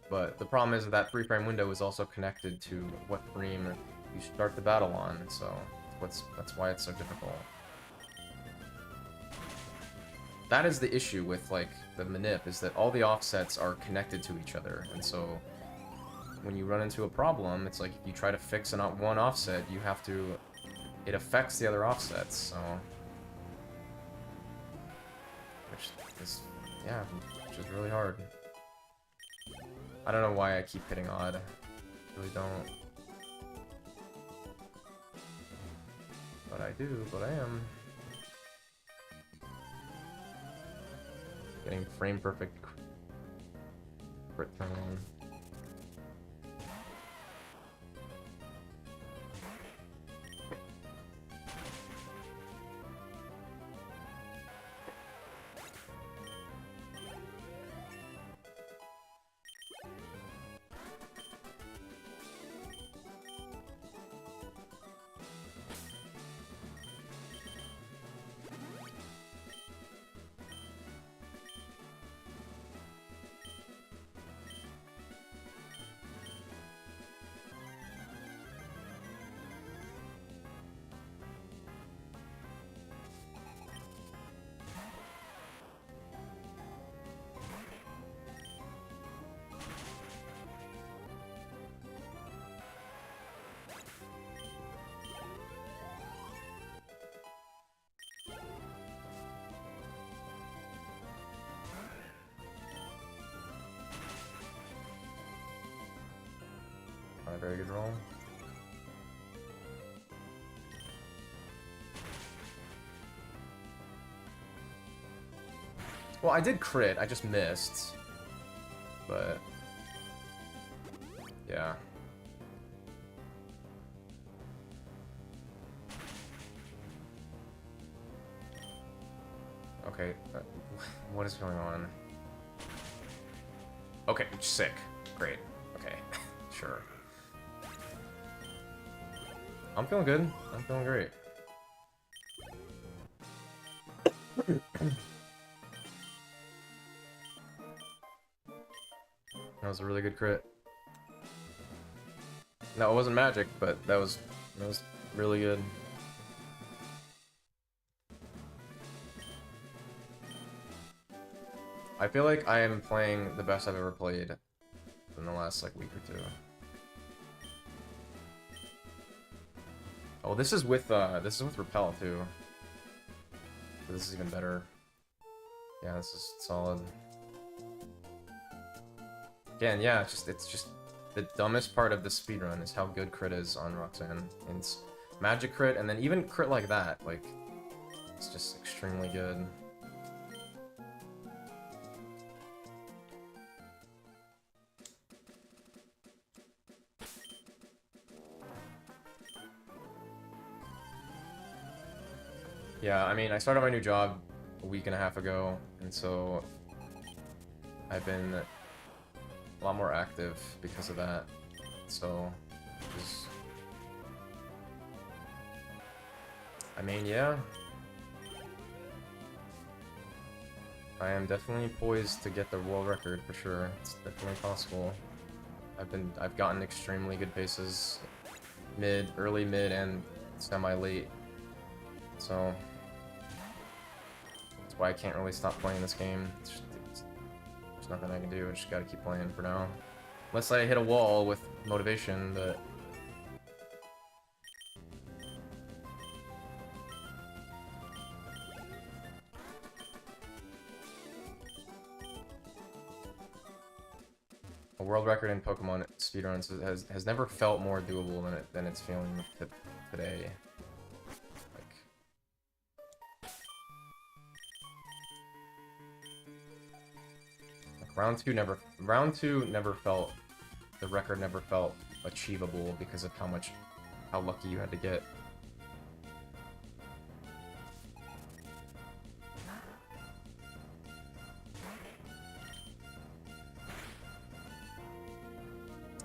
S1: But the problem is that 3-frame window is also connected to what frame you start the battle on, so that's why it's so difficult. That is the issue with, like, the manip, is that all the offsets are connected to each other, and so when you run into a problem, it's like if you try to fix one offset, you have to... It affects the other offsets, so... Which is really hard. I don't know why I keep hitting odd. Really don't. But I do, but I am. Getting frame perfect crit turn on. Not a very good roll. Well, I did crit, I just missed. But Yeah. Okay, what is going on? Okay, sick. Great. Okay, sure. I'm feeling good. I'm feeling great. That was a really good crit. No, it wasn't magic, but that was really good. I feel like I am playing the best I've ever played in the last like week or two. Oh, this is with Repel too. So this is even better. Yeah, this is solid. Again, yeah, it's just the dumbest part of the speedrun is how good crit is on Roxanne. And it's magic crit, and then even crit like that, like, it's just extremely good. Yeah, I mean, I started my new job a week and a half ago, and so I've been a lot more active because of that. So, just... I mean, yeah. I am definitely poised to get the world record for sure. It's definitely possible. I've gotten extremely good paces, early mid, and semi-late. So that's why I can't really stop playing this game. There's nothing I can do. I just gotta keep playing for now. Unless I hit a wall with motivation, but... A world record in Pokemon speedruns has never felt more doable than it's feeling today. Like round two never felt, the record never felt achievable because of how lucky you had to get.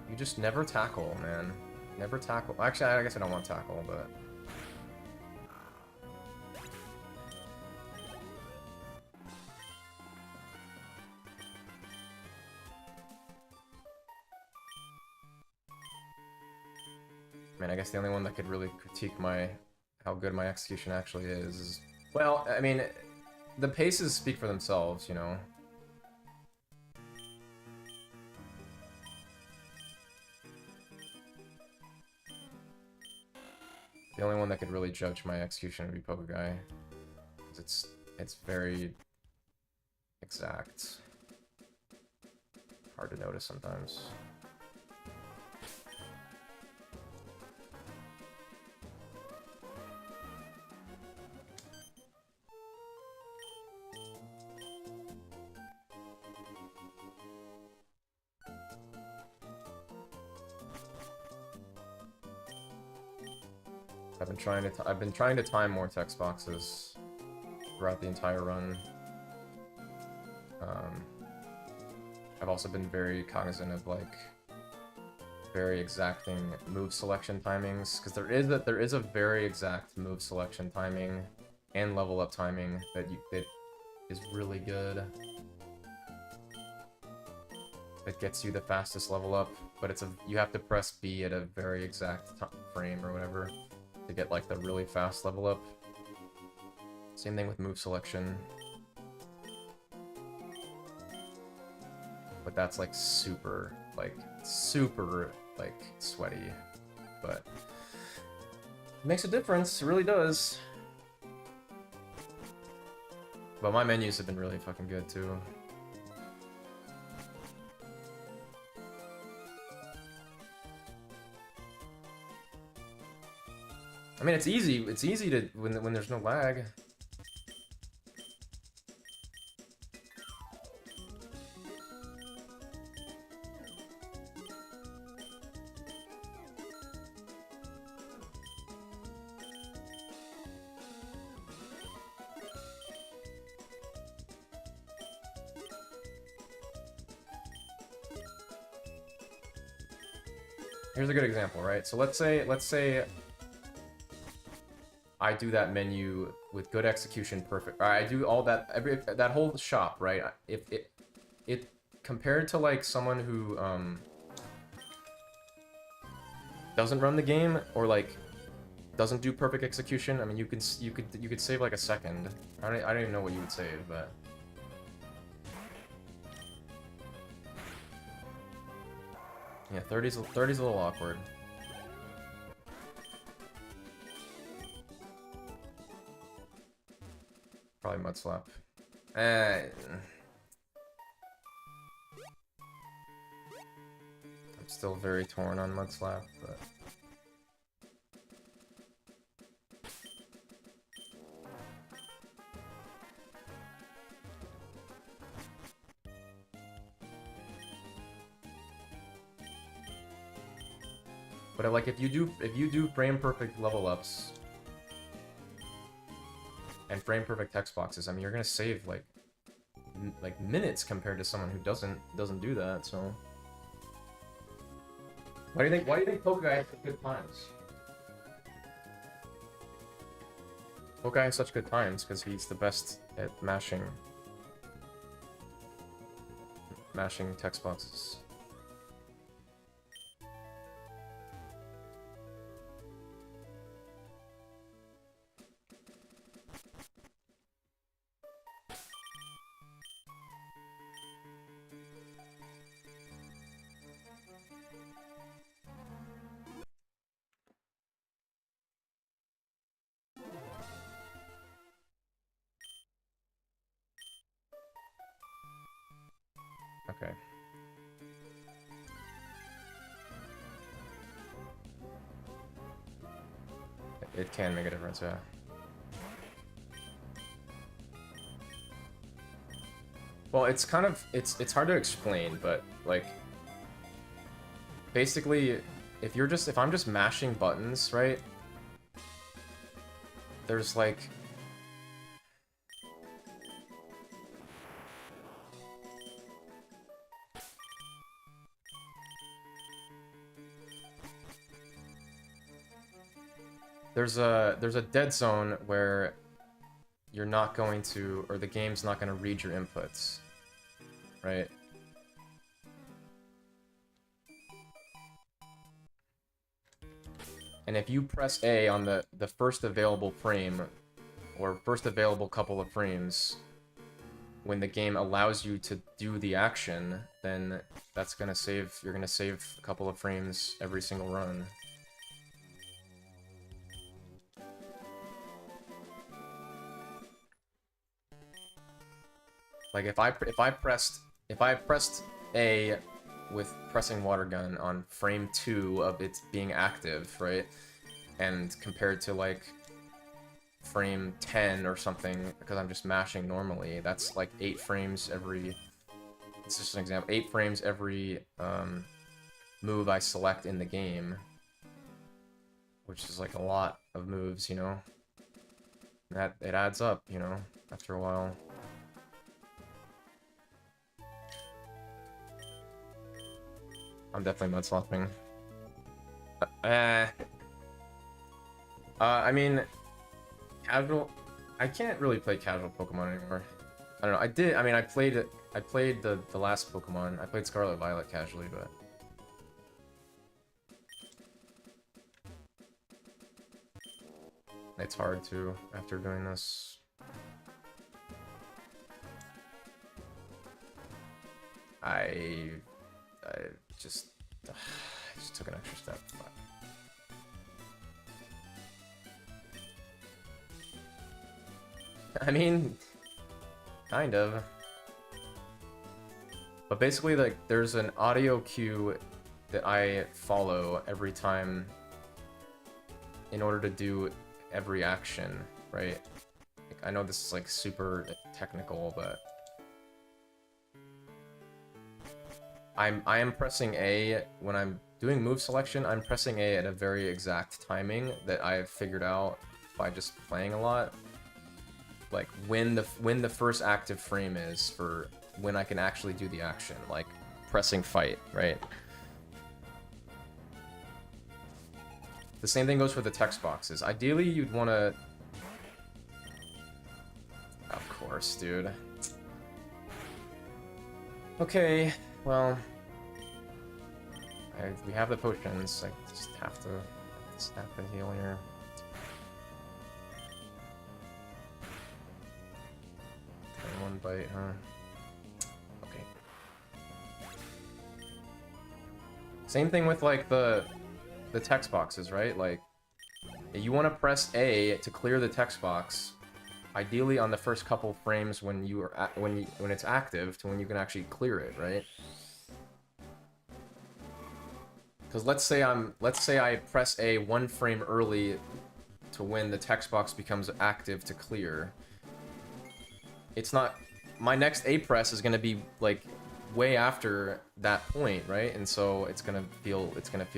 S1: You just never tackle, man. Never tackle. Actually, I guess I don't want to tackle, but... I mean, I guess the only one that could really critique how good my execution actually is... Well, I mean, the paces speak for themselves, you know? The only one that could really judge my execution would be Pokeguy. Because it's very exact. Hard to notice sometimes. I've been trying to time more text boxes throughout the entire run. I've also been very cognizant of like very exacting move selection timings, because there is a very exact move selection timing and level up timing that is really good. That gets you the fastest level up, but you have to press B at a very exact frame or whatever to get like the really fast level up. Same thing with move selection. But that's like super sweaty. But it makes a difference, it really does. But my menus have been really fucking good too. I mean, it's easy to when there's no lag. here's a good example, right? So let's say I do that menu with good execution, perfect. I do all that, that whole shop, right? If it compared to like someone who doesn't run the game or like doesn't do perfect execution. I mean, you could save like a second. I don't even know what you would save, but yeah, 30's a little awkward. Probably mud slap. I'm still very torn on mud slap, but. But like if you do frame perfect level ups and frame perfect text boxes, I mean you're gonna save like minutes compared to someone who doesn't do that. So why do you think Poke has such good times? Poke has such good times because he's the best at mashing text boxes. Okay. It can make a difference, yeah. Well, it's kind of it's hard to explain, but like basically if I'm just mashing buttons, right? There's like there's a dead zone where you're not going to, or the game's not going to read your inputs, right? And if you press A on the first available frame, or first available couple of frames, when the game allows you to do the action, then that's gonna save, you're gonna save a couple of frames every single run. Like if I pressed A with pressing water gun on frame 2 of it being active, right? And compared to like frame 10 or something, because I'm just mashing normally, that's like 8 frames every, it's just an example, 8 frames every move I select in the game, which is like a lot of moves, you know? That, it adds up, you know, after a while. I'm definitely mud slapping. I mean, casual. I can't really play casual Pokemon anymore. I don't know. I did. I mean, I played it. I played the last Pokemon. I played Scarlet Violet casually, but it's hard to after doing this. I just took an extra step. But... I mean, kind of. But basically, like, there's an audio cue that I follow every time in order to do every action, right? Like, I know this is like super technical, but I am pressing A when I'm doing move selection. I'm pressing A at a very exact timing that I've figured out by just playing a lot. Like when the first active frame is for when I can actually do the action, like pressing fight, right? the same thing goes for the text boxes. Ideally, you'd want to... Of course, dude. Okay, well... we have the potions, I just have to heal here. Okay, one bite, huh? Okay. Same thing with, like, the text boxes, right? Like, you want to press A to clear the text box, ideally on the first couple frames when you are when it's active, to when you can actually clear it, right? Because let's say I press A 1 frame early to when the text box becomes active to clear. It's not, my next A press is gonna be like way after that point, right? And so it's gonna feel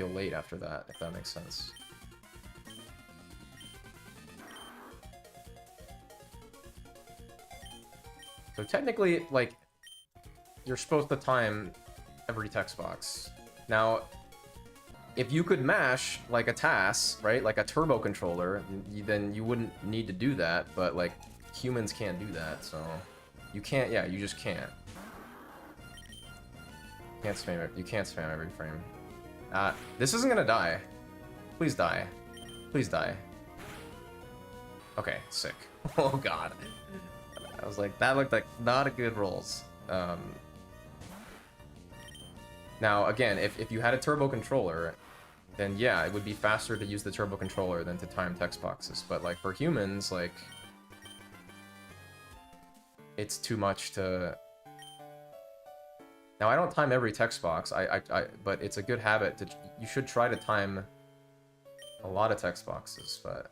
S1: late after that, if that makes sense. So technically, like, you're supposed to time every text box. Now, if you could mash, like, a TAS, right, like a turbo controller, then you wouldn't need to do that, but, like, humans can't do that, so... You can't, yeah, you just can't. You can't spam every frame. This isn't gonna die. Please die. Please die. Okay, sick. Oh god. I was like, that looked like not a good rolls. Now, again, if you had a turbo controller, then yeah, it would be faster to use the turbo controller than to time text boxes. But, like, for humans, like... It's too much to... Now, I don't time every text box, but it's a good habit to... You should try to time a lot of text boxes, but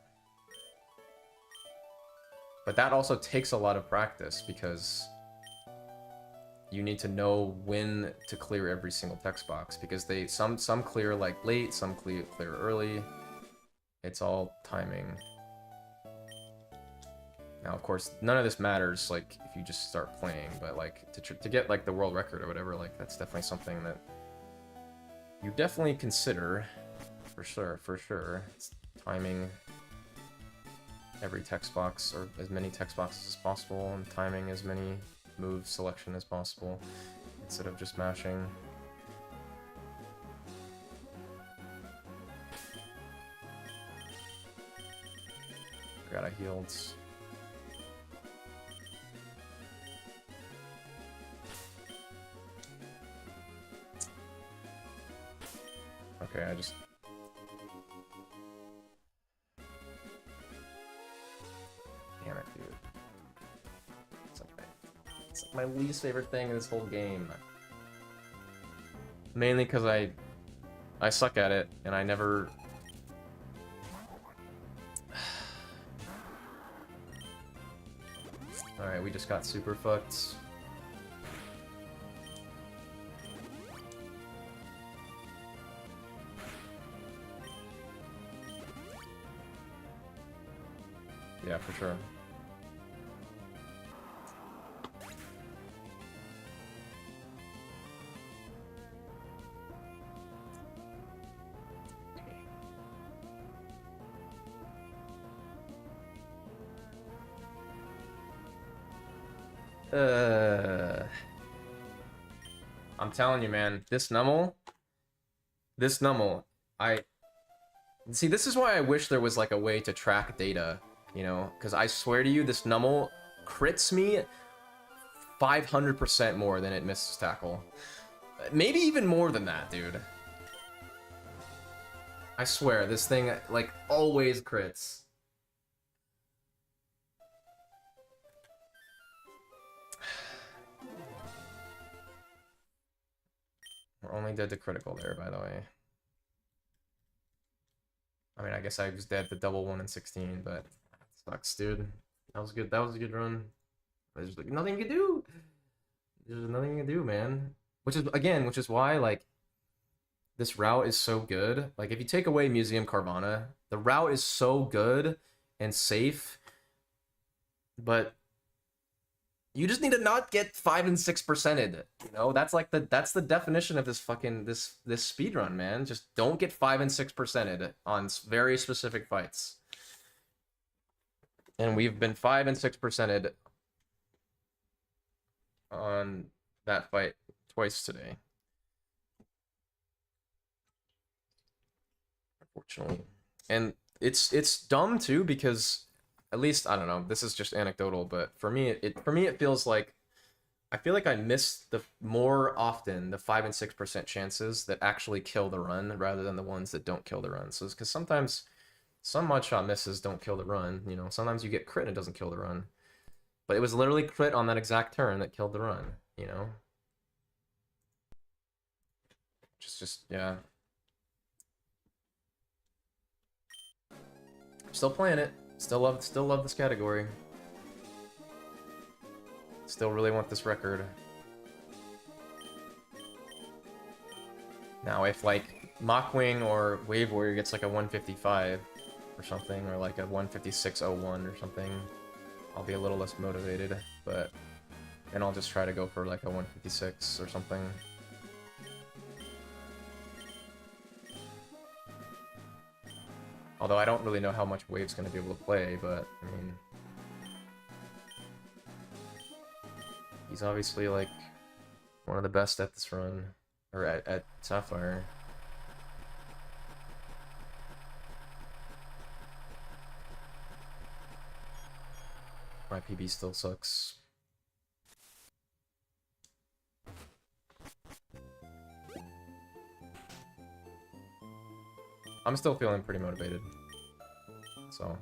S1: that also takes a lot of practice, because you need to know when to clear every single text box, because some clear, like, late, some clear early. It's all timing. Now, of course, none of this matters, like, if you just start playing, but, like, to get, like, the world record or whatever, like, that's definitely something that you definitely consider, for sure. It's timing every text box, or as many text boxes as possible, and timing as many move selection as possible, instead of just mashing. Forgot I healed. Okay, I just... Damn it, dude. It's like my least favorite thing in this whole game. Mainly because I suck at it, and I never... Alright, we just got super fucked. Yeah, for sure. I'm telling you, man, this Nummel, see, this is why I wish there was, like, a way to track data, you know, because I swear to you, this Nummel crits me 500% more than it misses tackle. Maybe even more than that, dude. I swear, this thing, like, always crits. We're only dead to critical there, by the way. I mean, I guess I was dead to double 1 and 16, but sucks, dude. That was good. That was a good run. There's like nothing you can do. There's nothing you can do, man. Which is why, like, this route is so good. Like, if you take away Museum Carvana, the route is so good and safe, but You just need to not get 5 and 6%ed. You know, that's like that's the definition of this fucking this speedrun, man. Just don't get 5 and 6%ed on very specific fights. And we've been 5 and 6%ed on that fight twice today. Unfortunately. And it's dumb too, because at least I don't know, this is just anecdotal, but for me it feels like I feel like I miss the more often the 5 and 6% chances that actually kill the run rather than the ones that don't kill the run. So it's because sometimes some mudshot misses don't kill the run, you know. Sometimes you get crit and it doesn't kill the run. But it was literally crit on that exact turn that killed the run, you know? Just yeah. Still playing it. Still love this category. Still really want this record. Now if like Machwing or Wave Warrior gets like a 155 or something, or like a 156.01 or something, I'll be a little less motivated, but then I'll just try to go for like a 156 or something. Although I don't really know how much Wave's going to be able to play, but, I mean... he's obviously, like, one of the best at this run. Or at Sapphire. My PB still sucks. I'm still feeling pretty motivated. So.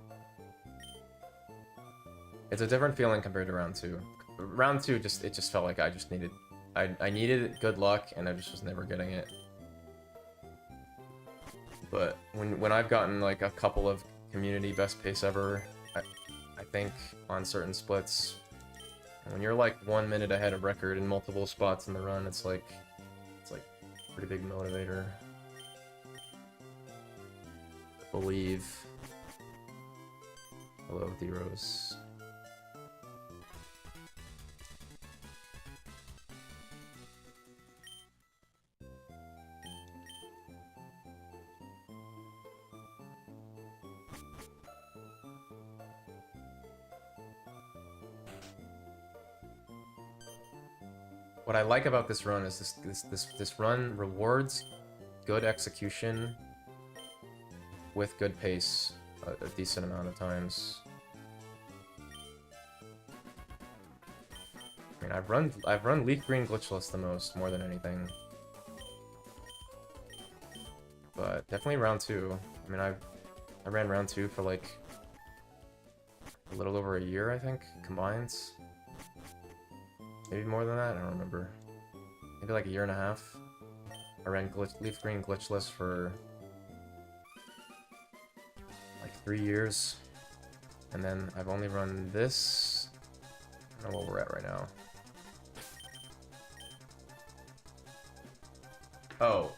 S1: It's a different feeling compared to round 2. Round 2 it just felt like I just needed I needed good luck and I just was never getting it. But when I've gotten like a couple of community best pace ever, I think on certain splits, when you're like 1 minute ahead of record in multiple spots in the run, it's like a pretty big motivator. Believe. Hello, D-Rose. What I like about this run is this run rewards good execution with good pace a decent amount of times. I mean, I've run Leaf Green Glitchless the most, more than anything. But definitely round 2. I mean, I ran round 2 for like a little over a year, I think, combined. Maybe more than that, I don't remember. Maybe like a year and a half. I ran Leaf Green Glitchless for like 3 years. And then I've only run this. I don't know what we're at right now. Oh,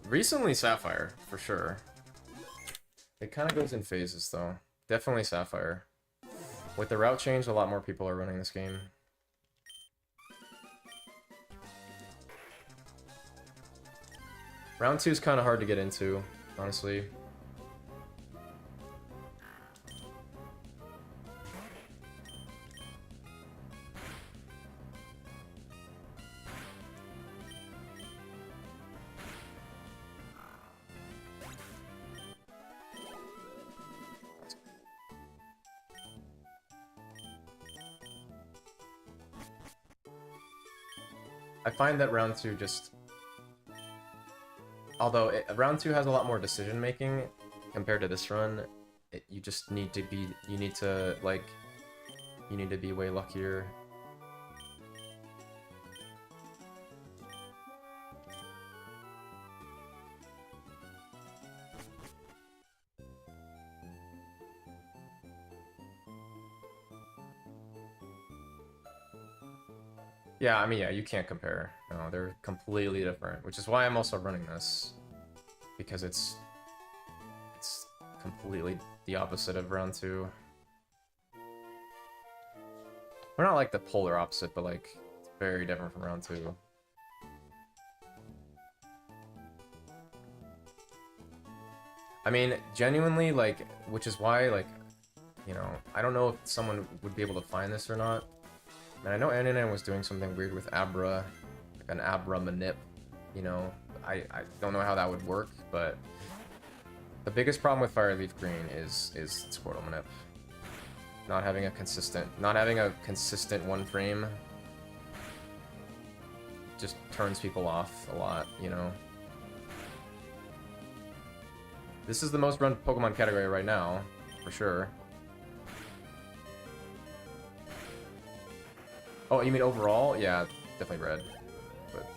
S1: recently Sapphire, for sure. It kind of goes in phases, though. Definitely Sapphire. With the route change, a lot more people are running this game. Round 2 is kind of hard to get into, honestly. I find that round 2 just... Although round 2 has a lot more decision making compared to this run, you just need to be, you need to be way luckier. Yeah, I mean, yeah, you can't compare. No, they're completely different, which is why I'm also running this. Because it's completely the opposite of round 2. We're not like the polar opposite, but like it's very different from round 2. I mean, genuinely, like, which is why, like, you know, I don't know if someone would be able to find this or not. And I know Ananan was doing something weird with Abra, like an Abra manip, you know. I don't know how that would work, but the biggest problem with Fireleaf Green is Squirtle manip. Not having a consistent one frame just turns people off a lot, you know. This is the most run Pokemon category right now, for sure. Oh, you mean overall? Yeah, definitely red. But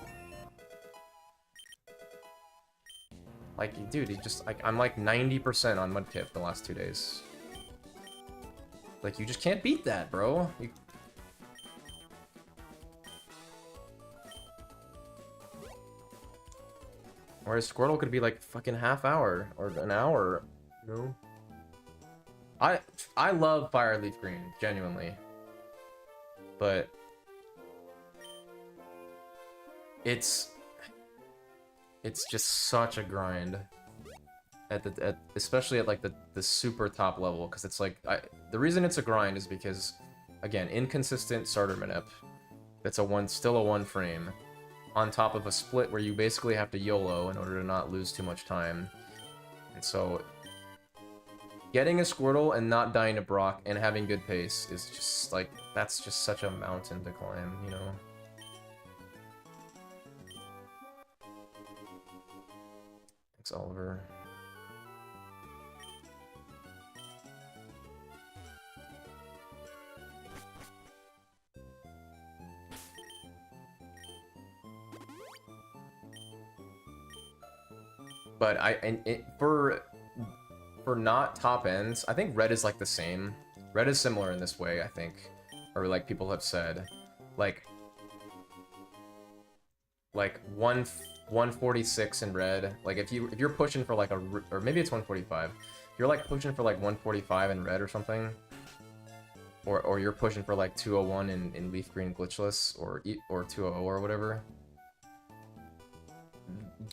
S1: like, dude, he just like I'm like 90% on Mudkip the last 2 days. Like, you just can't beat that, bro. Whereas Squirtle could be like fucking half hour or an hour, you know? I love Fireleaf Green, genuinely. But it's just such a grind especially at like the super top level, because it's like the reason it's a grind is because, again, inconsistent starter manip. That's still a one frame, on top of a split where you basically have to YOLO in order to not lose too much time. And so getting a Squirtle and not dying to Brock and having good pace is just like, that's just such a mountain to climb, you know? Thanks, Oliver. But for not top ends, I think red is like the same. Red is similar in this way, I think, or like people have said, like 146 in red. Like if you're pushing for like or maybe it's 145. If you're like pushing for like 145 in red or something, or you're pushing for like 201 in Leaf Green Glitchless or 200 or whatever.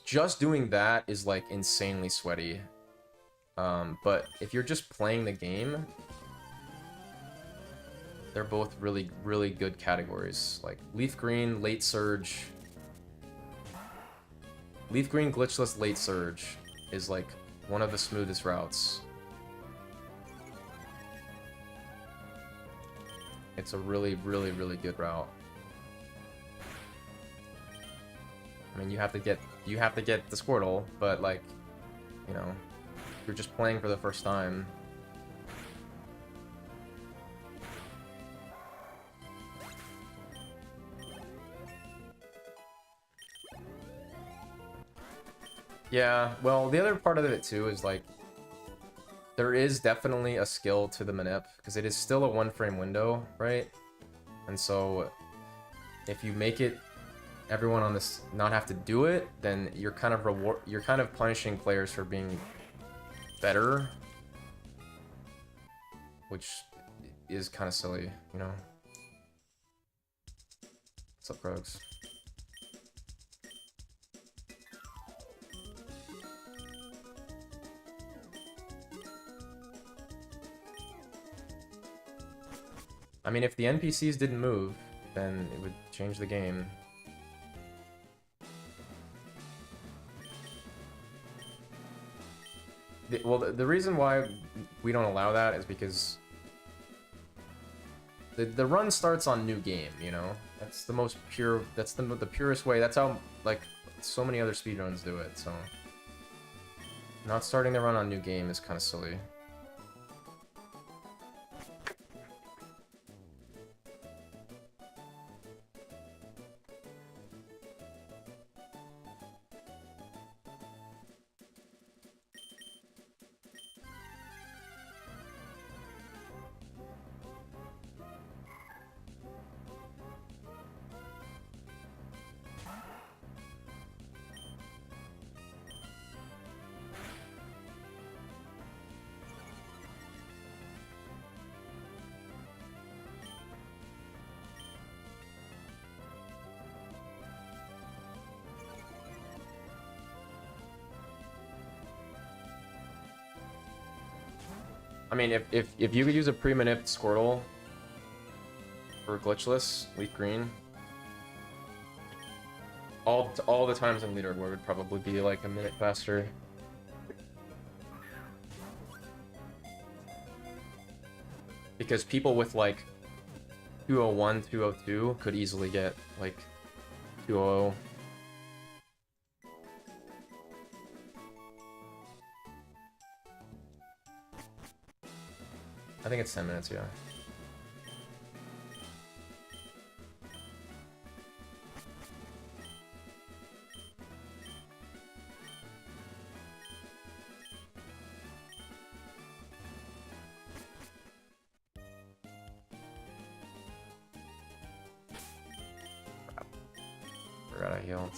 S1: Just doing that is like insanely sweaty. But if you're just playing the game, they're both really, really good categories. Like Leaf Green, Late Surge. Leaf Green Glitchless Late Surge is like one of the smoothest routes. It's a really, really, really good route. I mean, you have to get the Squirtle, but like, you know, if you're just playing for the first time. Yeah, well, the other part of it too is like, there is definitely a skill to the manip, because it is still a one frame window, right? And so if you make it everyone on this not have to do it, then you're kind of punishing players for being better, which is kind of silly, you know. What's up, Rogues? I mean, if the NPCs didn't move, then it would change the game. Well, the reason why we don't allow that is because the run starts on new game, you know? That's the most pure, that's the purest way. That's how, like, so many other speedruns do it, so not starting the run on new game is kind of silly. I mean, if you could use a pre-manip Squirtle for Glitchless, Leaf Green, all the times in leaderboard would probably be like a minute faster. Because people with like 201, 202 could easily get like 200. I think it's 10 minutes, yeah. Forgot I healed.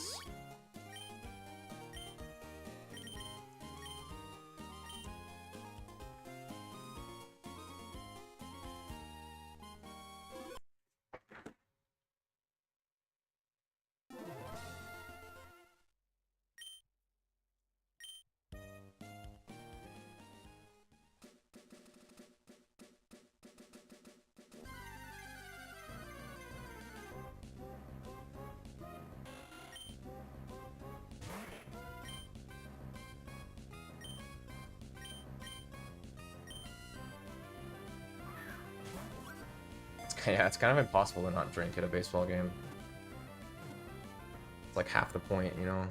S1: Yeah, it's kind of impossible to not drink at a baseball game. It's like half the point, you know?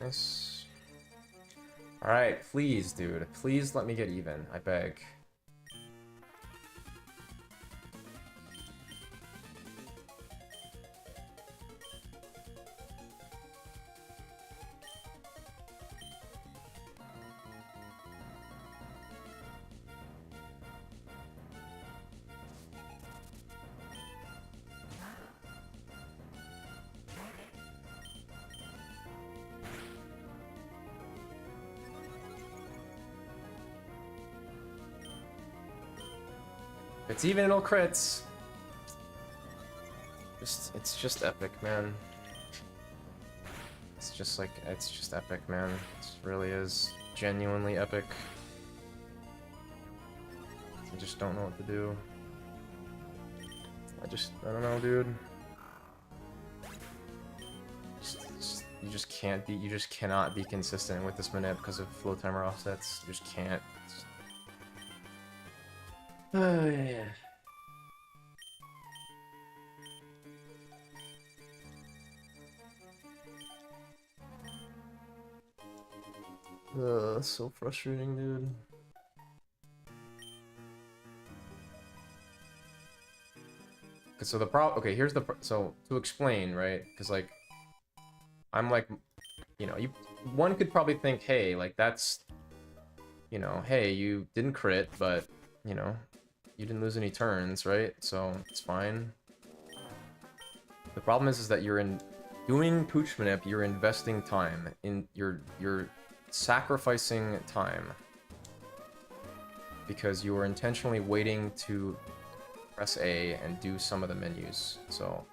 S1: Nice. Alright, please, dude. Please let me get even. I beg. If it's even, it'll crits. It's just epic, man. It's just like, it's just epic, man. It really is genuinely epic. I just don't know what to do. I don't know, dude. You just cannot be consistent with this manip because of flow timer offsets. You just can't. Oh, yeah. So frustrating, dude. So the problem, okay, here's the, so to explain, right? Because like, I'm like, you know, one could probably think, hey, like that's, you know, hey, you didn't crit, but, you know, you didn't lose any turns, right? So it's fine. The problem is that you're doing Pooch Manip, you're investing time in, you're sacrificing time because you were intentionally waiting to press A and do some of the menus. So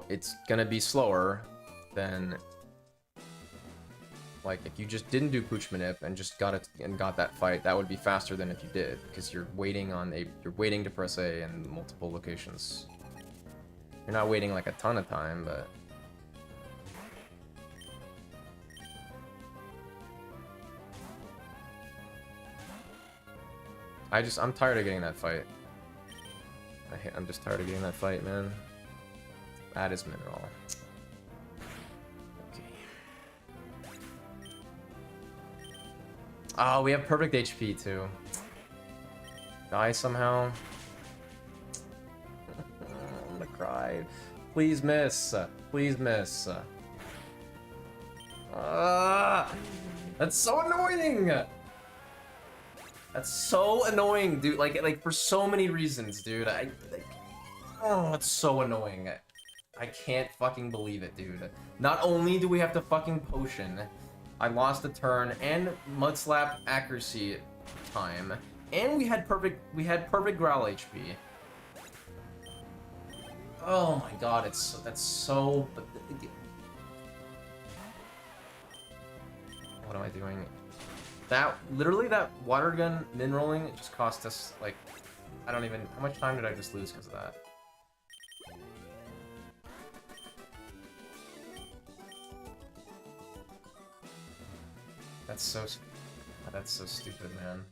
S1: it's gonna be slower than, like, if you just didn't do Pooch Manip and just got it and got that fight, that would be faster than if you did, because you're waiting to press A in multiple locations. You're not waiting like a ton of time, but I'm tired of getting that fight. I'm just tired of getting that fight, man. That is mineral. Okay. Oh, we have perfect HP too. Die somehow. I'm gonna cry. Please miss. Please miss. That's so annoying. That's so annoying, dude. Like for so many reasons, dude. Oh, it's so annoying. I can't fucking believe it, dude. Not only do we have to fucking potion, I lost a turn and mud slap accuracy time, and we had perfect growl HP. Oh my god, that's so. What am I doing? Literally that water gun min rolling just cost us like, I don't even. How much time did I just lose because of that? That's so stupid, man.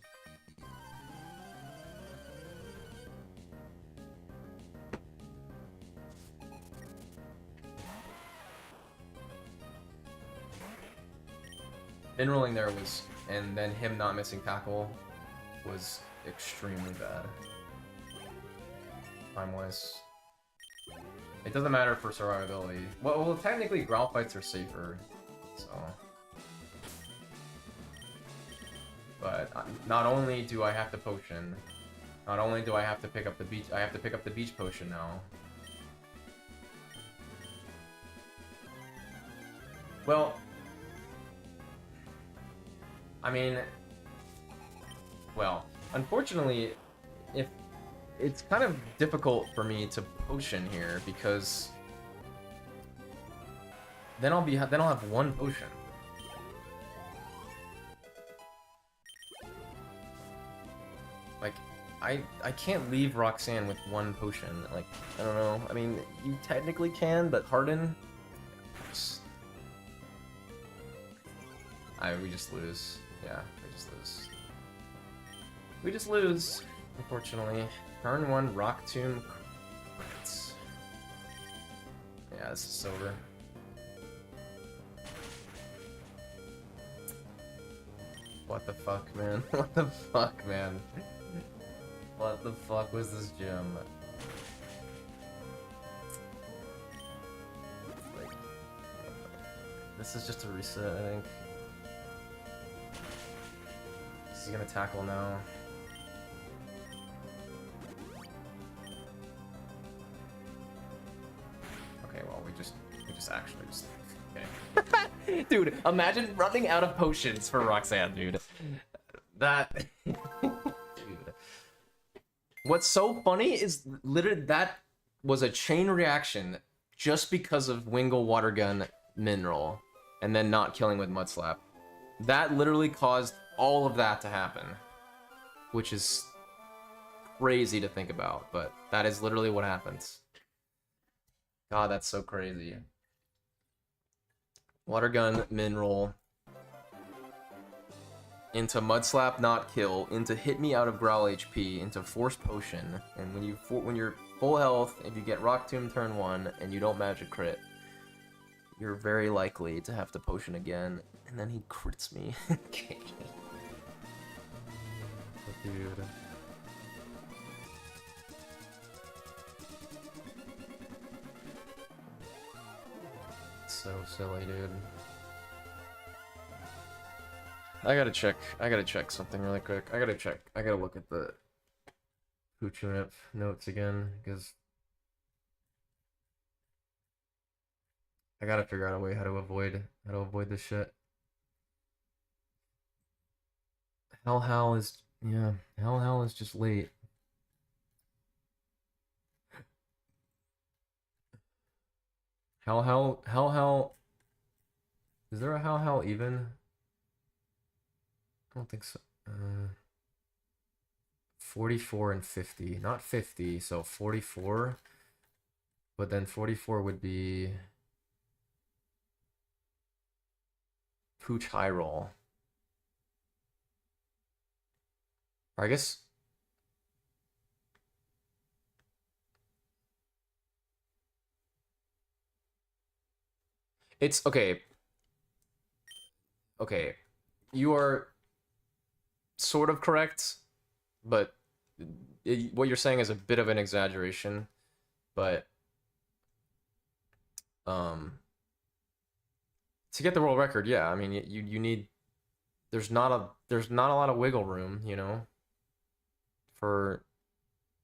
S1: Min rolling there was, and then him not missing tackle was extremely bad. Time-wise. It doesn't matter for survivability. Well, technically growl fights are safer, so. But not only do I have to potion, not only do I have to pick up the beach, I have to pick up the beach potion now. Well, I mean, well, unfortunately, if it's kind of difficult for me to potion here because then I'll have one potion. Like, I can't leave Roxanne with one potion. Like, I don't know. I mean, you technically can, but Harden. We just lose. Yeah, we just lose. We just lose, unfortunately. Turn 1, Rock Tomb. Crits. Yeah, this is over. What the fuck, man? What the fuck, man? What the fuck was this gym? Like, this is just a reset, I think. He's gonna tackle now. Okay, well, we just actually just okay. Dude, imagine running out of potions for Roxanne, dude. That dude. What's so funny is literally that was a chain reaction just because of Wingle Water Gun Mineral and then not killing with Mud Slap. That literally caused all of that to happen, which is crazy to think about, but that is literally what happens. God, that's so crazy. Water Gun Mineral into Mud Slap, not kill, into hit me out of Growl HP, into Force Potion, and when you're full health, if you get Rock Tomb turn 1 and you don't magic crit, you're very likely to have to potion again, and then he crits me. Okay. Dude. So silly, dude. I gotta check something really quick. I gotta look at the Poochunip notes again, because I gotta figure out a way how to avoid this shit. Hal is, yeah, Hal is just late. Hal, is there a Hal even? I don't think so. 44 and 50, not 50, so 44. But then 44 would be Pooch High Roll. Or I guess it's okay. Okay, you are sort of correct, but what you're saying is a bit of an exaggeration. But to get the world record, yeah, I mean you need, there's not a lot of wiggle room, you know, for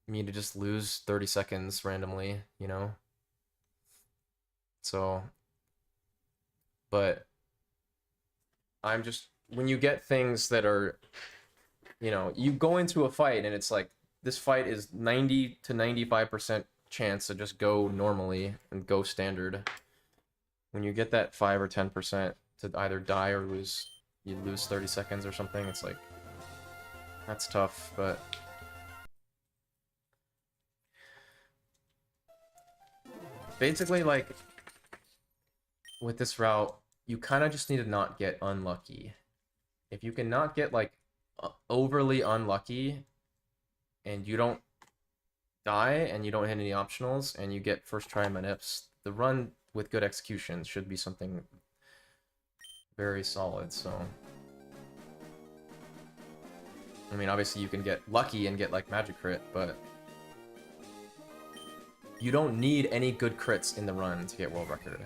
S1: me to just lose 30 seconds randomly, you know. So, but I'm just, when you get things that are, you know, you go into a fight and it's like, this fight is 90 to 95% chance to just go normally and go standard. When you get that 5 or 10% to either die or lose, you lose 30 seconds or something, it's like, that's tough, but basically, like, with this route, you kind of just need to not get unlucky. If you can not get, like, overly unlucky, and you don't die, and you don't hit any optionals, and you get first try manips, the run with good execution should be something very solid, so... I mean, obviously you can get lucky and get, like, magic crit, but... you don't need any good crits in the run to get world record.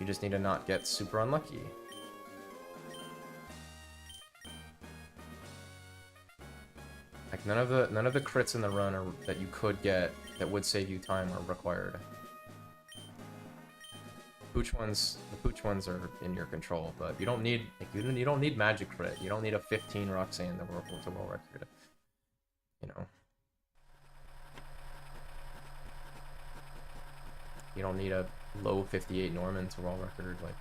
S1: You just need to not get super unlucky. Like, none of the crits in the run are, that you could get that would save you time are required. The pooch ones are in your control, but you don't need, like, you don't need magic crit. You don't need a 15 Roxanne to world record. You know. You don't need a low 58 Norman to world record, like...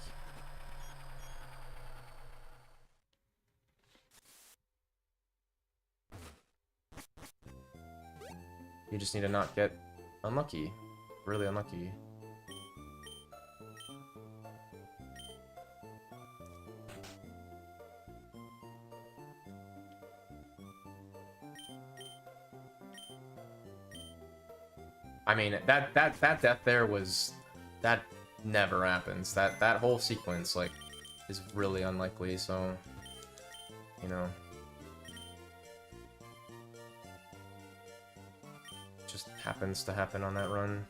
S1: You just need to not get unlucky. Really unlucky. I mean, that death there was... that never happens. That whole sequence, like, is really unlikely, so... You know... just happens to happen on that run.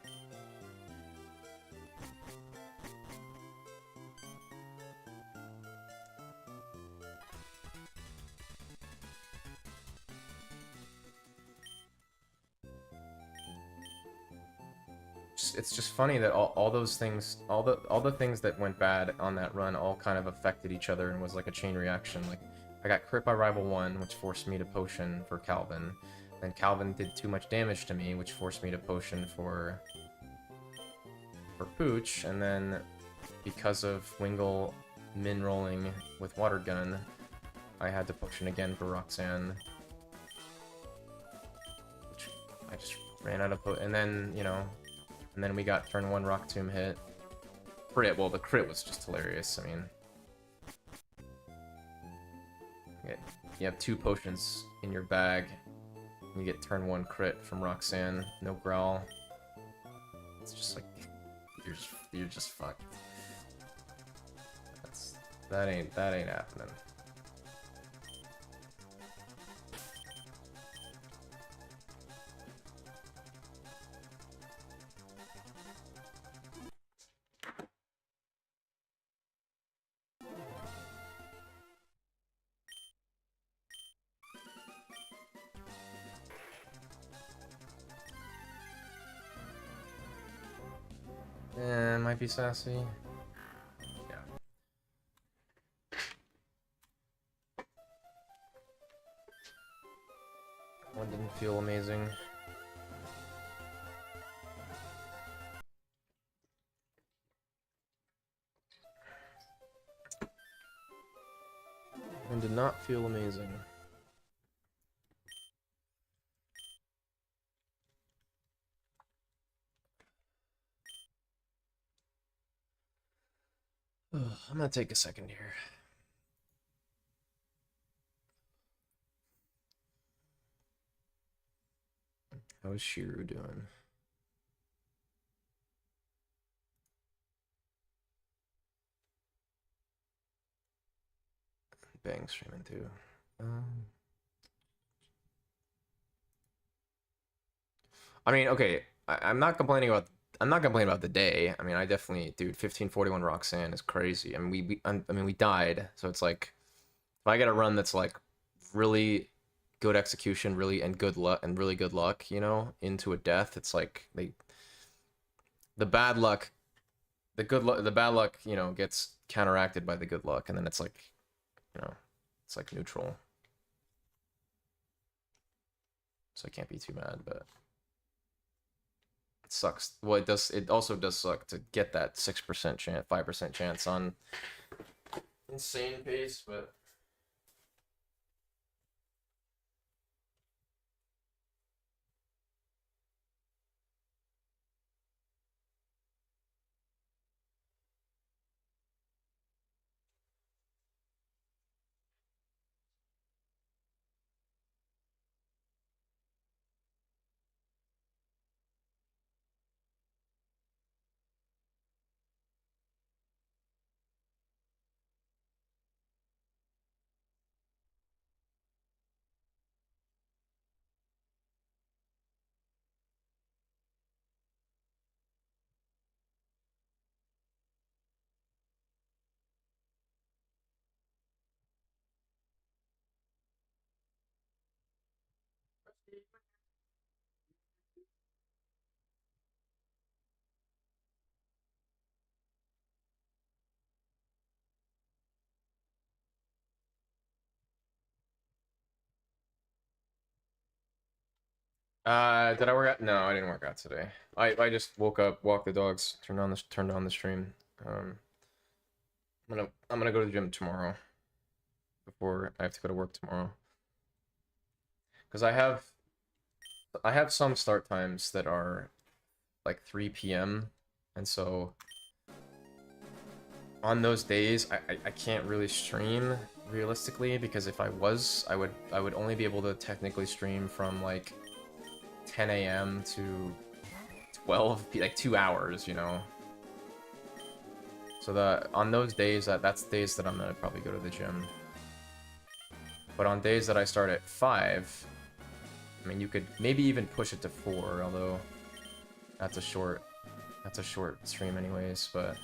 S1: It's just funny that all those things, all the things that went bad on that run all kind of affected each other and was like a chain reaction. Like, I got crit by Rival 1, which forced me to potion for Calvin. Then Calvin did too much damage to me, which forced me to potion for Pooch, and then because of Wingle min rolling with Water Gun, I had to potion again for Roxanne. Which I just ran out of and then, you know, and then we got turn 1 Rock Tomb hit. Crit, well, the crit was just hilarious, I mean... You have 2 potions in your bag, you get turn 1 crit from Roxanne, no growl. It's just like, you're just fucked. That ain't happening. Might be sassy. Yeah. One didn't feel amazing. One did not feel amazing. I'm gonna take a second here. How's Shiru doing? Bang streaming too. I mean, okay, I'm not complaining about the day. I mean, I definitely, dude, 1541 Roxanne is crazy. I mean, we died, so it's like, if I get a run that's like really good execution really and good luck and really good luck, you know, into a death, it's like the bad luck, the bad luck, you know, gets counteracted by the good luck, and then it's like, you know, it's like neutral. So I can't be too mad, but it sucks. Well, it does. It also does suck to get that 6% chance, 5% chance on insane pace, but. Did I work out? No, I didn't work out today. I just woke up, walked the dogs, turned on the stream. I'm gonna go to the gym tomorrow before I have to go to work tomorrow. Because I have some start times that are like 3 p.m. and so on those days I can't really stream realistically, because if I was, I would only be able to technically stream from like 10 a.m. to 12 like 2 hours, you know. So on those days, that's days that I'm gonna probably go to the gym. But on days that I start at 5, I mean, you could maybe even push it to 4, although that's a short stream anyways, but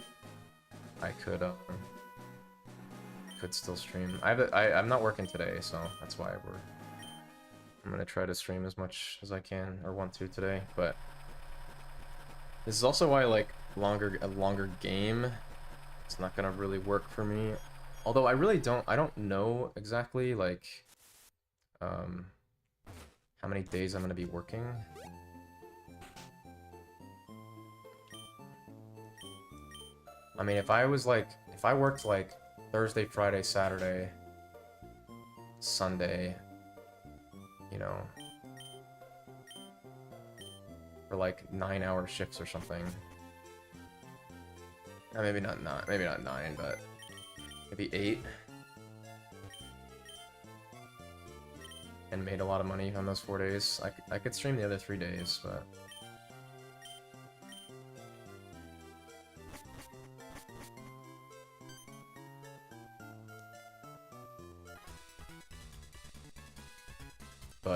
S1: I could still stream. I'm not working today, so that's why I'm gonna try to stream as much as I can, or want to today, but this is also why, like, a longer game, it's not gonna really work for me. Although I don't know exactly, like, how many days I'm gonna be working. I mean, if I worked like Thursday, Friday, Saturday, Sunday, you know, for like 9-hour shifts or something. Maybe not 9, but maybe 8. And made a lot of money on those 4 days. I could stream the other 3 days, but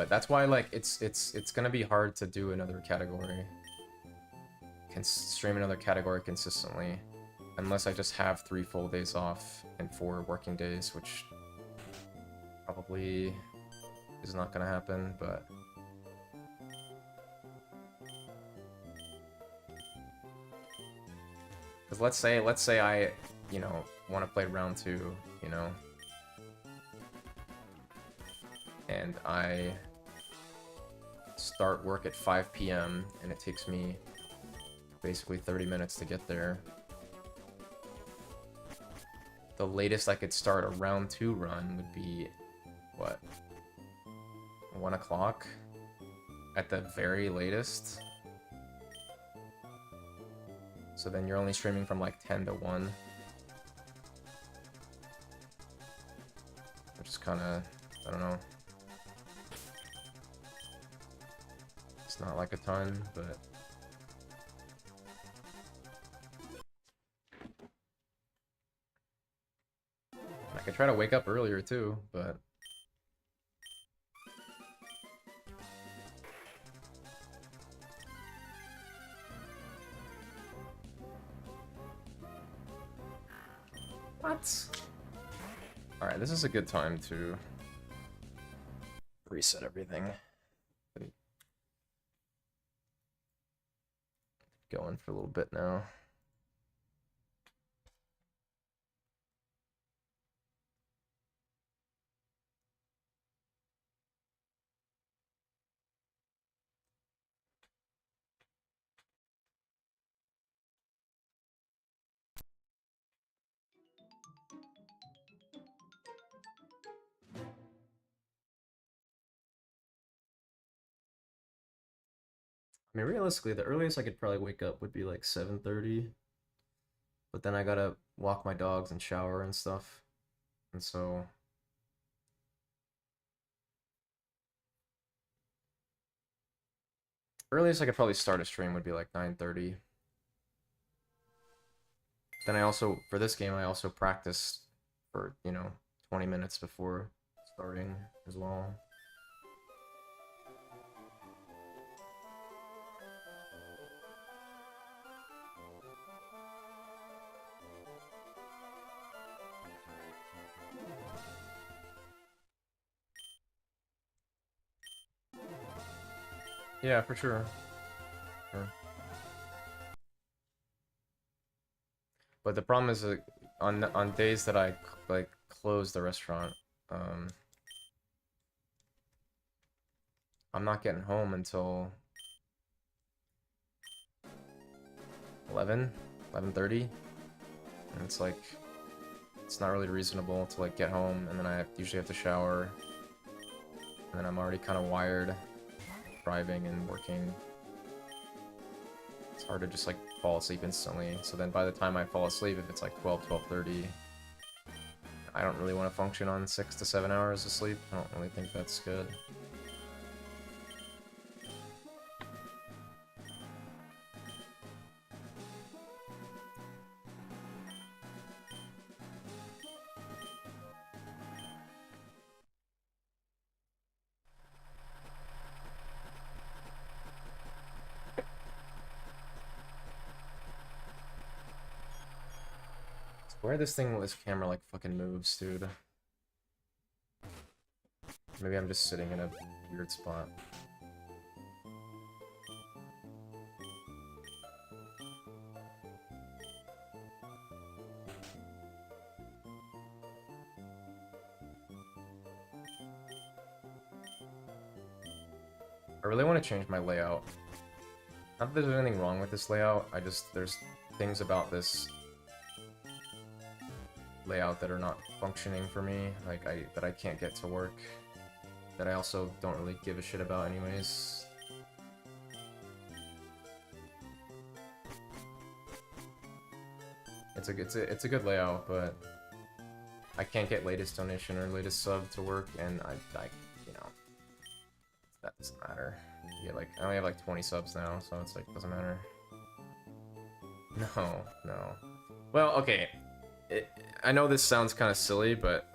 S1: that's why, like, it's gonna be hard to do another category, stream another category consistently, unless I just have 3 full days off and 4 working days, which probably is not gonna happen, but because let's say I, you know, want to play round 2, you know, and I start work at 5 p.m. and it takes me basically 30 minutes to get there. The latest I could start a round 2 run would be, what, 1 o'clock at the very latest. So then you're only streaming from like 10 to 1, which is kind of, I don't know. It's not like a ton, but I could try to wake up earlier too, but what? Alright, this is a good time to reset everything. Going for a little bit now. I mean, realistically, the earliest I could probably wake up would be like 7:30, but then I gotta walk my dogs and shower and stuff, and so earliest I could probably start a stream would be like 9:30. Then I also, for this game, I also practiced for, 20 minutes before starting as well. Yeah, for sure. Sure. But the problem is that on days that I like close the restaurant, I'm not getting home until 11, 11:30, and it's like it's not really reasonable to like get home, and then I usually have to shower, and then I'm already kind of wired, driving and working. It's hard to just like fall asleep instantly. So then by the time I fall asleep, if it's like 12, 12:30, I don't really want to function on 6 to 7 hours of sleep. I don't really think that's good. Where this camera like fucking moves, dude. Maybe I'm just sitting in a weird spot. I really want to change my layout. Not that there's anything wrong with this layout, there's things about this layout that are not functioning for me, like that I can't get to work, that I also don't really give a shit about anyways. It's a good layout, but I can't get latest donation or latest sub to work, and I that doesn't matter. Yeah, like I only have like 20 subs now, so it's like doesn't matter. No. Well, okay. I know this sounds kind of silly, but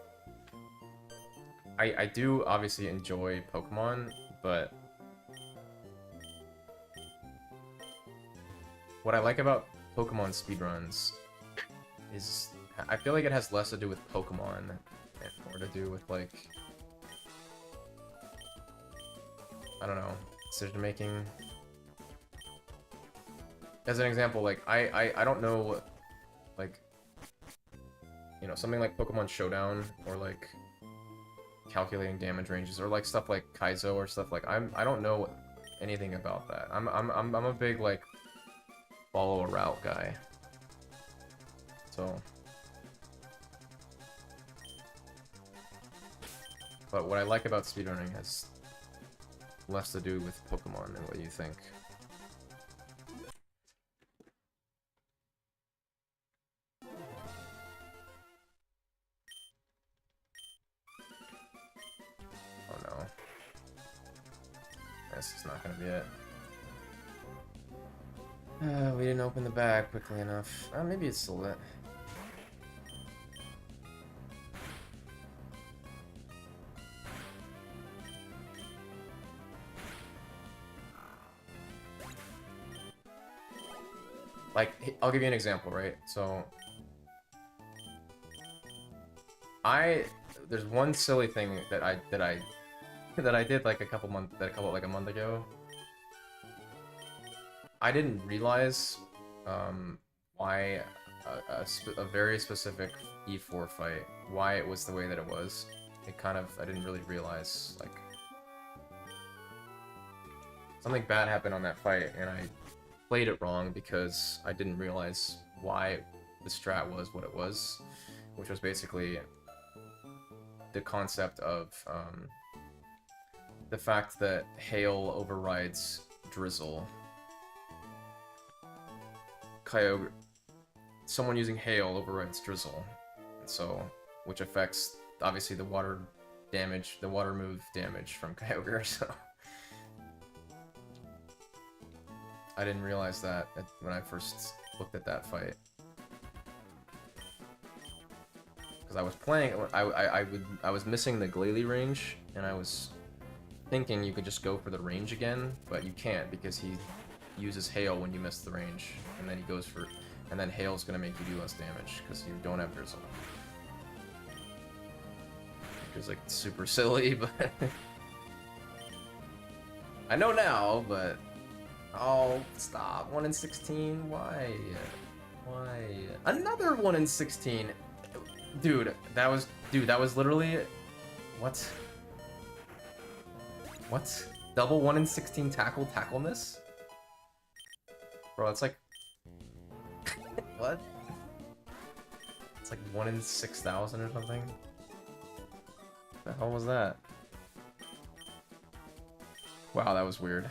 S1: I do obviously enjoy Pokemon, but what I like about Pokemon speedruns is I feel like it has less to do with Pokemon and more to do with like, I don't know, decision making. As an example, like I don't know, like, something like Pokemon Showdown or like calculating damage ranges or like stuff like Kaizo or stuff like I don't know anything about that. I'm a big like follow a route guy. So, but what I like about speedrunning has less to do with Pokemon than what you think. Oh no. This is not gonna be it. We didn't open the bag quickly enough. Maybe it's still lit. Like, I'll give you an example, right? So, there's one silly thing that I that I did like a month ago. I didn't realize why a very specific E4 fight, why it was the way that it was. I didn't really realize, like, something bad happened on that fight, and I played it wrong because I didn't realize why the strat was what it was, which was basically the concept of the fact that hail overrides drizzle. Someone using hail overrides drizzle, and so, which affects obviously the water damage, the water move damage from Kyogre. So I didn't realize that when I first looked at that fight, because I was playing, I was missing the Glalie range, and I was thinking you could just go for the range again, but you can't because he uses hail when you miss the range, and then he goes for, and then hail's gonna make you do less damage because you don't have drizzle. Which is like super silly, but I know now, but oh, stop. 1 in 16? Why? Why? Another 1 in 16. Dude, that was literally what? What? Double 1 in 16 tackle miss? Bro, it's like what? It's like 1 in 6,000 or something. What the hell was that? Wow, that was weird.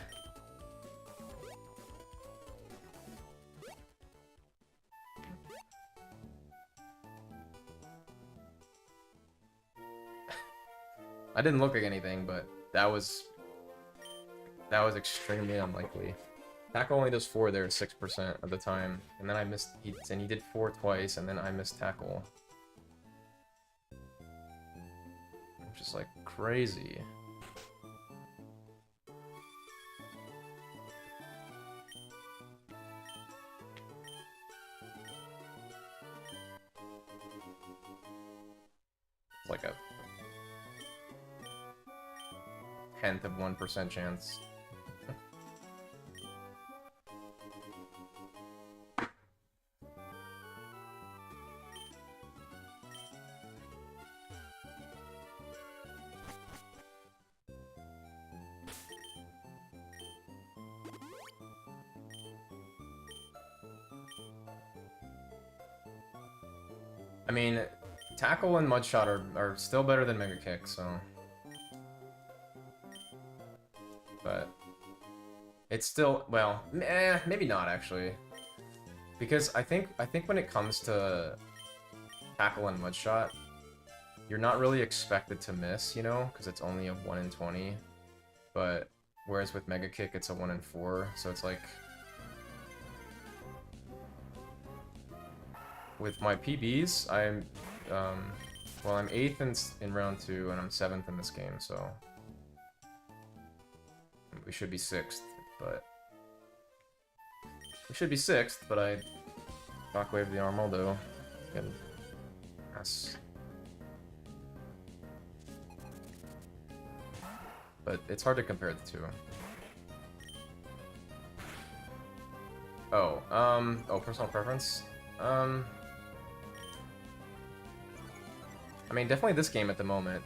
S1: I didn't look at anything, but that was extremely unlikely. Tackle only does 4 there 6% of the time, and then I missed. He did 4 twice, and then I missed tackle, which is like crazy. It's like a 1/10 of 1% chance. I mean, tackle and mudshot are still better than Mega Kick, so. But it's still, well, maybe not actually, because I think when it comes to tackle and mudshot, you're not really expected to miss, you know, because it's only a 1 in 20. But whereas with Mega Kick, it's a 1 in 4, so it's like. With my PBs, I'm, well, I'm 8th in round 2, and I'm 7th in this game, so we should be 6th, but I shockwave the Armaldo, and yes, but it's hard to compare the two. Oh, personal preference. I mean, definitely this game at the moment,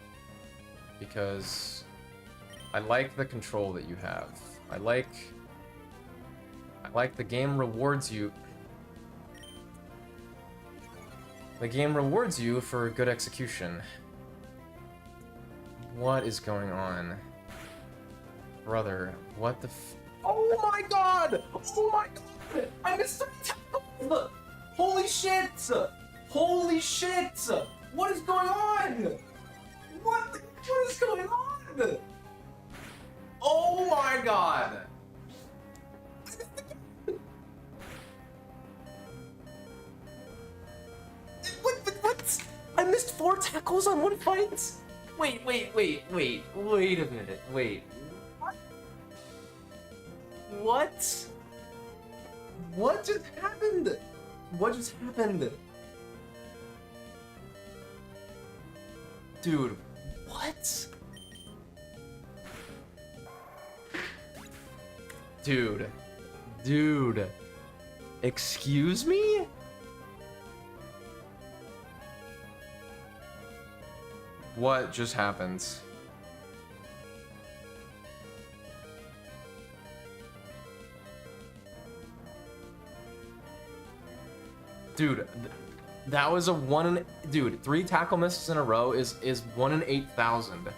S1: because I like the control that you have. I like the game rewards you. The game rewards you for good execution. What is going on? Brother, what the f— Oh my god! Oh my god! I missed 3 tackles! Holy shit! Holy shit! What is going on? What is going on? Oh my god! What? I missed 4 tackles on 1 fight? Wait a minute, wait. What? What just happened? What just happened? Dude, what? Dude. Dude. Excuse me? What just happened? Dude, that was a 1 in... Dude, 3 tackle misses in a row is 1 in 8,000.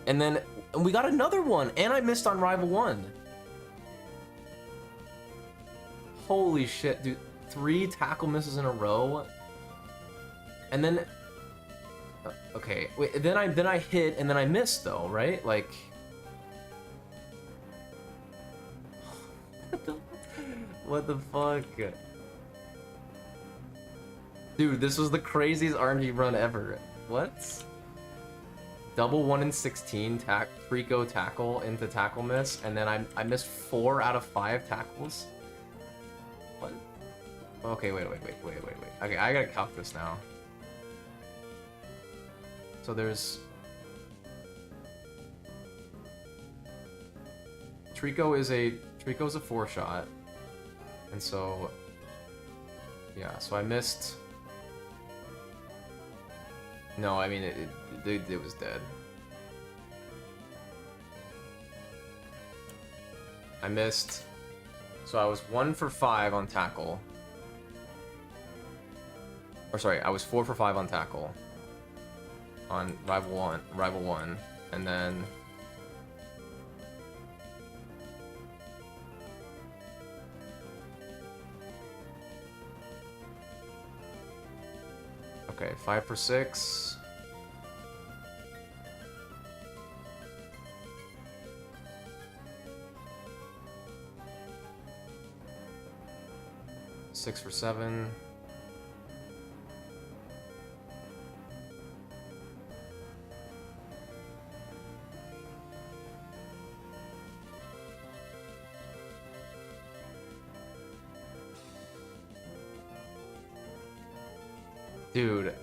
S1: And then we got another one, and I missed on Rival 1. Holy shit, dude. 3 tackle misses in a row. And then... Okay, wait, then I hit, and then I missed, though, right? Like... What the fuck? Dude, this was the craziest RNG run ever. What? Double 1 in 16 Trico tackle into tackle miss, and then I missed 4 out of 5 tackles? What? Okay, wait. Okay, I gotta calc this now. So there's... Trico's a 4-shot. And so... Yeah, so I missed... No, I mean, it was dead. I missed... So I was 1 for 5 on tackle. Or sorry, I was 4 for 5 on tackle. On Rival 1. And then... Okay, 5 for 6. Six for 7.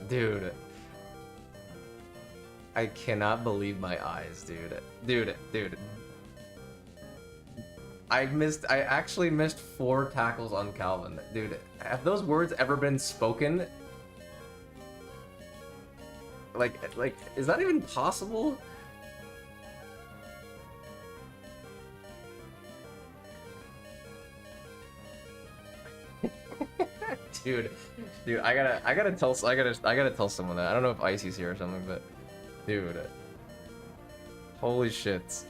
S1: Dude. I cannot believe my eyes, dude. Dude. I actually missed 4 tackles on Calvin. Dude, have those words ever been spoken? Like, is that even possible? Dude, I gotta tell someone that. I don't know if Icy's here or something, but dude, holy shit.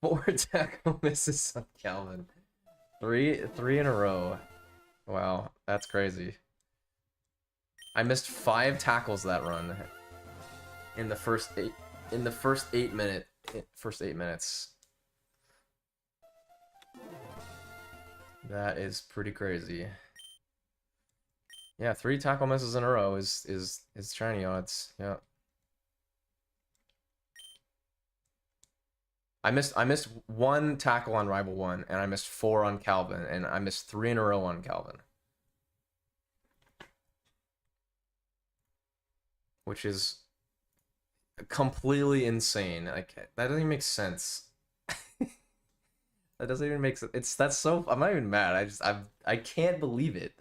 S1: 4 tackle misses on Calvin. 3 in a row. Wow, that's crazy. I missed 5 tackles that run in the first 8 minutes. That is pretty crazy. Yeah, 3 tackle misses in a row is shiny odds. Yeah. I missed 1 tackle on Rival 1, and I missed 4 on Calvin, and I missed 3 in a row on Calvin. Which is completely insane. Like, that doesn't even make sense. That doesn't even make sense. That's so... I'm not even mad. I can't believe it.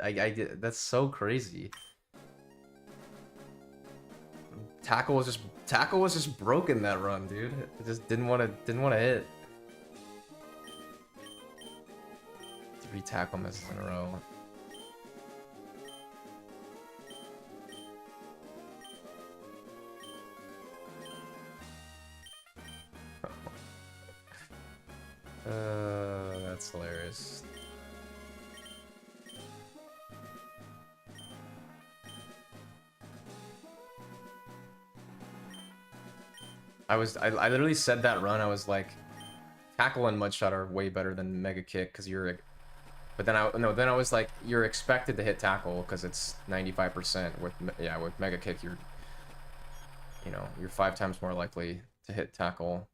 S1: That's so crazy. Tackle was just broken that run, dude. It just didn't want to hit. 3 tackle misses in a row. That's hilarious. I literally said that run, I was like, tackle and mudshot are way better than mega kick because you're... But then I was like, you're expected to hit tackle because it's 95%. With mega kick, you're 5 times more likely to hit tackle.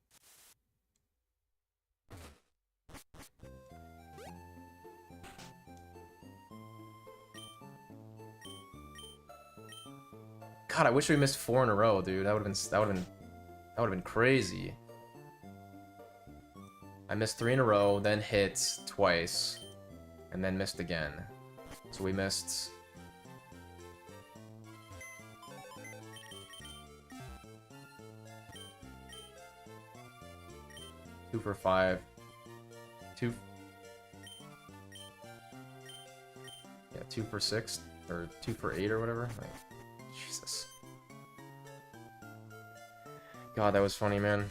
S1: God, I wish we missed 4 in a row, dude. That would have been That would have been crazy. I missed 3 in a row, then hit twice, and then missed again. So we missed... Two for 5. Two... Yeah, 2 for 6, or 2 for 8 or whatever. Like, Jesus. God, that was funny, man.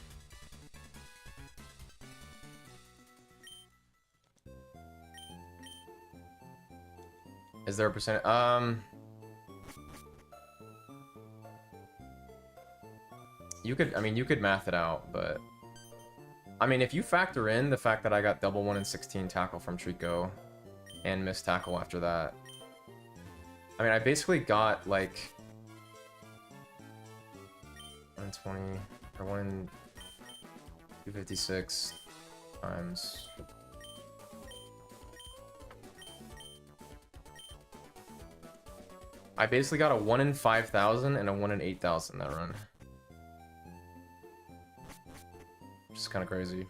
S1: Is there a percent? You could, I mean, you could math it out, but... I mean, if you factor in the fact that I got double 1 in 16 tackle from Trico, and missed tackle after that... I mean, I basically got, like... 120, or 1 in 256 times... I basically got a 1 in 5,000 and a 1 in 8,000 that run. Which is kind of crazy.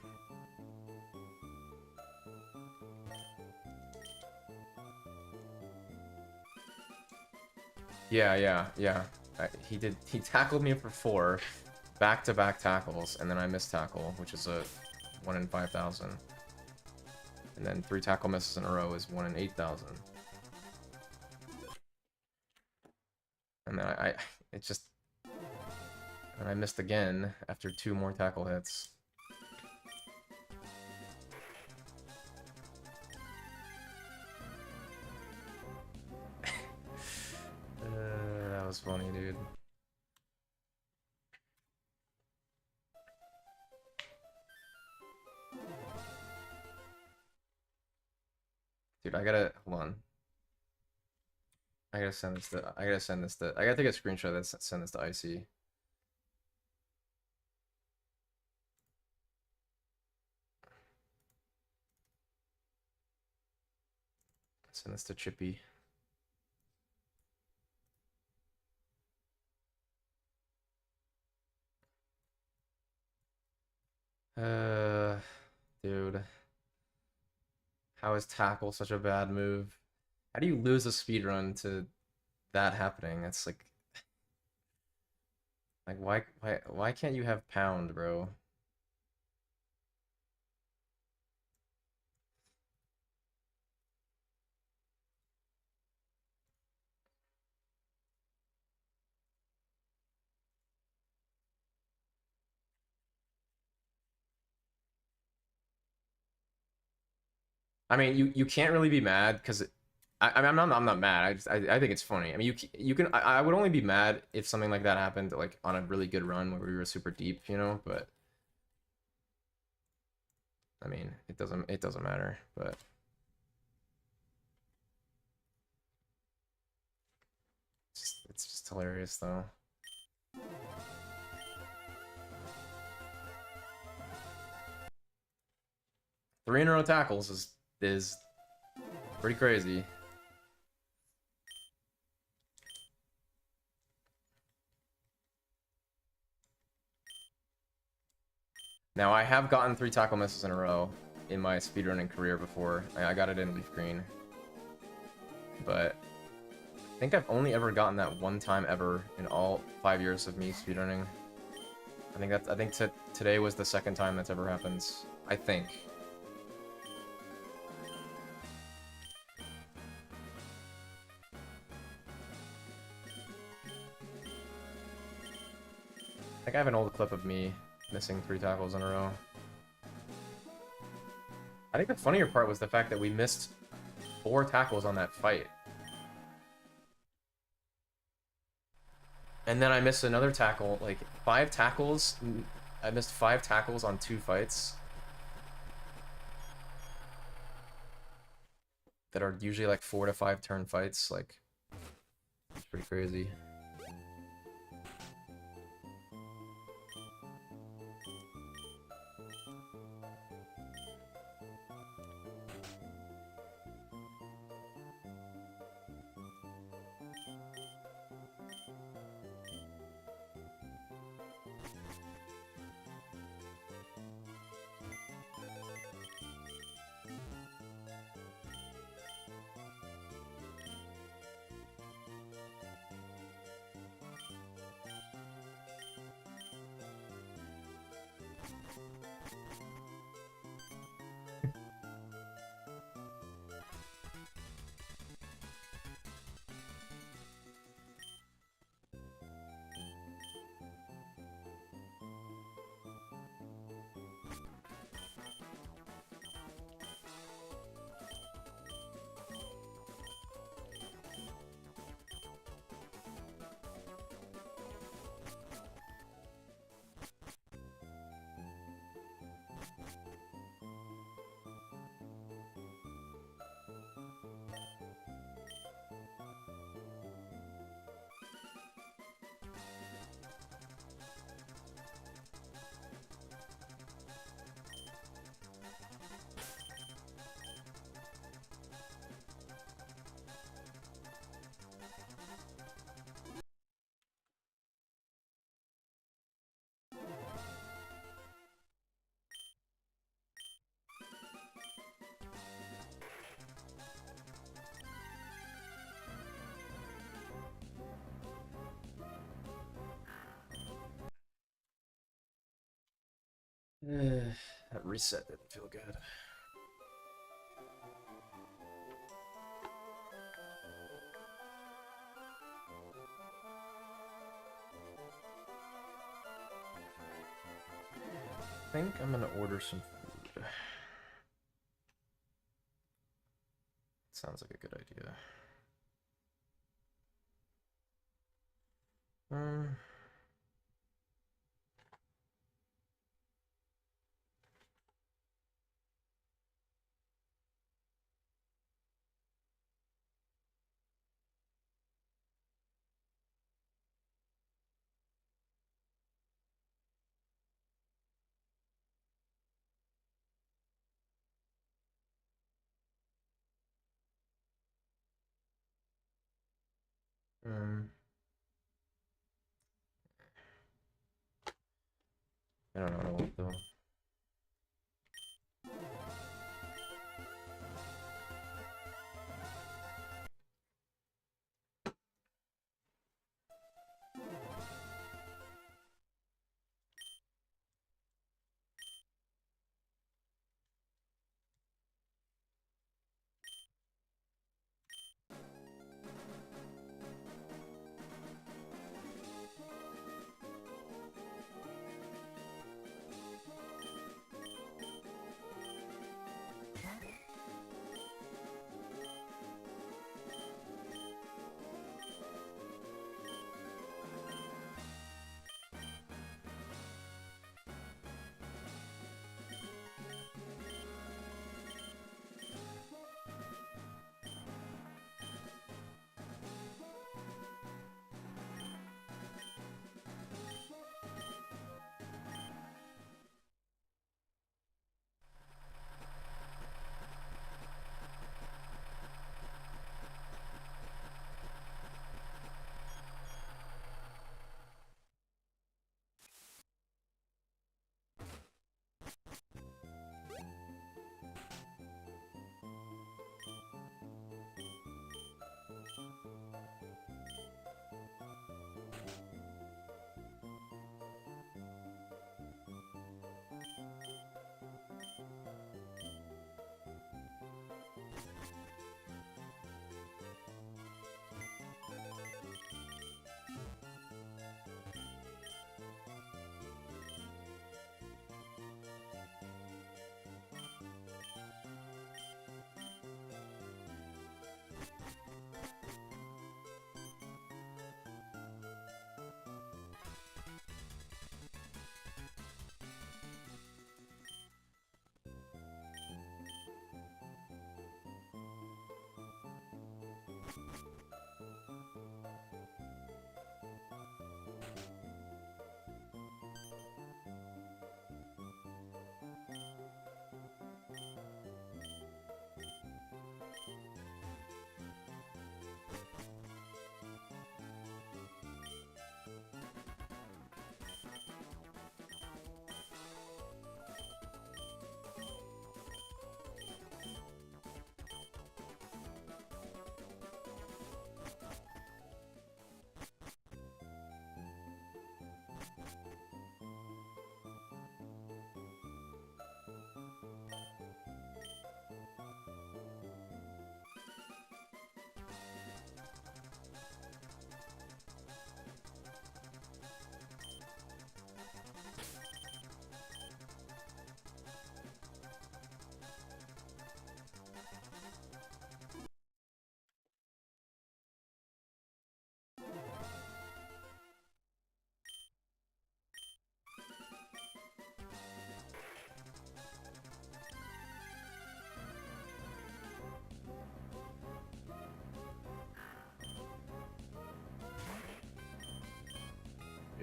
S1: Yeah. He tackled me for 4 back-to-back tackles, and then I missed tackle, which is a 1 in 5,000. And then 3 tackle misses in a row is 1 in 8,000. And then it just... And I missed again after 2 more tackle hits. That was funny, dude. Dude, I gotta... Hold on. I gotta send this to... I gotta take a screenshot of this, send this to IC. Send this to Chippy. Dude. How is tackle such a bad move? How do you lose a speedrun to that happening? It's like... Like, why can't you have pound, bro? I mean, you can't really be mad because I'm not mad. I think it's funny. I mean, you can I would only be mad if something like that happened like on a really good run where we were super deep, you know. But I mean, it doesn't matter. But it's just hilarious though. Three in a row tackles is pretty crazy. Now, I have gotten 3 tackle misses in a row in my speedrunning career before. I got it in Leaf Green. But I think I've only ever gotten that one time ever in all 5 years of me speedrunning. I think today was the second time that's ever happened. I think. I think I have an old clip of me missing 3 tackles in a row. I think the funnier part was the fact that we missed 4 tackles on that fight. And then I missed another tackle, like 5 tackles. I missed 5 tackles on 2 fights. That are usually like 4 to 5 turn fights, like, it's pretty crazy. That reset didn't feel good. I think I'm gonna order some food. Sounds like a good idea. I don't know what I want though.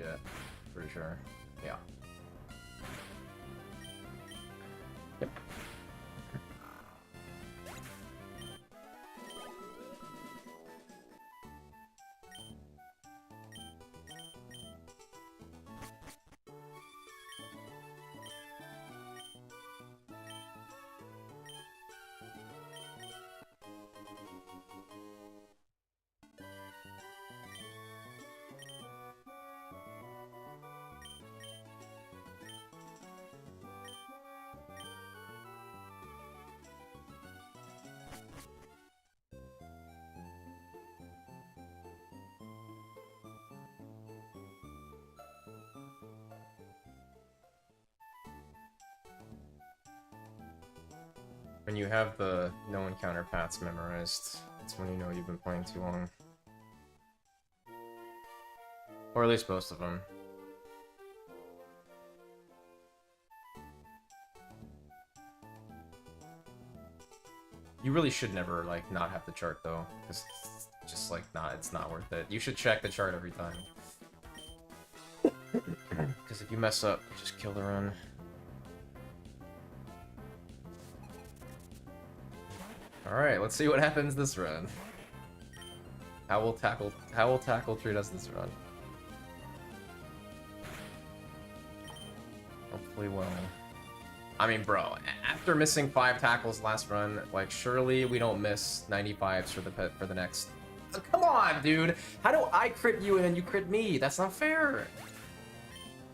S1: yet. Pretty sure. Yeah. Yep. When you have the no encounter paths memorized, that's when you know you've been playing too long. Or at least most of them. You really should never, like, not have the chart, though. Because it's just, like, it's not worth it. You should check the chart every time. Because if you mess up, you just kill the run. Alright, let's see what happens this run. How will tackle treat us this run? Hopefully well. I mean, bro, after missing 5 tackles last run, like, surely we don't miss 95s for the next... Oh, come on, dude! How do I crit you and then you crit me? That's not fair!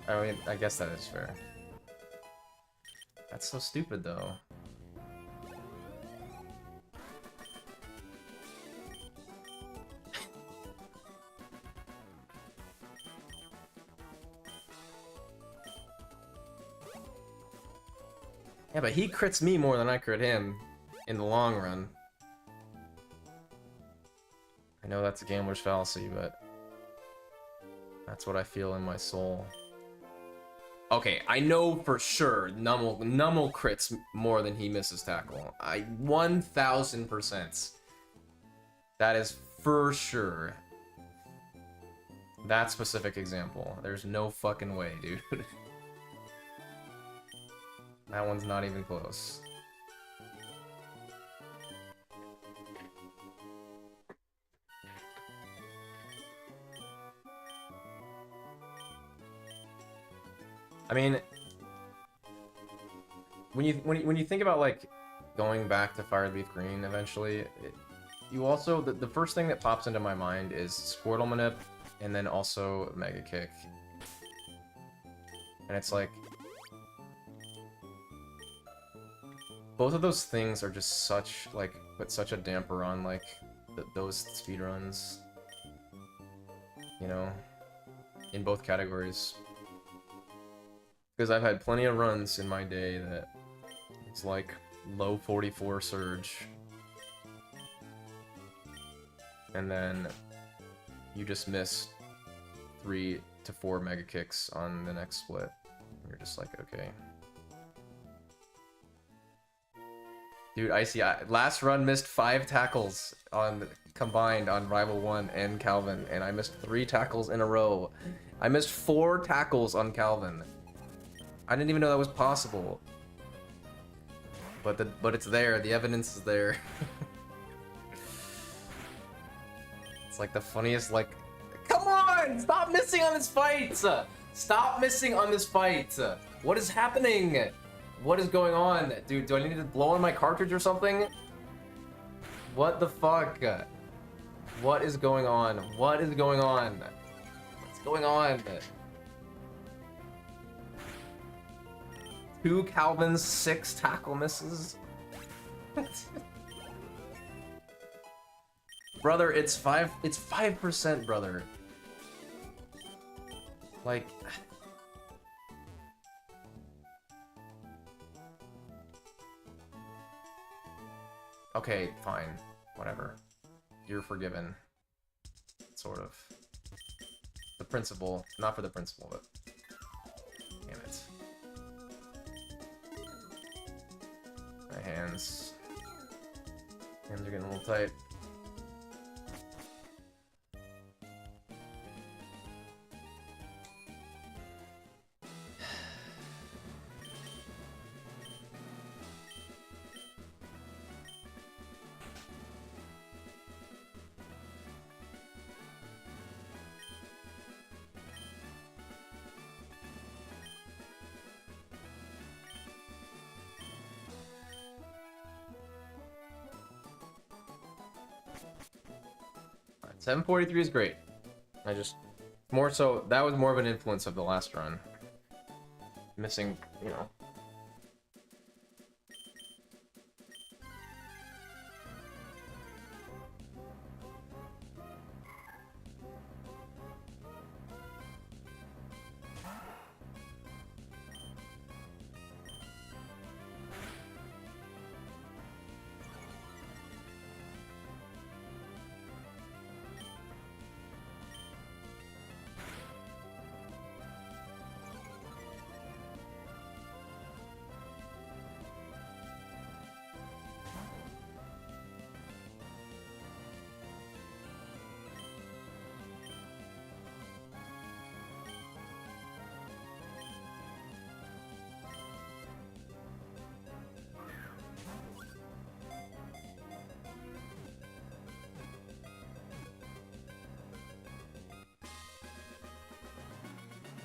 S1: I mean, I guess that is fair. That's so stupid, though. Yeah, but he crits me more than I crit him in the long run. I know that's a gambler's fallacy, but that's what I feel in my soul. Okay, I know for sure Nummel crits more than he misses tackle. 1000%. That is for sure. That specific example. There's no fucking way, dude. That one's not even close. I mean, when you think about, like, going back to Fireleaf Green eventually, you also the first thing that pops into my mind is Squirtle Manip and then also Mega Kick. And it's like, both of those things are just such, like, put such a damper on, like, those speedruns, you know, in both categories. Because I've had plenty of runs in my day that it's like low 44 surge. And then you just miss 3 to 4 Mega Kicks on the next split. You're just like, okay. Dude, Icy, last run missed 5 tackles combined on Rival 1 and Calvin, and I missed 3 tackles in a row. I missed 4 tackles on Calvin. I didn't even know that was possible. But it's there, the evidence is there. It's like the funniest, like, come on! Stop missing on this fight! Stop missing on this fight! What is happening? What is going on? Dude, do I need to blow on my cartridge or something? What the fuck? What is going on? What is going on? What's going on? 2 Calvins, 6 tackle misses? Brother, it's 5%, brother. Like... Okay, fine. Whatever. You're forgiven. Sort of. The principle. Not for the principle, but... Damn it. My hands. Hands are getting a little tight. 743 is great. I just more so that was more of an influence of the last run. Missing, you know.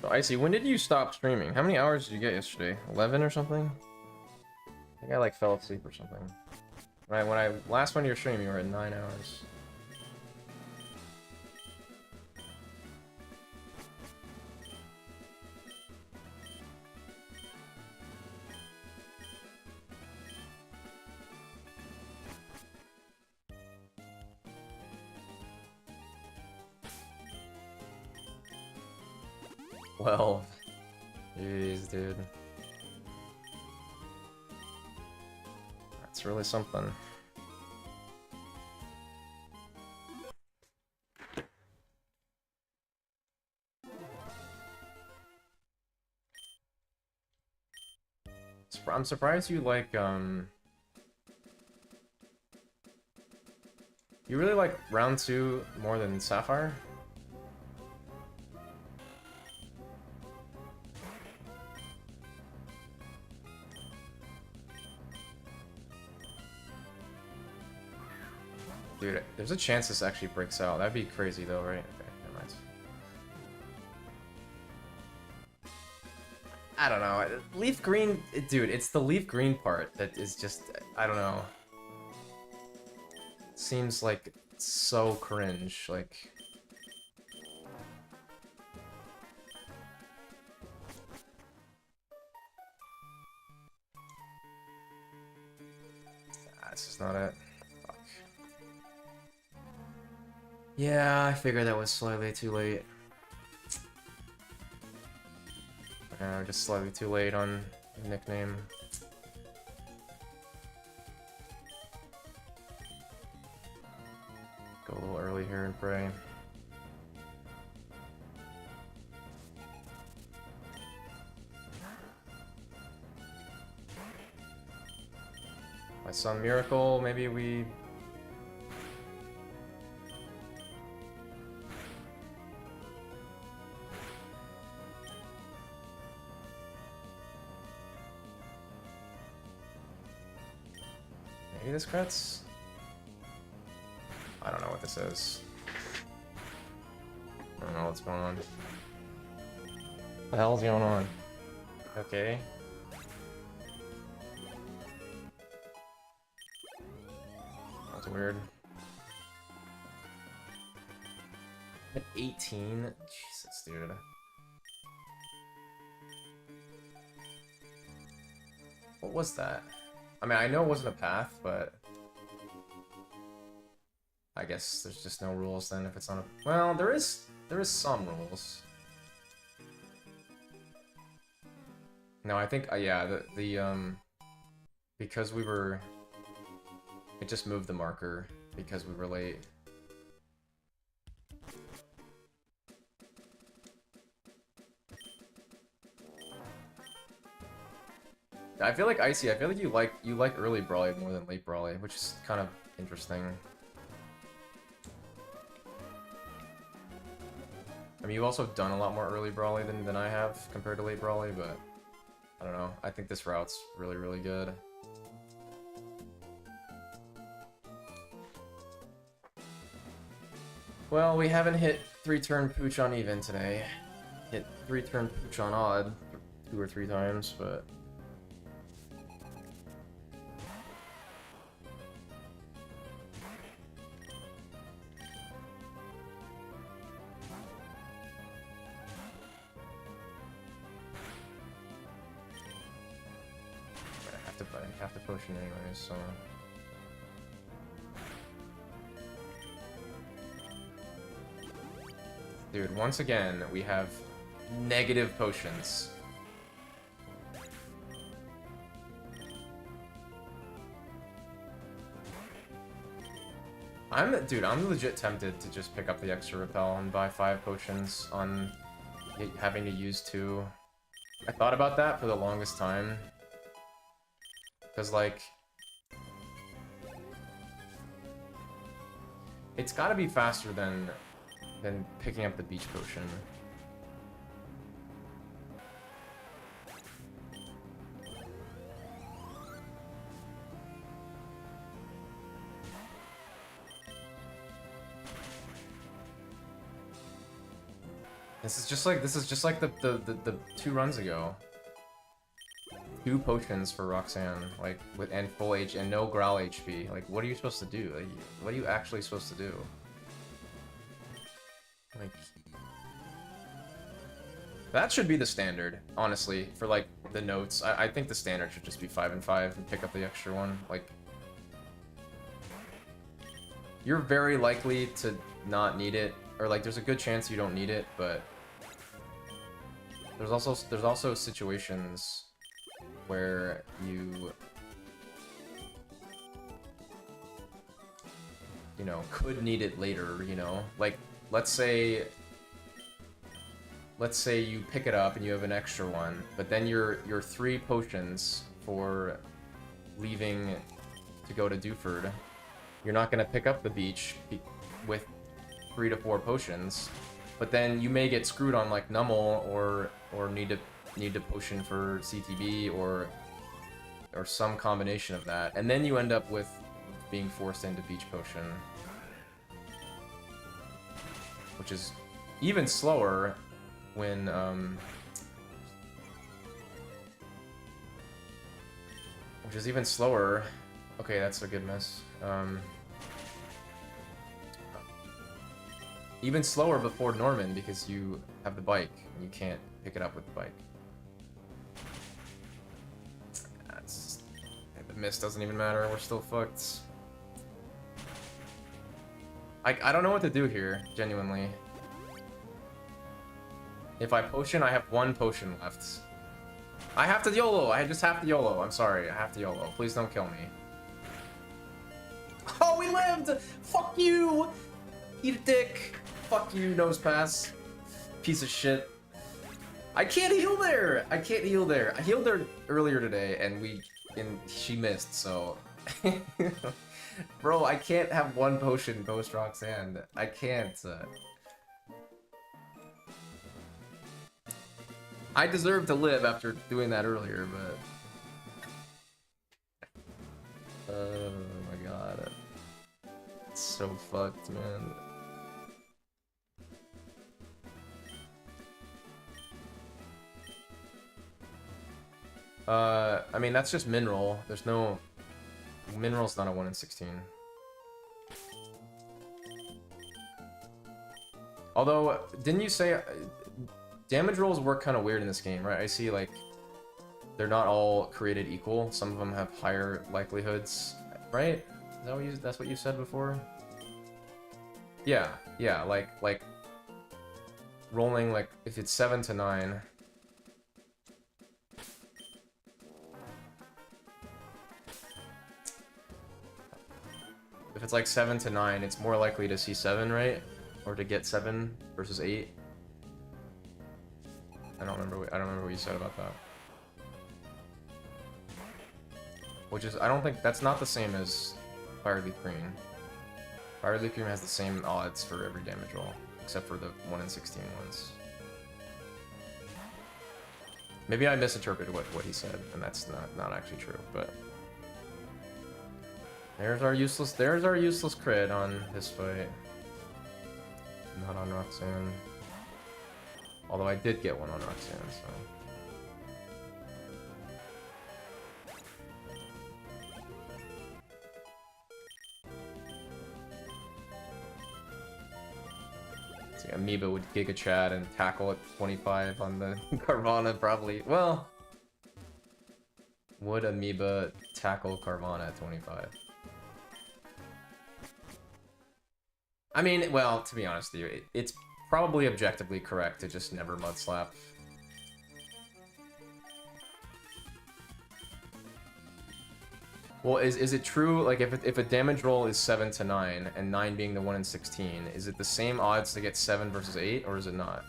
S1: So, Icy, when did you stop streaming? How many hours did you get yesterday? 11 or something? I think I like fell asleep or something. Right, when I last went to your stream, you were at 9 hours. Well, jeez, dude. That's really something. I'm surprised you like, you really like round 2 more than Sapphire? Dude, there's a chance this actually breaks out. That'd be crazy though, right? Okay, never mind. I don't know. Leaf green, dude, it's the leaf green part that is just, I don't know. Seems like so cringe, like... This is not it. Fuck. Yeah, I figured that was slightly too late. Just slightly too late on the nickname. Go a little early here and pray. By some miracle, maybe we... Maybe this crits? I don't know what this is. I don't know what's going on. What the hell's going on? Okay. That's weird. At 18? Jesus, dude. What was that? I mean, I know it wasn't a path, but... I guess there's just no rules then if it's on a... Well, there is some rules. No, I think, yeah, because we were... It just moved the marker because we were late. I feel like Icy, I feel like you like early brawly more than late brawly, which is kind of interesting. I mean, you've also done a lot more early brawly than I have compared to late brawly, but I don't know. I think this route's really, really good. Well, we haven't hit 3-turn pooch on even today. Hit 3-turn pooch on odd 2 or 3 times, but... half the potion anyways, so... Dude, once again, we have negative potions. Dude, I'm legit tempted to just pick up the extra repel and buy 5 potions on having to use 2. I thought about that for the longest time. Because, like... It's gotta be faster than picking up the beach potion. This is just like the 2 runs ago. 2 potions for Roxanne, like and full H and no growl HP. Like, what are you supposed to do? Like, what are you actually supposed to do? Like, that should be the standard, honestly, for like the notes. I think the standard should just be 5 and 5 and pick up the extra one. Like, you're very likely to not need it, or like there's a good chance you don't need it, but there's also situations where you know, could need it later, you know? Like, let's say you pick it up and you have an extra one, but then your 3 potions for leaving to go to Dewford, you're not going to pick up the beach with 3 to 4 potions, but then you may get screwed on like Nummel or need to potion for CTB or some combination of that, and then you end up with being forced into beach potion, which is even slower when Okay, that's a good miss. Even slower before Norman because you have the bike and you can't pick it up with the bike. The miss doesn't even matter. We're still fucked. I don't know what to do here, genuinely. If I potion, I have 1 potion left. I have to YOLO! I just have to YOLO. I'm sorry, I have to YOLO. Please don't kill me. Oh, we lived! Fuck you! Eat a dick. Fuck you, nose pass. Piece of shit. I can't heal there! I can't heal there. I healed there earlier today, and she missed, so... Bro, I can't have 1 potion Ghost Roxanne. I can't. I deserve to live after doing that earlier, but... Oh my god. It's so fucked, man. I mean, that's just mineral. There's no... Mineral's not a 1 in 16. Although, didn't you say... damage rolls work kind of weird in this game, right? I see, like... They're not all created equal. Some of them have higher likelihoods, right? Is that that's what you said before? Yeah, like... Rolling, like, if it's 7 to 9... If it's like 7 to 9, it's more likely to see 7, right? Or to get 7 versus 8. I don't remember what you said about that. Which is, I don't think that's not the same as Fire Leaf Green. Fire Leaf Green has the same odds for every damage roll, except for the 1 in 16 ones. Maybe I misinterpreted what he said, and that's not actually true, but... There's our useless crit on this fight. Not on Roxanne. Although I did get one on Roxanne, so... See, Amoeba would Giga Chad and tackle at 25 on the Carvana, probably. Well... Would Amoeba tackle Carvana at 25? I mean, well, to be honest with you, it's probably objectively correct to just never mud slap. Well, is it true, like, if a damage roll is 7 to 9, and 9 being the 1 in 16, is it the same odds to get 7 versus 8, or is it not?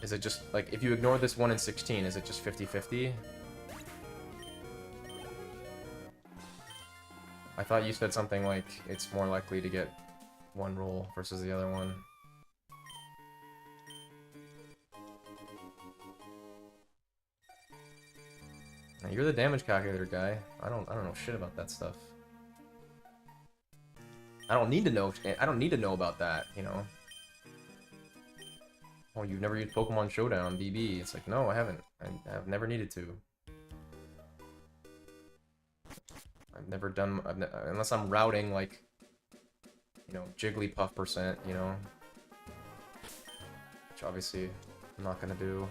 S1: Is it just, like, if you ignore this 1 in 16, is it just 50-50? I thought you said something like, it's more likely to get one roll versus the other one. You're the damage calculator guy. I don't know shit about that stuff. I don't need to know about that, you know. Oh, you've never used Pokemon Showdown DB. It's like, no, I haven't. I've never needed to. I've never done unless I'm routing like, you know, Jigglypuff %, you know. Which obviously I'm not gonna do.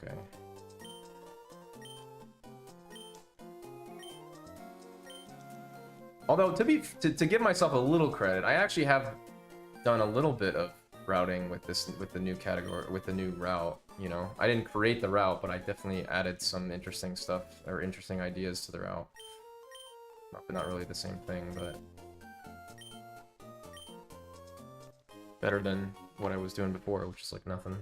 S1: Okay. Although to give myself a little credit, I actually have done a little bit of routing with the new category, with the new route, you know. I didn't create the route, but I definitely added some interesting stuff or interesting ideas to the route. Not really the same thing, but better than what I was doing before, which is like nothing.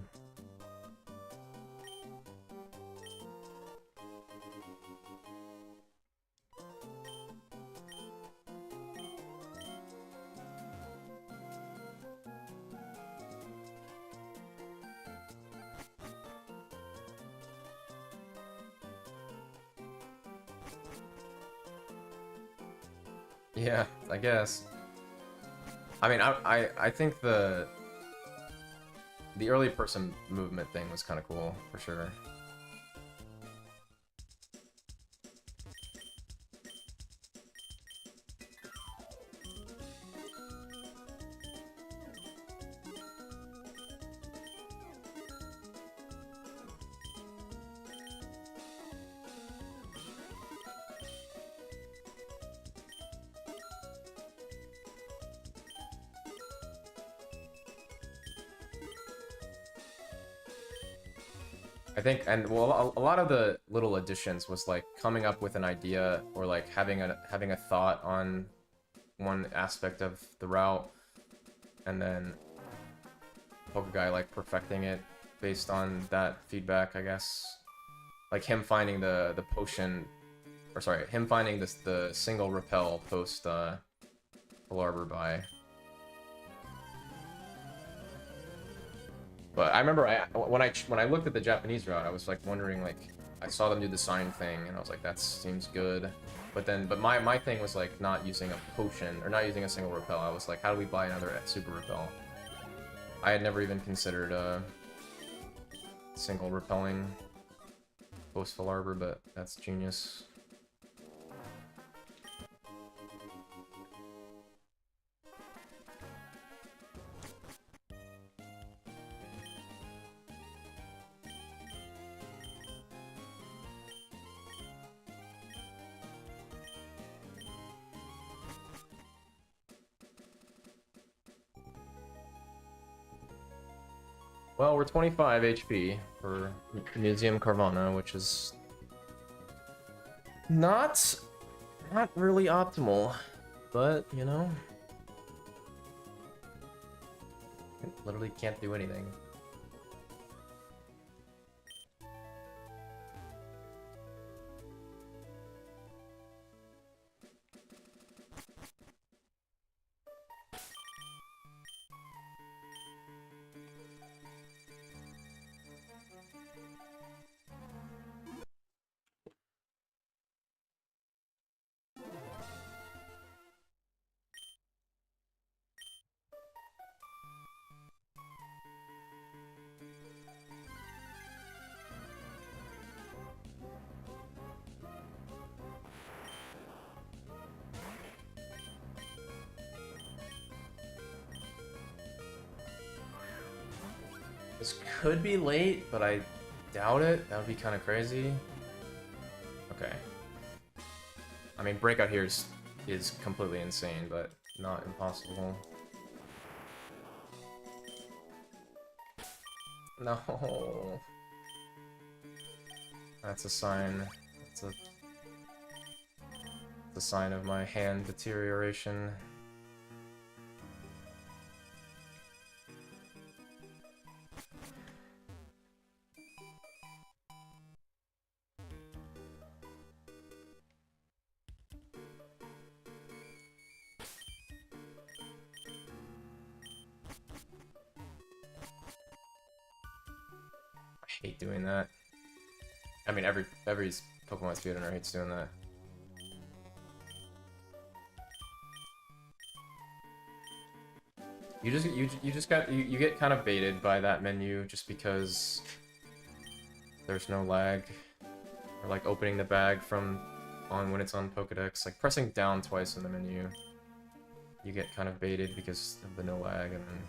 S1: Yeah, I guess. I mean, I think the early person movement thing was kind of cool, for sure. I think, and well, a lot of the little additions was like coming up with an idea or like having a thought on one aspect of the route, and then Pokeguy like perfecting it based on that feedback, I guess. Like him finding the potion, or sorry, him finding the single repel post Full Arbor buy. But I remember when I looked at the Japanese route, I was like wondering, like, I saw them do the sign thing, and I was like, that seems good. But my thing was like not using a potion or not using a single repel. I was like, how do we buy another super repel? I had never even considered single repelling post Full Arbor, but that's genius. Well, we're 25 HP for Museum Carvana, which is not really optimal, but you know, literally can't do anything. This could be late, but I doubt it. That would be kind of crazy. Okay. I mean, breakout here is completely insane, but not impossible. No. That's a sign. It's a sign of my hand deterioration. I hate doing that. I mean, every Pokemon speedrunner hates doing that. You get kind of baited by that menu just because there's no lag, or like opening the bag when it's on Pokedex, like pressing down twice in the menu. You get kind of baited because of the no lag, and then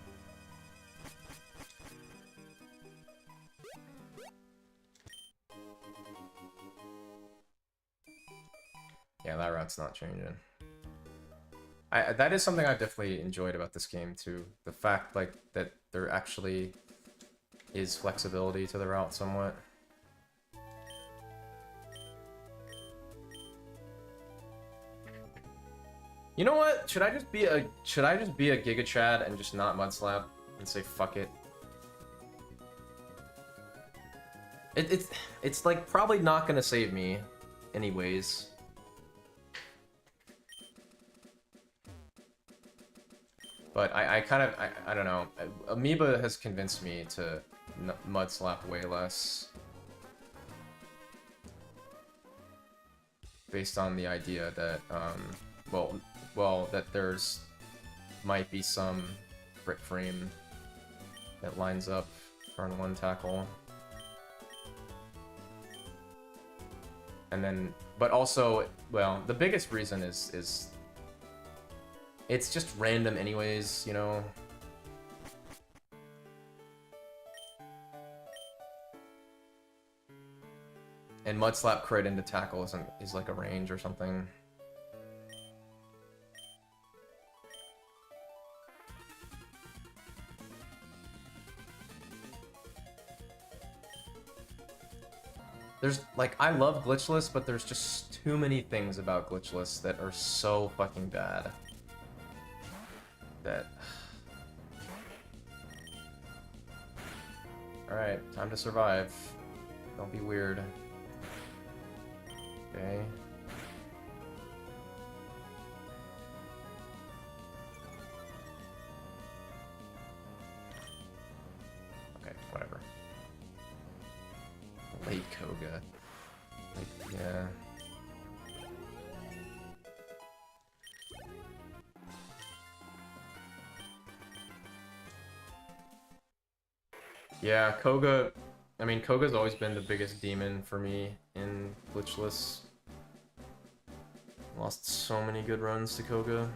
S1: yeah, that route's not changing. That is something I've definitely enjoyed about this game too. The fact like that there actually is flexibility to the route somewhat. You know what? Should I just be a Giga Chad and just not Mud Slap and say fuck it? It's like probably not gonna save me anyways. But I don't know. Amoeba has convinced me to Mud Slap way less. Based on the idea that, well, that might be some brick frame that lines up for one tackle. And then, but also, well, the biggest reason is it's just random anyways, you know? And Mud Slap crit into tackle is like a range or something. There's, like, I love Glitchless, but there's just too many things about Glitchless that are so fucking bad. That... Alright, time to survive. Don't be weird. Okay. Okay, whatever. Late Koga. Like, yeah. Yeah, Koga... I mean, Koga's always been the biggest demon for me in Glitchless. Lost so many good runs to Koga.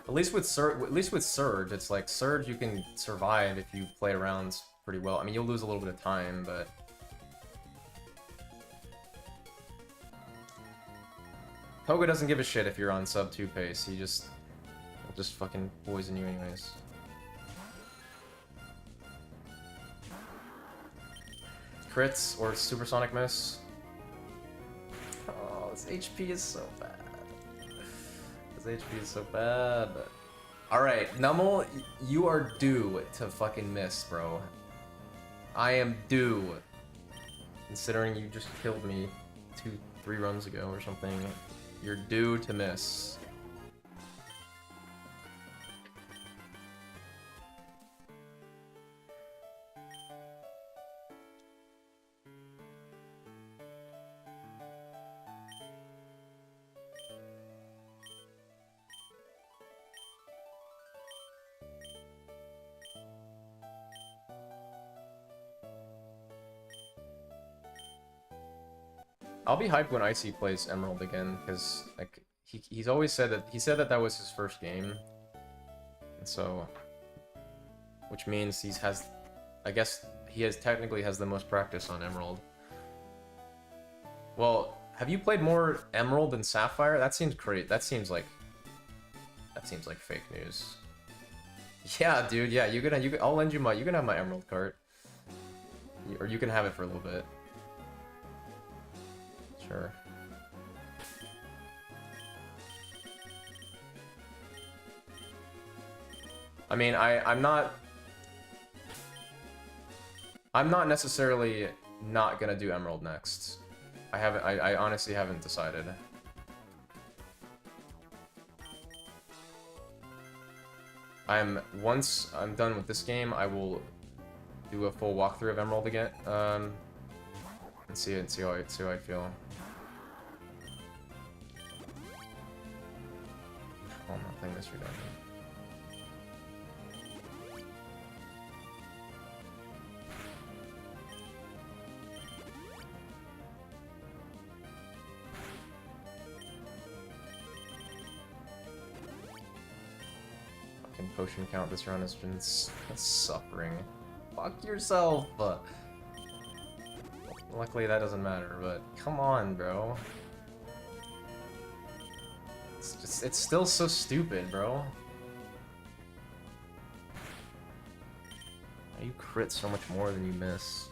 S1: At least with Surge, it's like Surge you can survive if you play around pretty well. I mean, you'll lose a little bit of time, but Koga doesn't give a shit if you're on sub 2 pace. He'll just fucking poison you anyways. Crits or supersonic miss. Oh, this HP is so bad. This HP is so bad. Alright, Nummel, you are due to fucking miss, bro. I am due. Considering you just killed me 3 runs ago or something. You're due to miss. I'll be hyped when Icy plays Emerald again, because like he's always said that that was his first game, and so, which means I guess he technically has the most practice on Emerald. Well, have you played more Emerald than Sapphire? That seems great. That seems like fake news. Yeah, dude. Yeah, I'll lend you you can have my Emerald cart, or you can have it for a little bit. Sure. I mean, I'm not necessarily not gonna do Emerald next. I honestly haven't decided. Once I'm done with this game, I will do a full walkthrough of Emerald again, and see how I feel. Oh, I'm not playing this redundant. Fucking potion count this run has been suffering. Fuck yourself! Luckily that doesn't matter, but come on, bro. It's still so stupid, bro. How you crit so much more than you miss?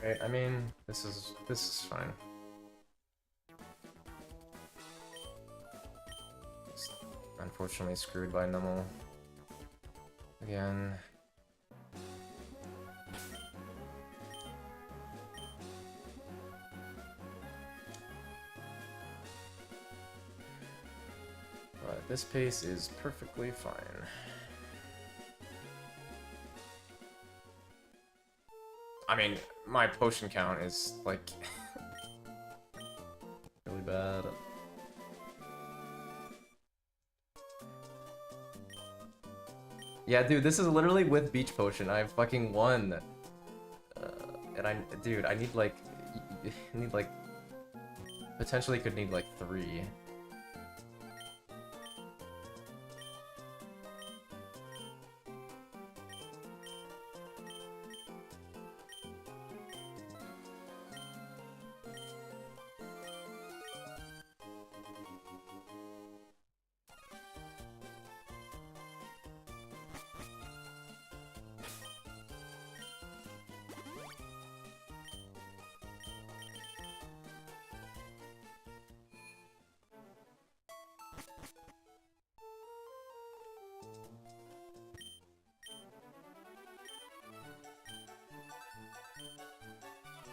S1: Right, I mean, this is fine. Just unfortunately screwed by Nummel again. But this pace is perfectly fine. I mean, my potion count is, like, really bad. Yeah, dude, this is literally with Beach Potion. I fucking won. And dude, I need, like, potentially could need, like, 3.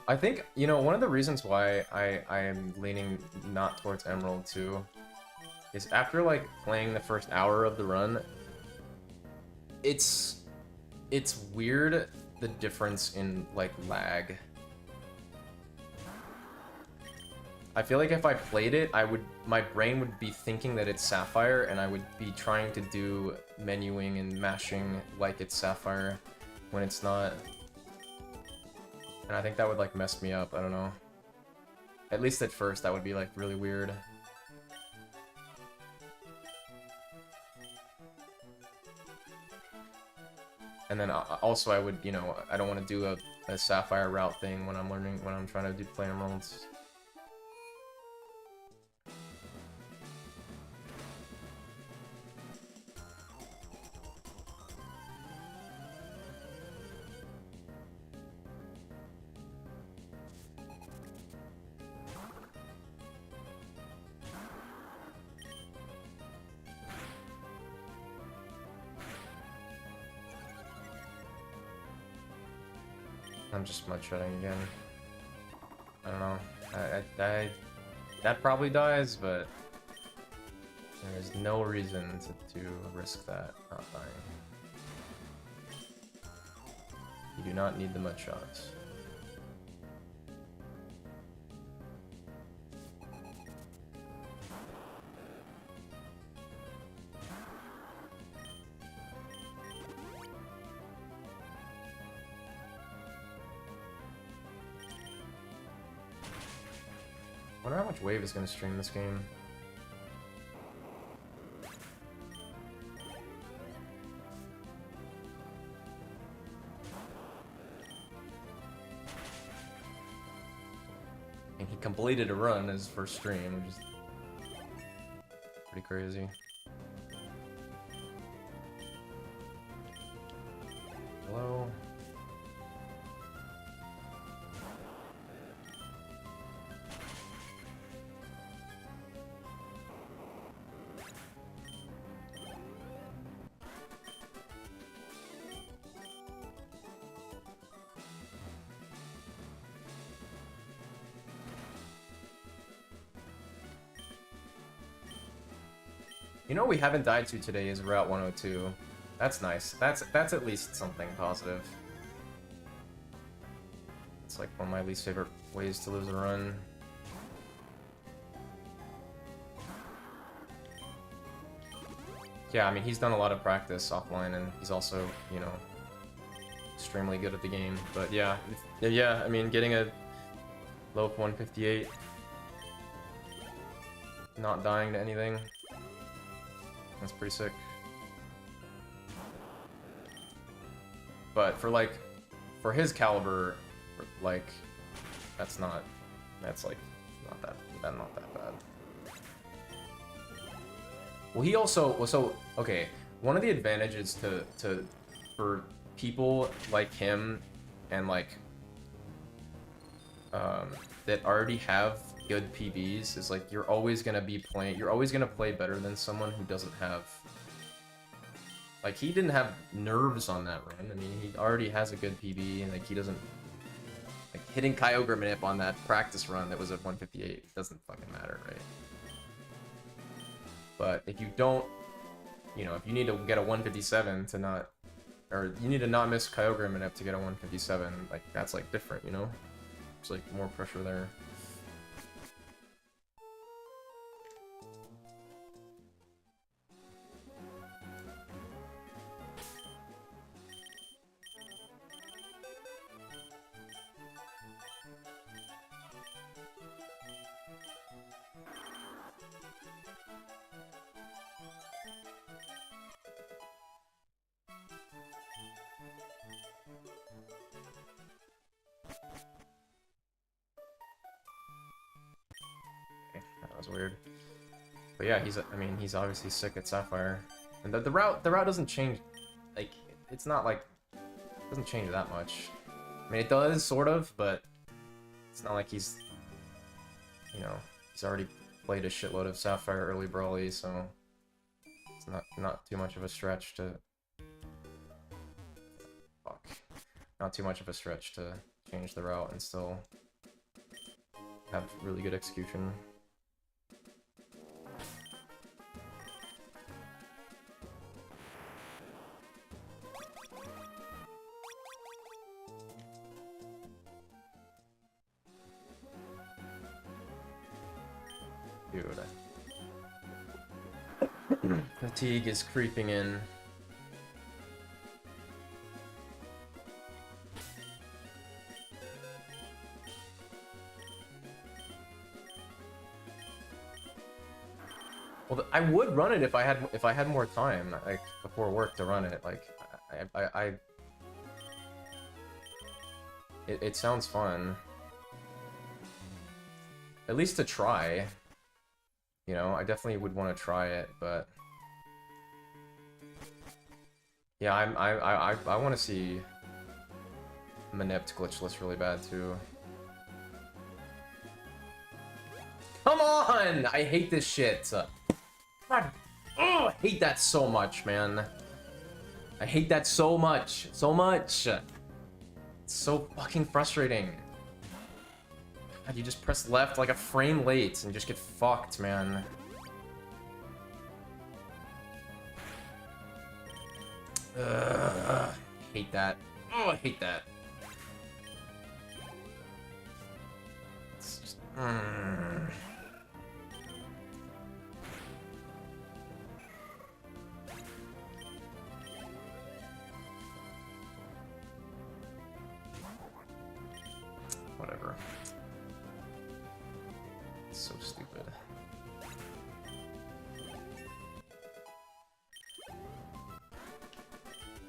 S1: I think, you know, one of the reasons why I am leaning not towards Emerald too is after, like, playing the first hour of the run, it's weird, the difference in, like, lag. I feel like if I played it, my brain would be thinking that it's Sapphire, and I would be trying to do menuing and mashing like it's Sapphire when it's not. And I think that would, like, mess me up, I don't know. At least at first, that would be, like, really weird. And then also I would, you know, I don't want to do a Sapphire route thing when I'm trying to play Emeralds. I'm just mud shredding again. I don't know. That probably dies, but there's no reason to risk that not dying. You do not need the mud shots. I wonder how much Wave is going to stream this game. And he completed a run as first stream, which is pretty crazy. Hello? You know what we haven't died to today is Route 102. That's nice. That's at least something positive. It's like one of my least favorite ways to lose a run. Yeah, I mean, he's done a lot of practice offline, and he's also, you know, extremely good at the game. But yeah, I mean, getting a low of 158, not dying to anything. That's pretty sick. But for his caliber, like, that's like, not that bad. Well, he also, so, okay, one of the advantages for people like him and like, that already have good PBs is like you're always gonna play better than someone who doesn't have, like, he didn't have nerves on that run. I mean, he already has a good PB, and like he doesn't, like, hitting Kyogre Manip on that practice run that was at 158 doesn't fucking matter, right? But if you don't, you know, if you need to get a 157 to not, or you need to not miss Kyogre Manip to get a 157, like, that's like different, you know? There's like more pressure there. Weird. But yeah, he's obviously sick at Sapphire. And the route doesn't change, like, it's not like, it doesn't change that much. I mean, it does, sort of, but it's not like he's, you know, he's already played a shitload of Sapphire early Brawly, so it's not too much of a stretch to, not too much of a stretch to change the route and still have really good execution. Dude. Fatigue is creeping in. Well, I would run it if I had more time, like, before work to run it. Like, it sounds fun. At least to try. You know, I definitely would want to try it, but yeah, I want to see Manipped Glitchless really bad too. Come on! I hate this shit. God, oh, I hate that so much, man. I hate that so much, so much. It's It's so fucking frustrating. God, you just press left like a frame late and you just get fucked, man. Hate that. Oh, I hate that. It's just, Whatever. It's so stupid.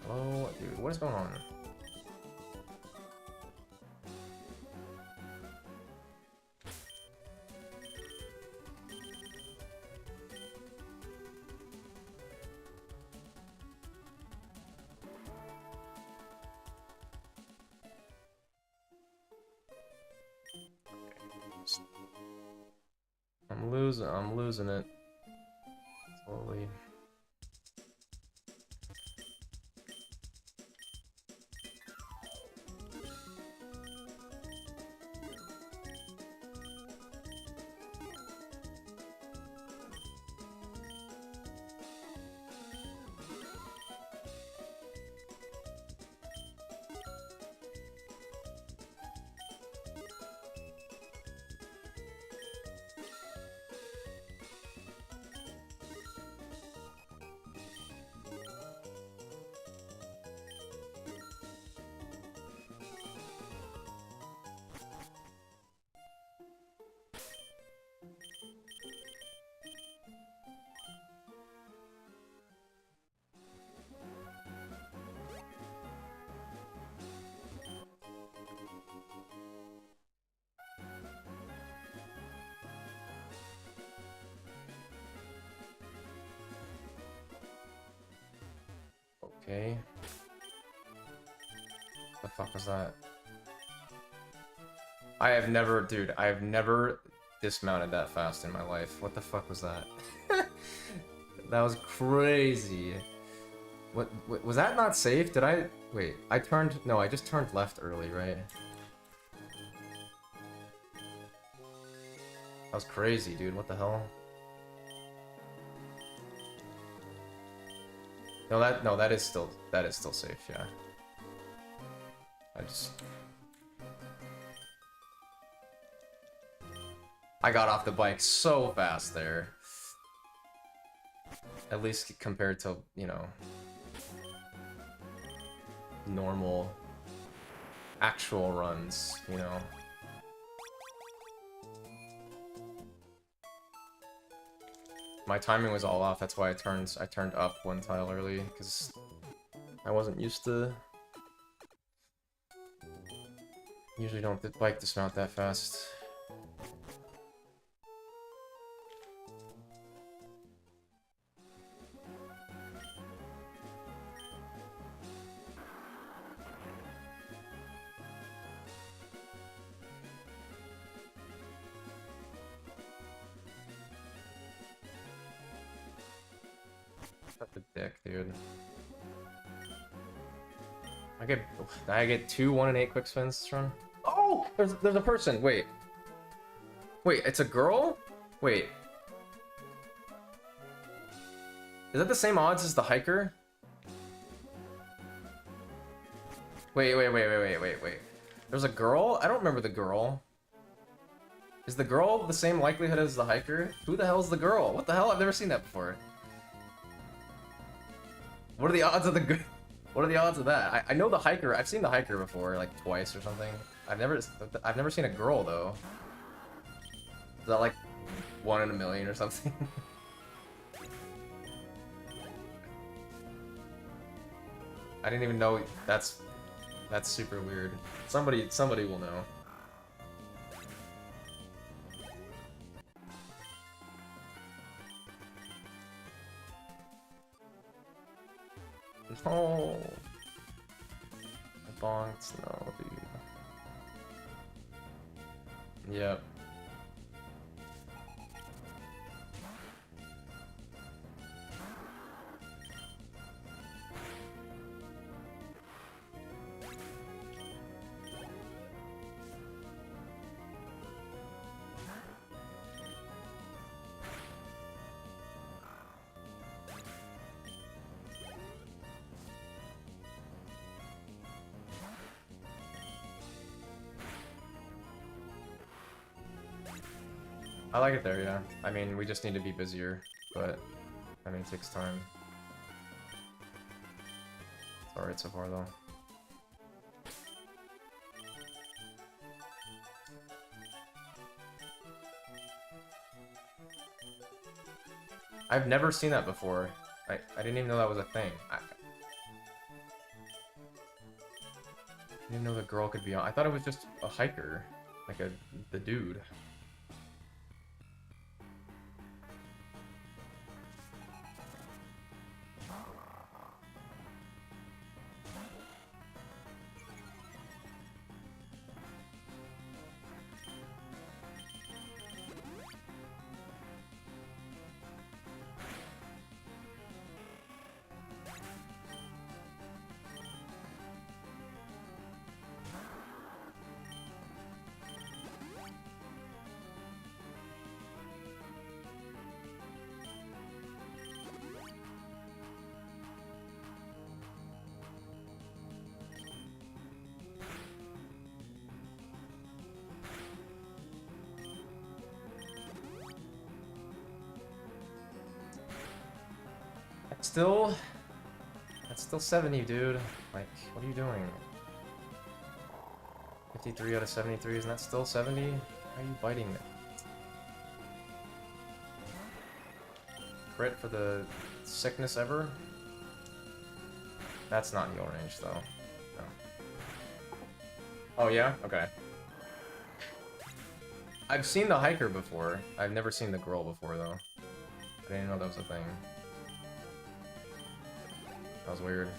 S1: Oh, dude, what is going on? I'm losing it. Slowly. Okay. The fuck was that? I have never, dude, I have never dismounted that fast in my life. What the fuck was that? That was crazy. What, was that not safe? Did I, wait, no, I just turned left early, right? That was crazy, dude, what the hell? No, that is still safe, yeah. I got off the bike so fast there. At least compared to, you know, normal actual runs, you know. My timing was all off, that's why I turned up one tile early, because I wasn't used to... Usually don't bike dismount that fast. What the dick, dude. I get 2 1 and 8 quick spins this run. Oh, there's a person. Wait, it's a girl. Wait, is that the same odds as the hiker? Wait. There's a girl. I don't remember the girl. Is the girl the same likelihood as the hiker? Who the hell is the girl? What the hell? I've never seen that before. What are the odds of the? What are the odds of that? I know the hiker. I've seen the hiker before, like twice or something. I've never seen a girl though. Is that like 1 in a million or something? I didn't even know. That's super weird. Somebody will know. No. I bonked. No, dude. Yep. I like it there, yeah. I mean, we just need to be busier, but I mean, it takes time. It's alright so far, though. I've never seen that before. I didn't even know that was a thing. I didn't know the girl could be on. I thought it was just a hiker, like the dude. Still, that's still 70, dude. Like, what are you doing? 53 out of 73, isn't that still 70? How are you biting it? Crit for the sickness ever? That's not heal range, though. No. Oh, yeah? Okay. I've seen the hiker before. I've never seen the girl before, though. I didn't know that was a thing. That was weird.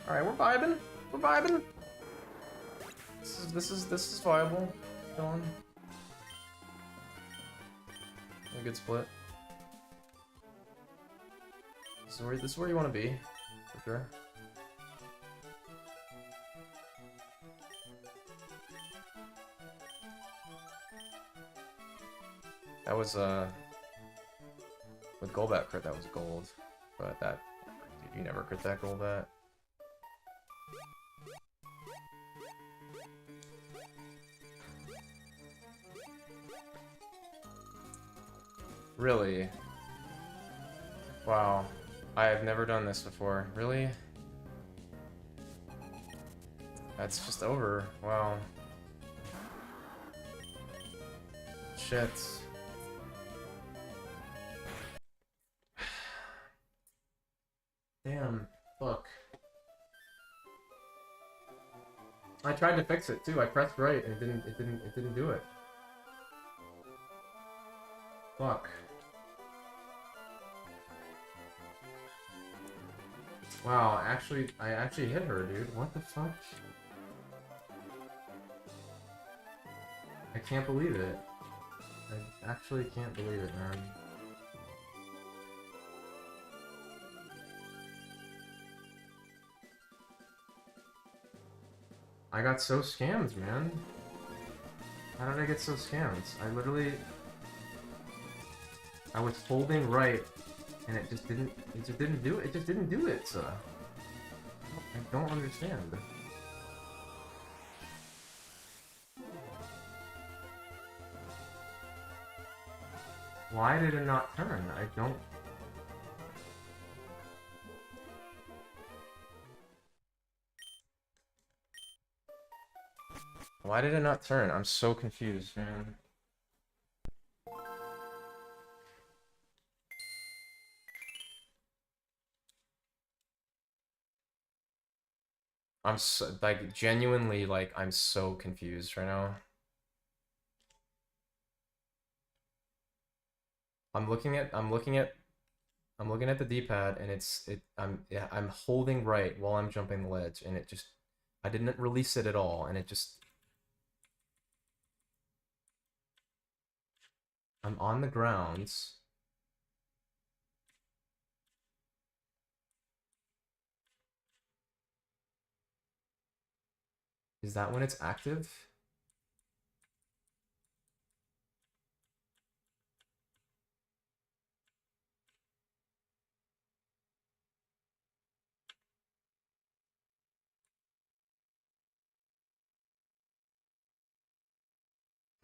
S1: Alright, we're vibing. We're vibing. This is viable. Go on. A good split. This is where you want to be, for sure. That was with Golbat crit, that was gold, but that, dude, you never crit that Golbat. Really? Wow. I have never done this before. Really? That's just over. Wow. Shit. Damn. Fuck. I tried to fix it too. I pressed right and it didn't do it. Fuck. Wow, I actually hit her, dude. What the fuck? I can't believe it. I actually can't believe it, man. I got so scammed, man. How did I get so scammed? I was holding right, and it just didn't do it, so. I don't understand. Why did it not turn? I don't... Why did it not turn? I'm so confused, man. I'm so, like, genuinely, like, I'm so confused right now. I'm looking at the D-pad, and I'm holding right while I'm jumping the ledge, and it just, I didn't release it at all, and it just, I'm on the ground. Is that when it's active?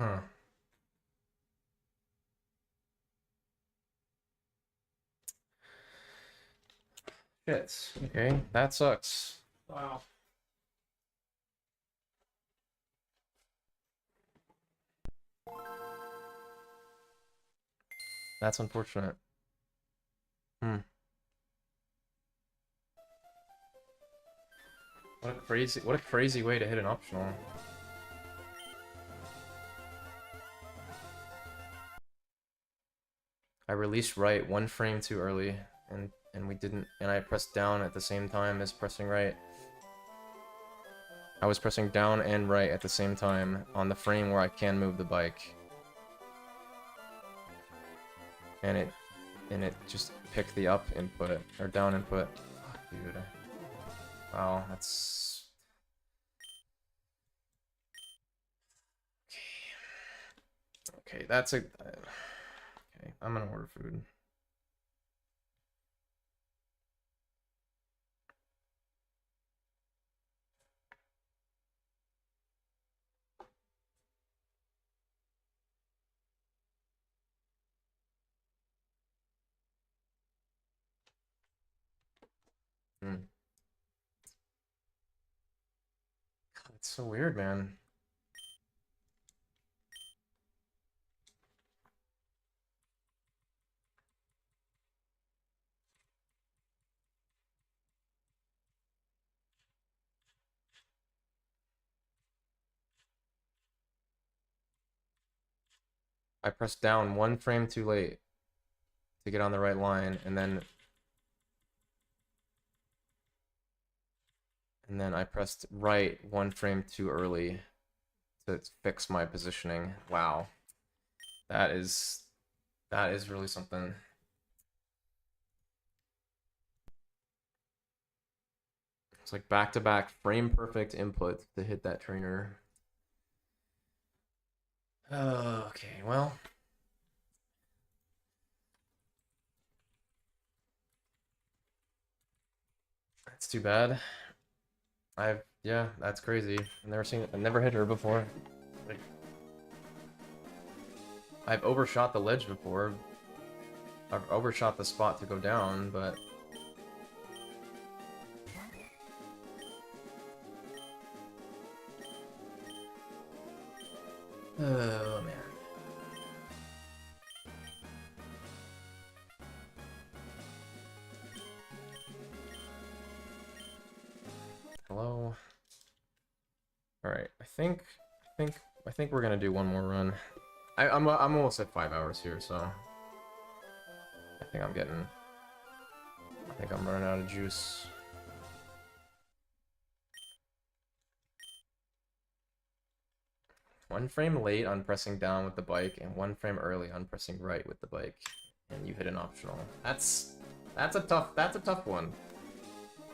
S1: Huh. Shit. Okay, that sucks. Wow. That's unfortunate. Hmm. What a crazy way to hit an optional. I released right one frame too early, and we didn't, and I pressed down at the same time as pressing right. I was pressing down and right at the same time on the frame where I can move the bike. And it just picked the up input or down input. Fuck, dude. Wow, that's okay. That's a okay. I'm gonna order food. Hmm. God, it's so weird, man. I pressed down one frame too late to get on the right line, and then I pressed right one frame too early to fix my positioning. Wow. That is really something. It's like back-to-back frame perfect input to hit that trainer. Okay, well. That's too bad. Yeah, that's crazy. I've never hit her before. Like, I've overshot the ledge before. I've overshot the spot to go down, but oh man. Hello. All right. I think we're gonna do one more run. I'm almost at 5 hours here, so I think I'm running out of juice. One frame late on pressing down with the bike, and one frame early on pressing right with the bike, and you hit an optional. That's a tough one.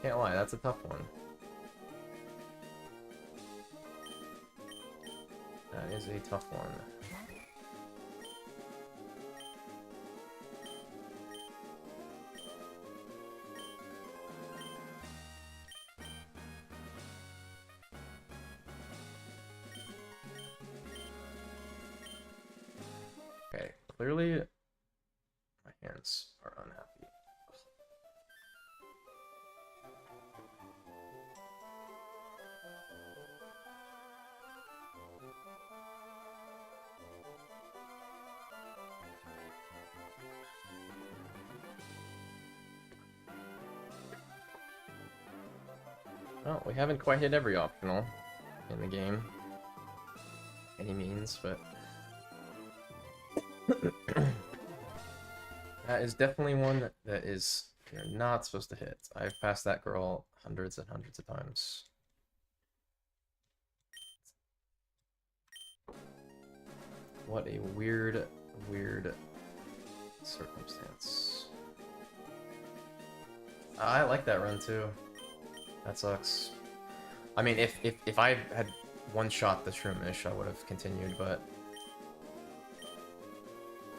S1: Can't lie, that's a tough one. That is a tough one. Okay, clearly my hands are unhappy. Well, we haven't quite hit every optional in the game. Any means, but that is definitely one that is you're not supposed to hit. I've passed that girl hundreds and hundreds of times. What a weird circumstance. I like that run too. That sucks. I mean, if I had one shot the Shroomish, I would have continued, but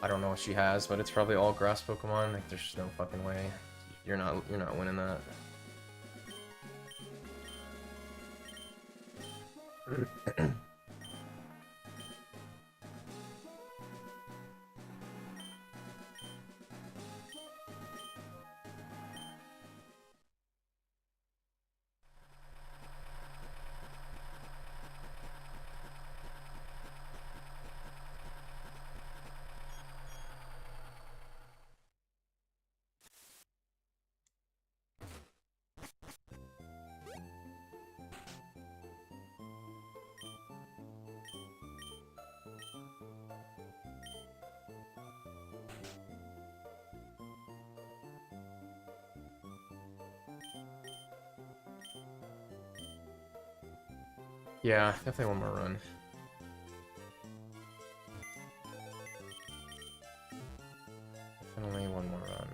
S1: I don't know what she has, but it's probably all grass Pokemon. Like, there's just no fucking way. You're not winning that. Yeah, definitely one more run. Definitely one more run.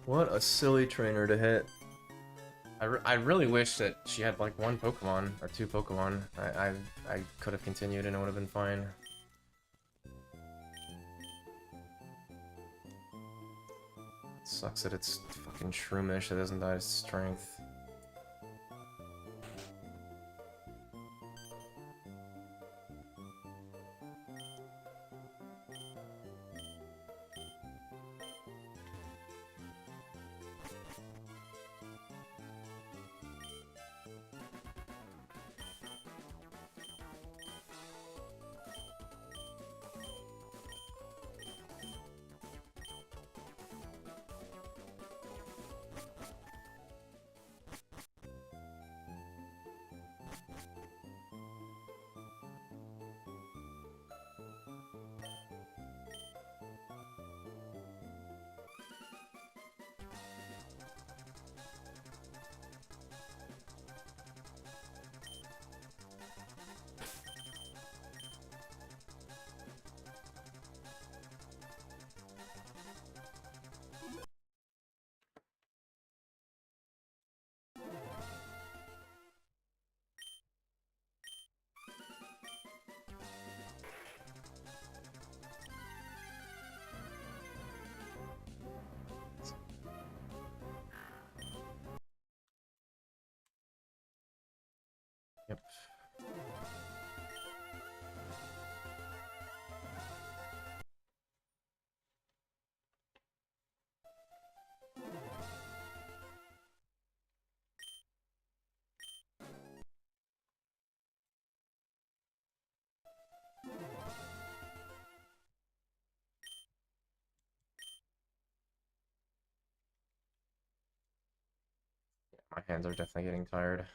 S1: What a silly trainer to hit. I really wish that she had like one Pokemon or two Pokemon. I could have continued and it would have been fine. Sucks that it's fucking Shroomish that doesn't die to strength. Yep. My hands are definitely getting tired.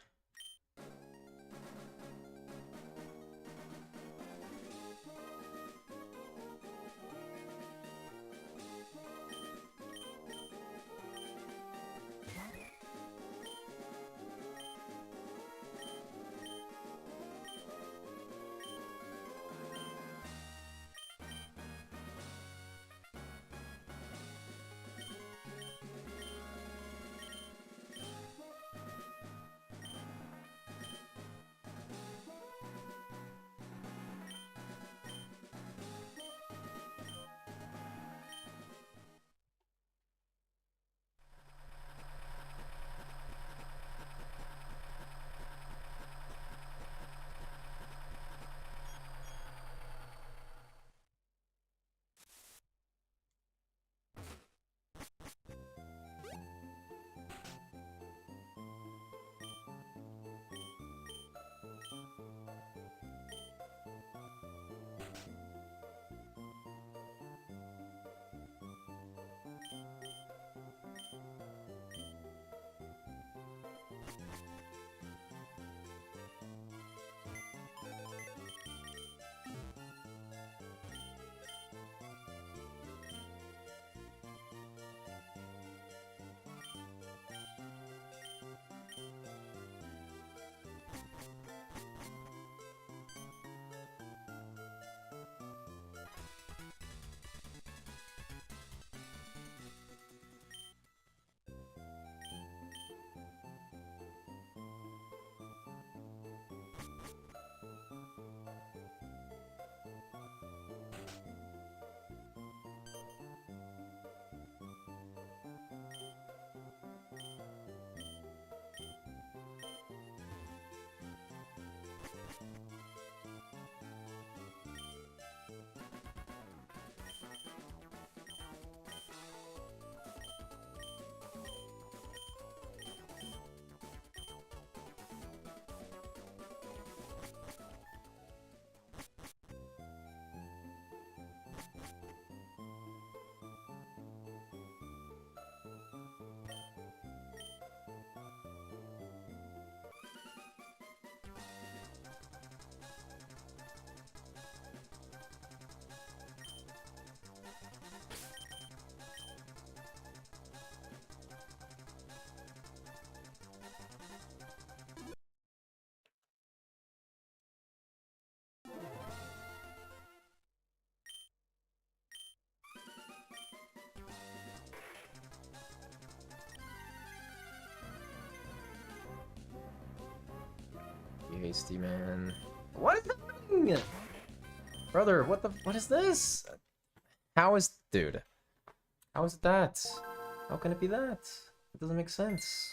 S1: hasty, man. What is happening? Brother, what is this? How is... Dude. How is it that? How can it be that? It doesn't make sense.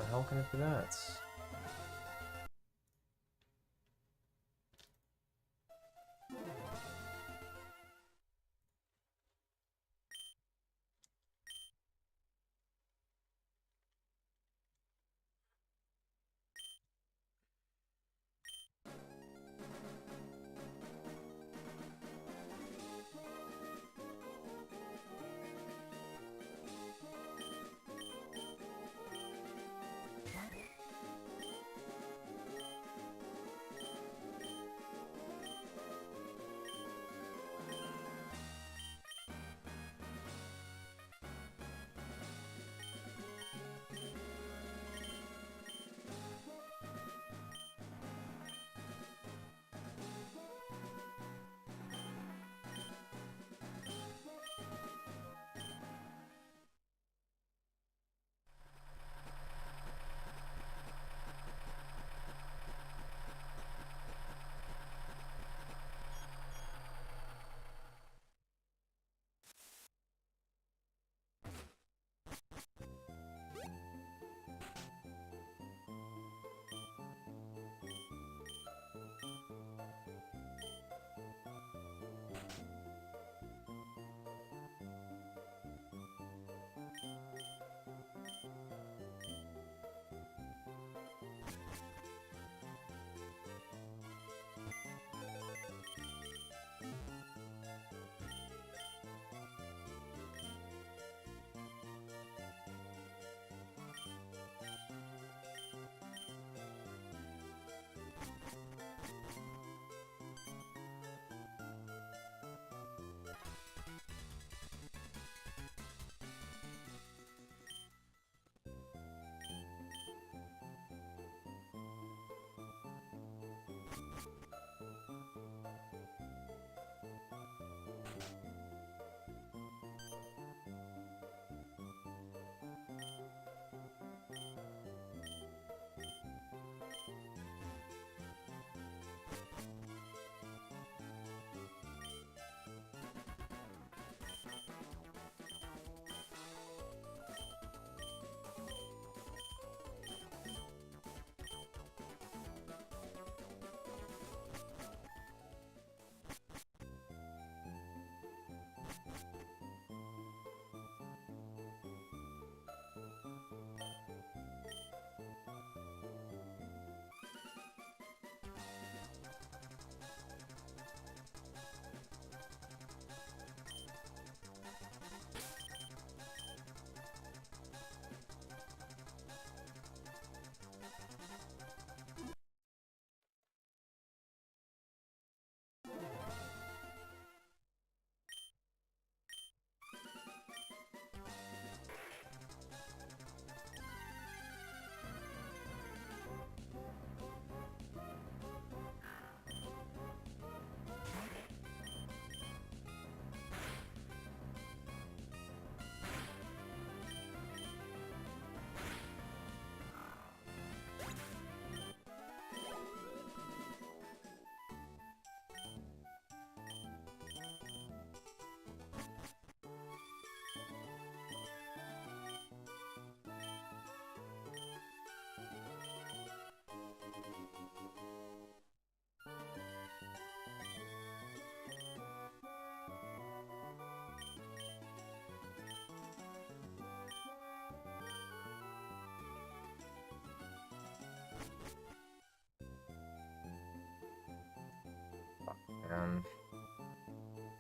S1: How can it be that?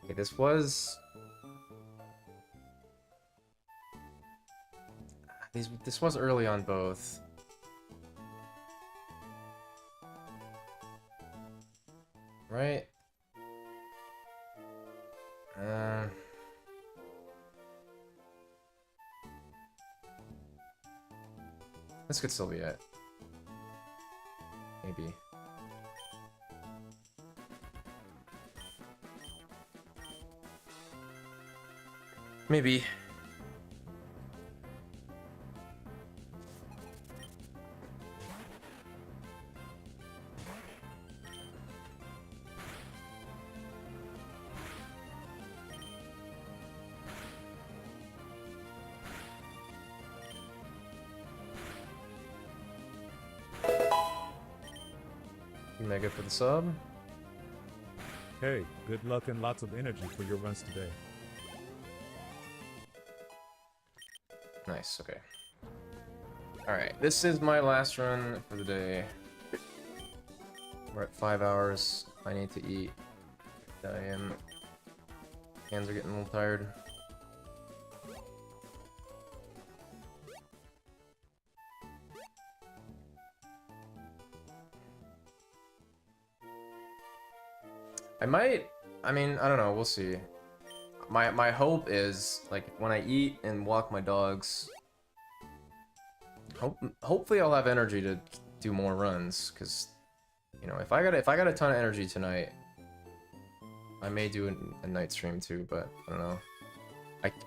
S1: Okay, this was... This was early on both. Right? This could still be it. Maybe. Maybe. Mega for the sub.
S2: Hey, good luck and lots of energy for your runs today.
S1: Nice, okay. Alright, this is my last run for the day. We're at 5 hours. I need to eat. Hands are getting a little tired. I mean, I don't know, we'll see. My hope is, like, when I eat and walk my dogs, hopefully I'll have energy to do more runs, because, you know, if I got a ton of energy tonight, I may do a night stream too, but I don't know.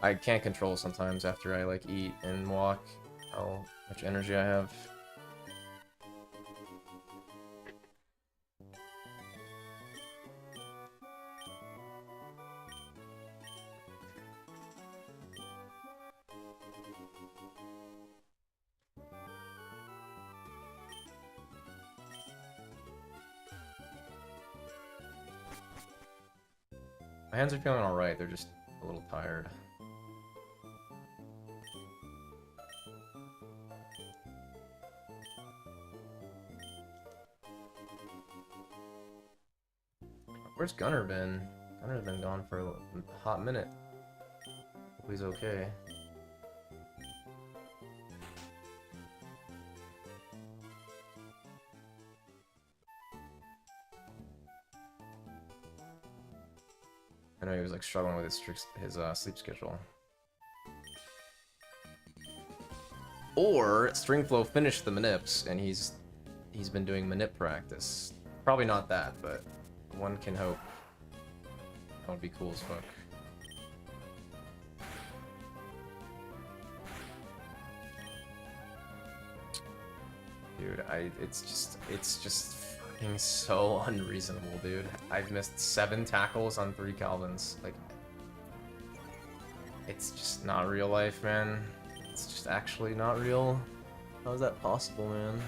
S1: I can't control sometimes after I, like, eat and walk how much energy I have. My hands are feeling alright, they're just a little tired. Where's Gunner been? Gunner's been gone for a hot minute. Hope he's okay. I know he was like struggling with his sleep schedule. Or Stringflow finished the manips and he's been doing manip practice. Probably not that, but one can hope. That would be cool as fuck. Dude, it's just fucking so unreasonable, dude. I've missed 7 tackles on 3 Calvins. Like, it's just not real life, man. It's just actually not real. How is that possible, man?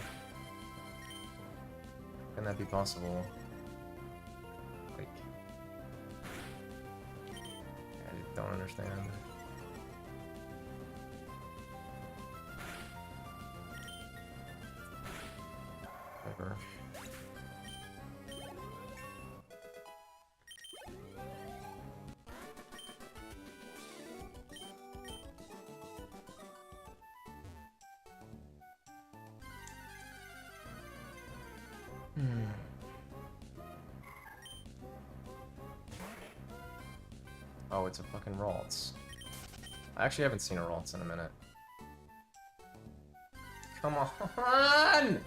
S1: How can that be possible? Like, I don't understand. Whatever. Oh, it's a fucking Ralts. I actually haven't seen a Ralts in a minute. Come on!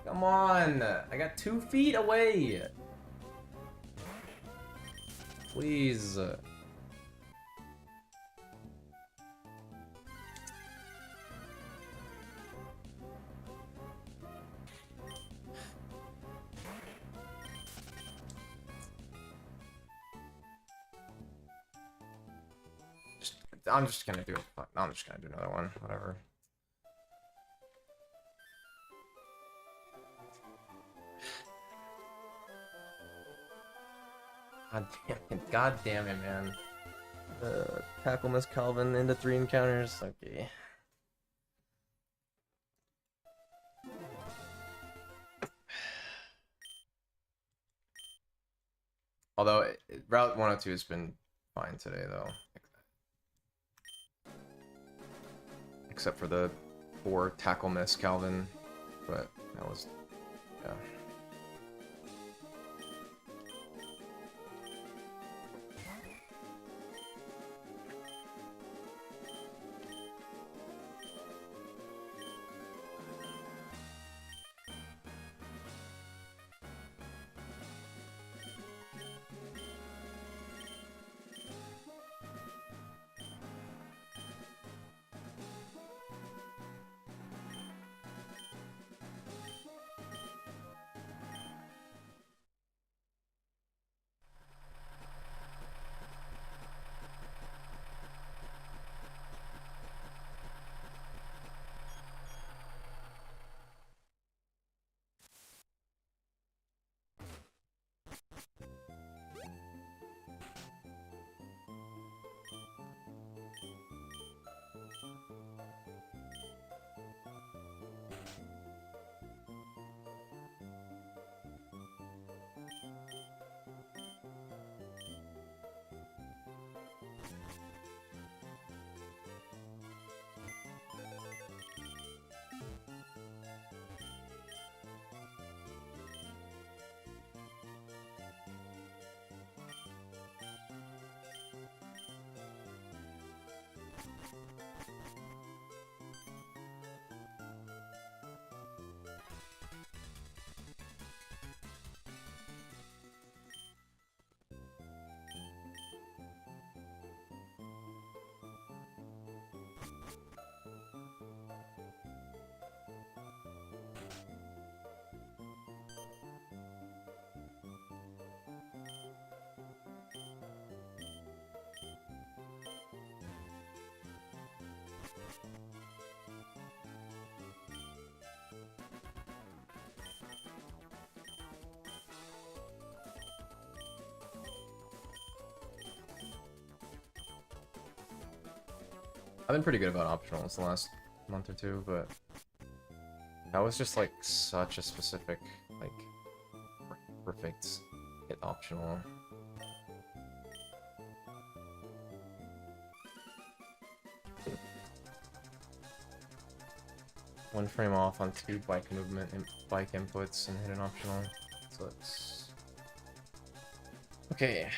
S1: Come on! I got 2 feet away! Please. I'm just gonna do it. I'm just gonna do another one. Whatever. God damn it. God damn it, man. Tackle Miss Calvin into 3 encounters. Okay. Although, Route 102 has been fine today, though. Except for the 4 tackle miss Calvin, but that was, yeah. I've been pretty good about optionals the last month or two, but that was just like such a specific, like, perfect hit optional. One frame off on 2 bike movement and bike inputs and hit an optional. So it's okay.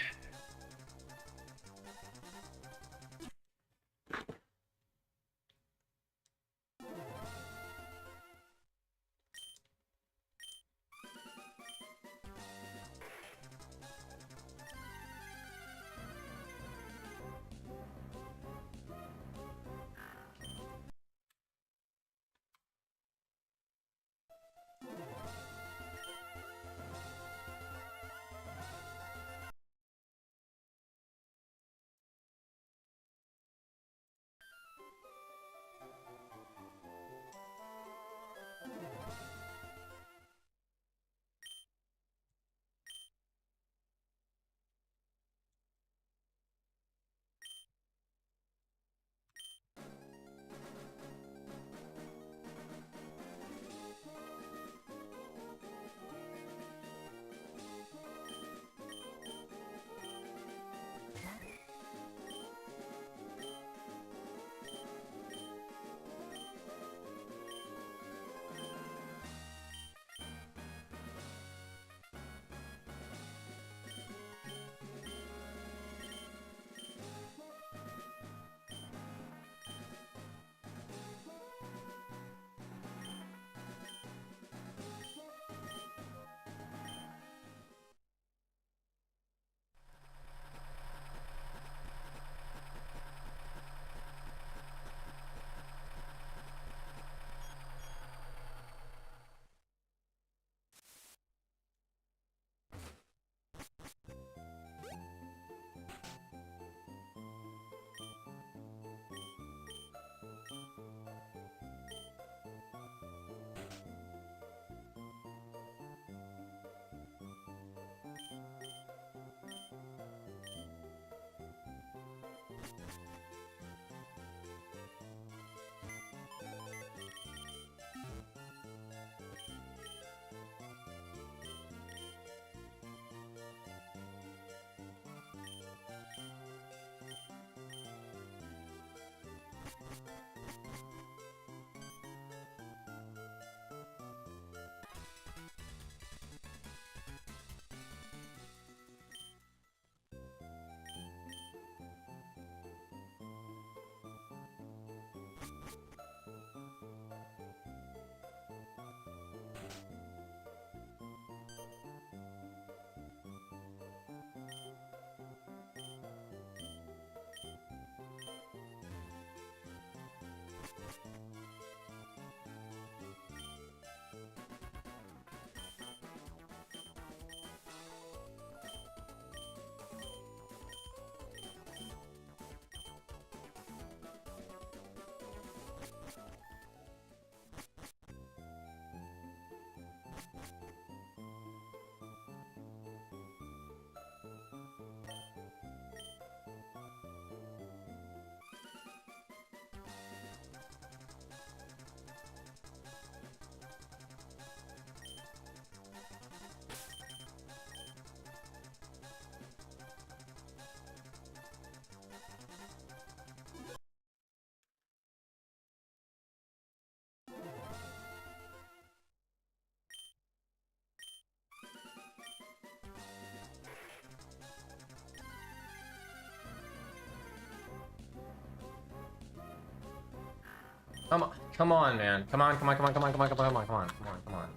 S1: Come on, man. Come on, come on, come on, come on, come on, come on, come on, come on, come on, come on.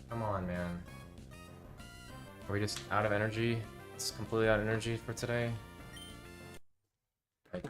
S1: Come on, man. Are we just out of energy? It's completely out of energy for today. Like,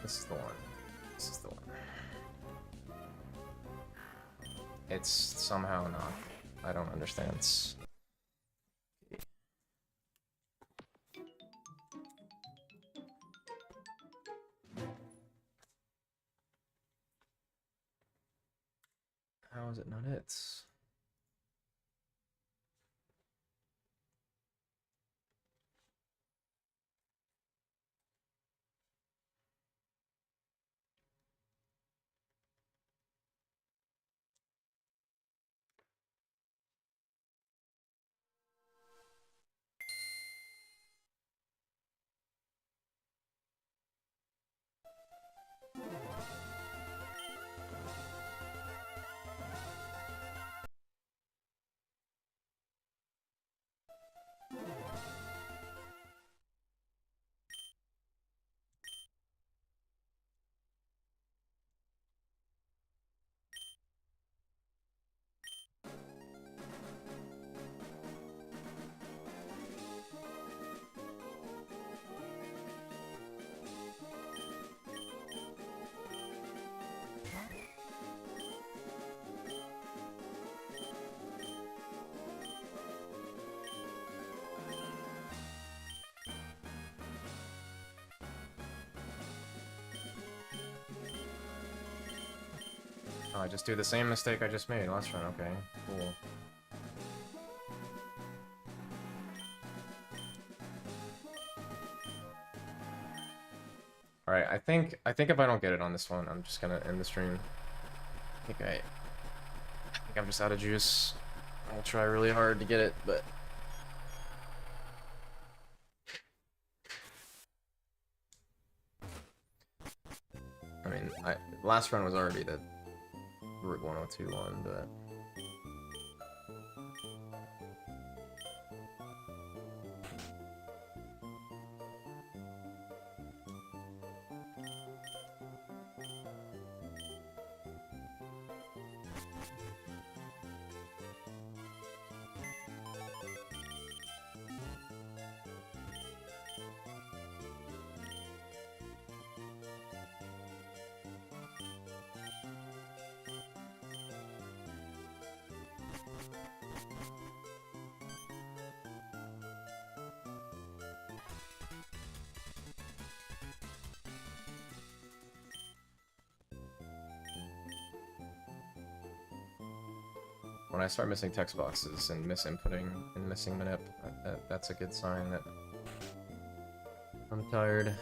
S1: This is the one. This is the one. It's somehow not. I don't understand. How is it not it? Oh, I just do the same mistake I just made last run. Okay, cool. All right, I think if I don't get it on this one, I'm just gonna end the stream. I think I'm just out of juice. I'll try really hard to get it, but I mean, last run was already the Route 102 one, but when I start missing text boxes and misinputting and missing manip, that's a good sign that I'm tired.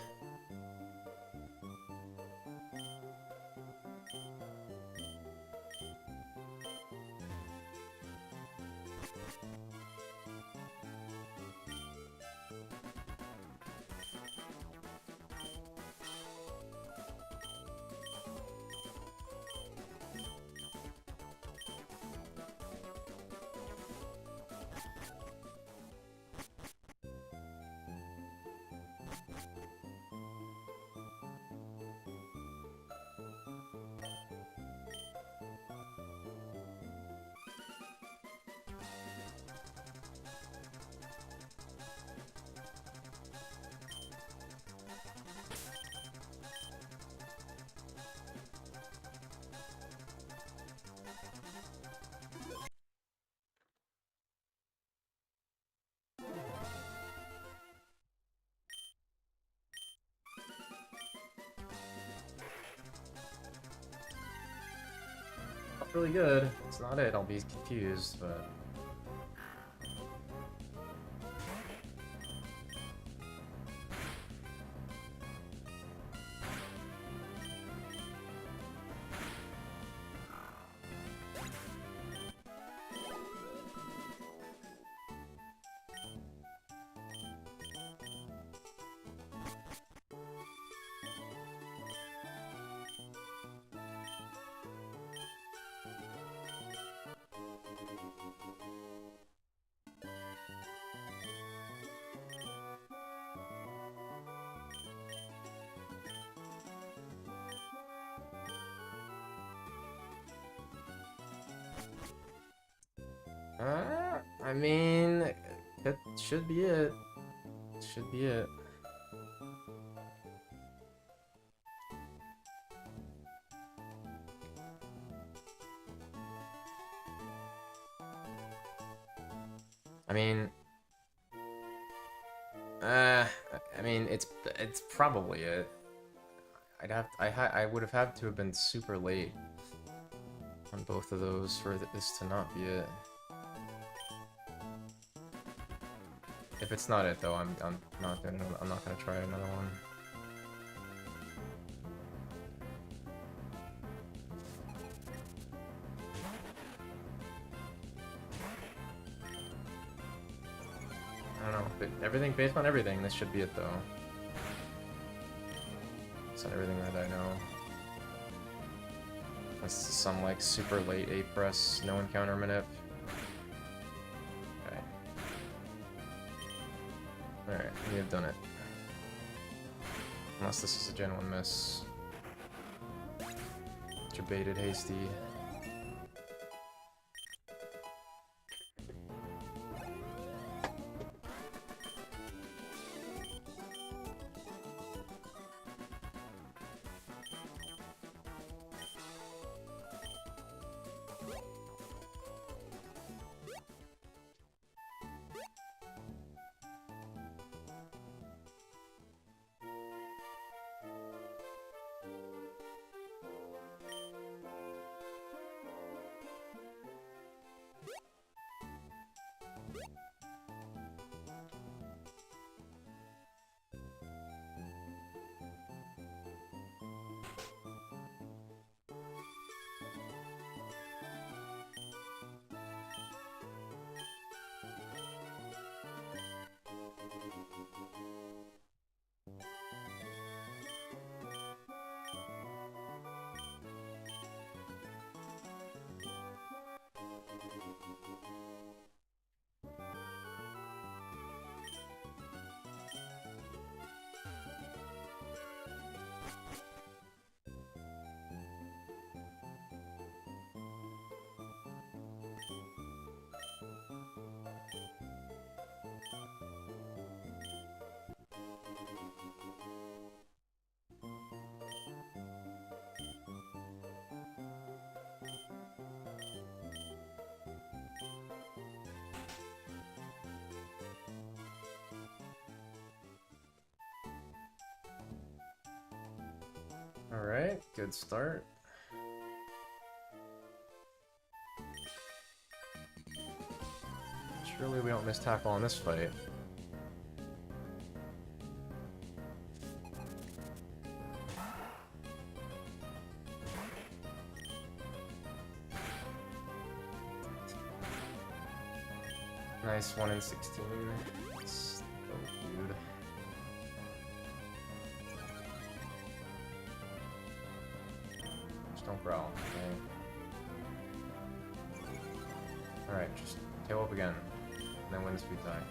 S1: Not really good. It's not it. I'll be confused, but. I mean, it should be it. Should be it. I mean, it's probably it. I would have had to have been super late on both of those for this to not be it. If it's not it though, I'm not gonna try another one. I don't know, but everything based on everything, this should be it though. It's on everything that I know. This is some like super late 8 press, no encounter manip. Okay. Alright, we have done it. Unless this is a Gen 1 miss. Debated hasty. Alright, good start. Surely we don't miss tackle on this fight. Nice 1 in 16. So cute. Just don't growl, okay? Alright, just tail up again. And then win the speed tie.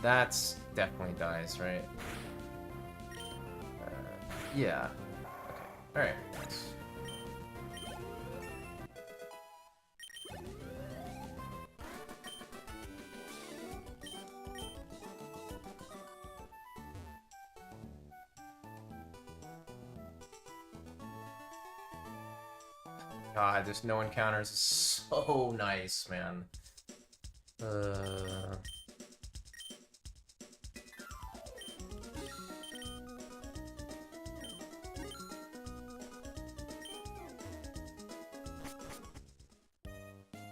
S1: That's definitely dies, right? Yeah. Okay. Alright, nice. God, this no encounters is so nice, man.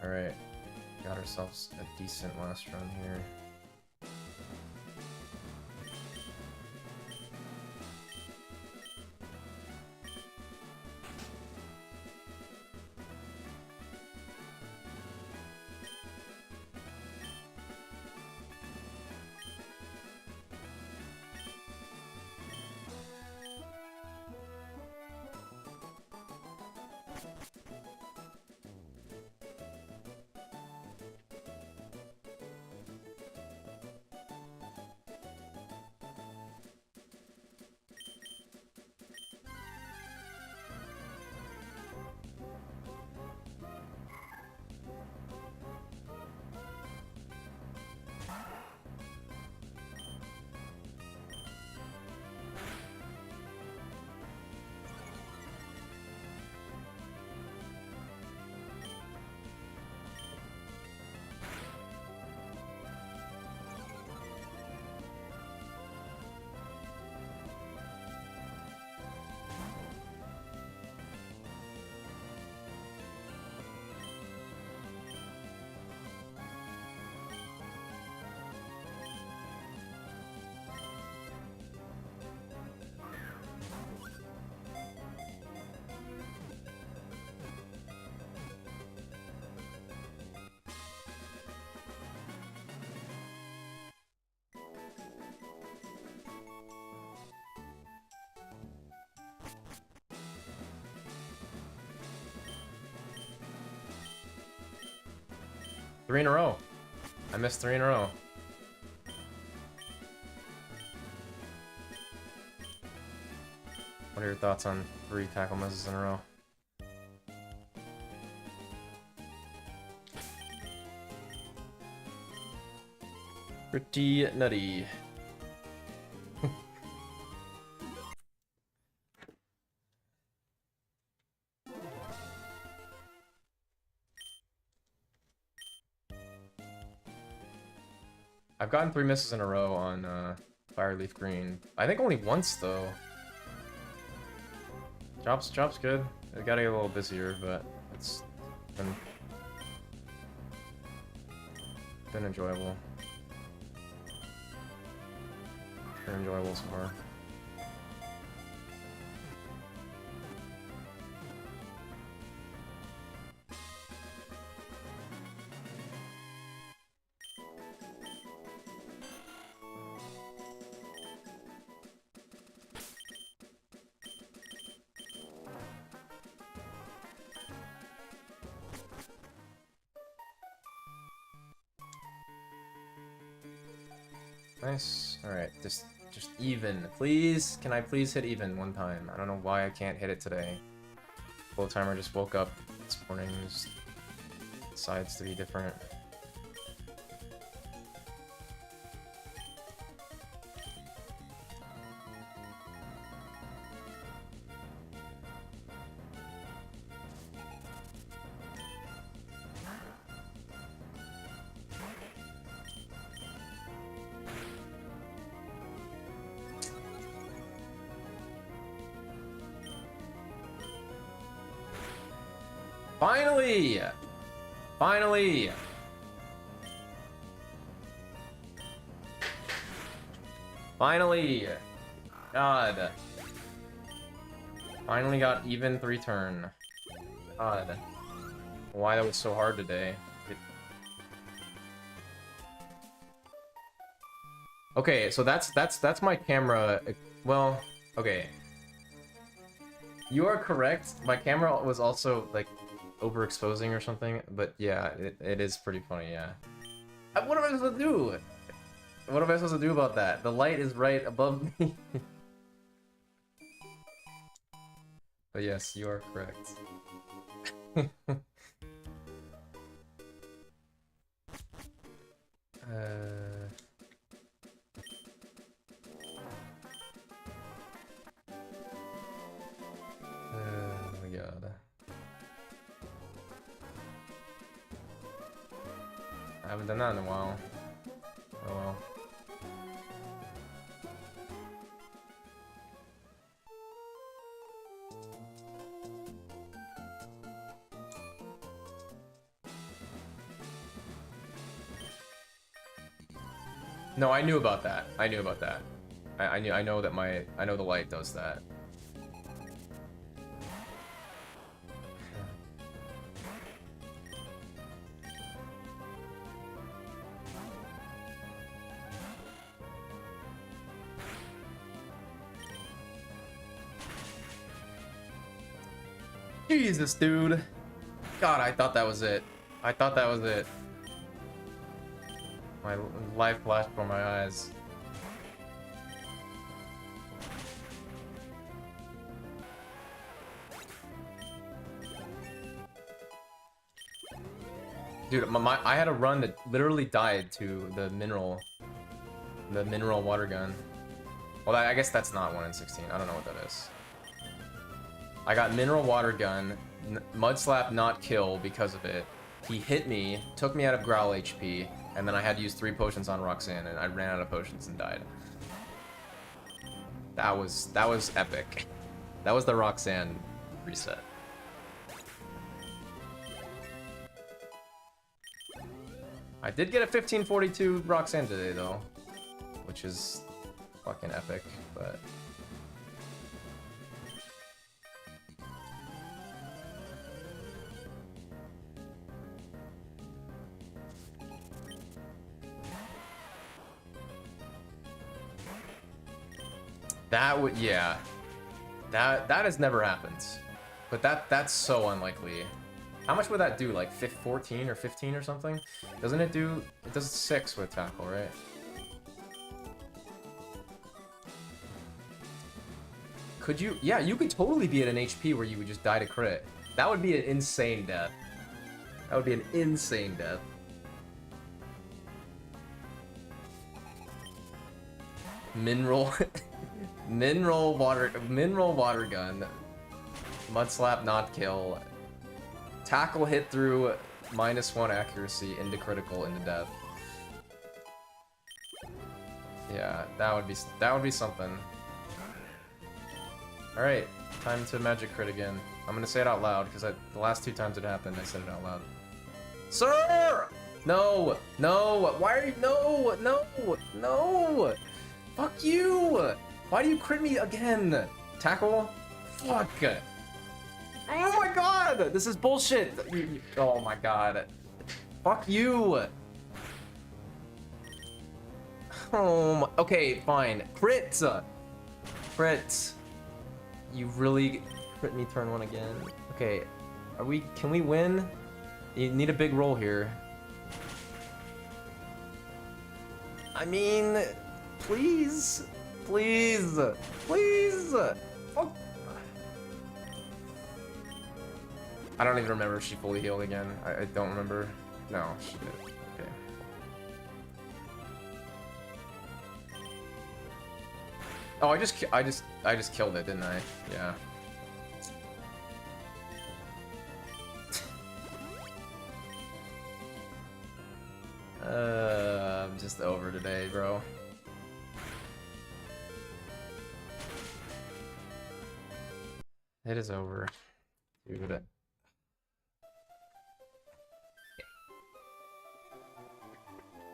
S1: Alright, got ourselves a decent last run here. 3 in a row. I missed 3 in a row. What are your thoughts on 3 tackle misses in a row? Pretty nutty. I've gotten 3 misses in a row on Fireleaf Green. I think only once though. Job's good. I gotta get a little busier, but it's been enjoyable. Been enjoyable so far. Nice. Alright, just even. Please, can I please hit even one time? I don't know why I can't hit it today. Full timer just woke up this morning, just decides to be different. Finally! Finally! Finally! God. Finally got even 3 turn. God. Why that was so hard today. Okay, so that's my camera. Well, okay. You are correct. My camera was also like overexposing or something, but yeah, it is pretty funny, yeah. What am I supposed to do? What am I supposed to do about that? The light is right above me. But yes, you are correct. Oh my god. I haven't done that in a while. Oh well. No, I knew about that. I knew about that. I know that I know the light does that. Jesus, dude. God, I thought that was it. I thought that was it. My life flashed before my eyes. Dude, I had a run that literally died to the mineral water gun. Well, I guess that's not 1 in 16. I don't know what that is. I got mineral water gun, mud slap not kill because of it. He hit me, took me out of growl HP, and then I had to use 3 potions on Roxanne, and I ran out of potions and died. That was epic. That was the Roxanne reset. I did get a 1542 Roxanne today though, which is fucking epic, but that would, yeah. That has never happened. But that's so unlikely. How much would that do? Like 14 or 15 or something? Doesn't it do... It does 6 with tackle, right? Could you... Yeah, you could totally be at an HP where you would just die to crit. That would be an insane death. That would be an insane death. Mineral... Mineral water gun. Mud slap, not kill. Tackle hit through -1 accuracy into critical into death. Yeah, that would be something. All right, time to magic crit again. I'm gonna say it out loud because the last 2 times it happened, I said it out loud. Sir! No! No! Why are you... No! No! No! Fuck you! Why do you crit me again? Tackle? Fuck! Oh my god! This is bullshit! Oh my god. Fuck you! Oh my... Okay, fine. Crit! Crit. You really crit me turn 1 again. Okay, can we win? You need a big roll here. I mean, please, please, please. Fuck. I don't even remember if she fully healed again. I don't remember. No, she did. Okay. Oh, I just killed it, didn't I? Yeah. I'm just over today, bro. It is over, dude.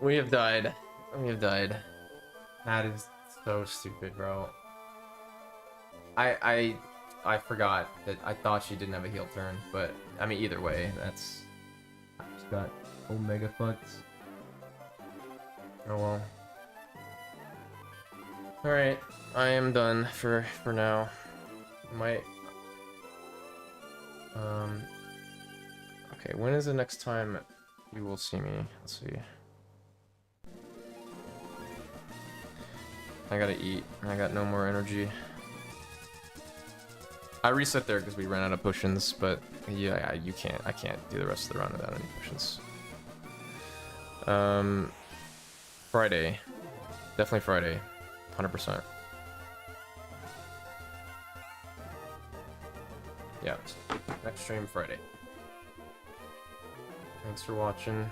S1: We have died. We have died. That is so stupid, bro. I forgot that I thought she didn't have a heal turn, but I mean either way, that's I just got omega fucked. Oh well. Alright, I am done for now. Might okay, when is the next time you will see me? Let's see. I gotta eat. I got no more energy. I reset there because we ran out of potions, but yeah, I can't do the rest of the run without any potions. Friday. Definitely Friday. 100%. Yeah. Next stream Friday. Thanks for watching.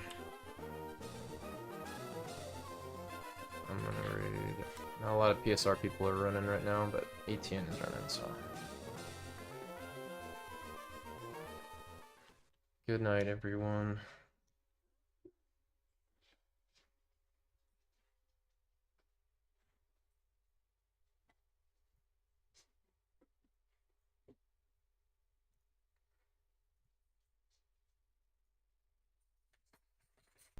S1: I'm gonna read. Not a lot of PSR people are running right now, but ATN is running, so. Good night, everyone.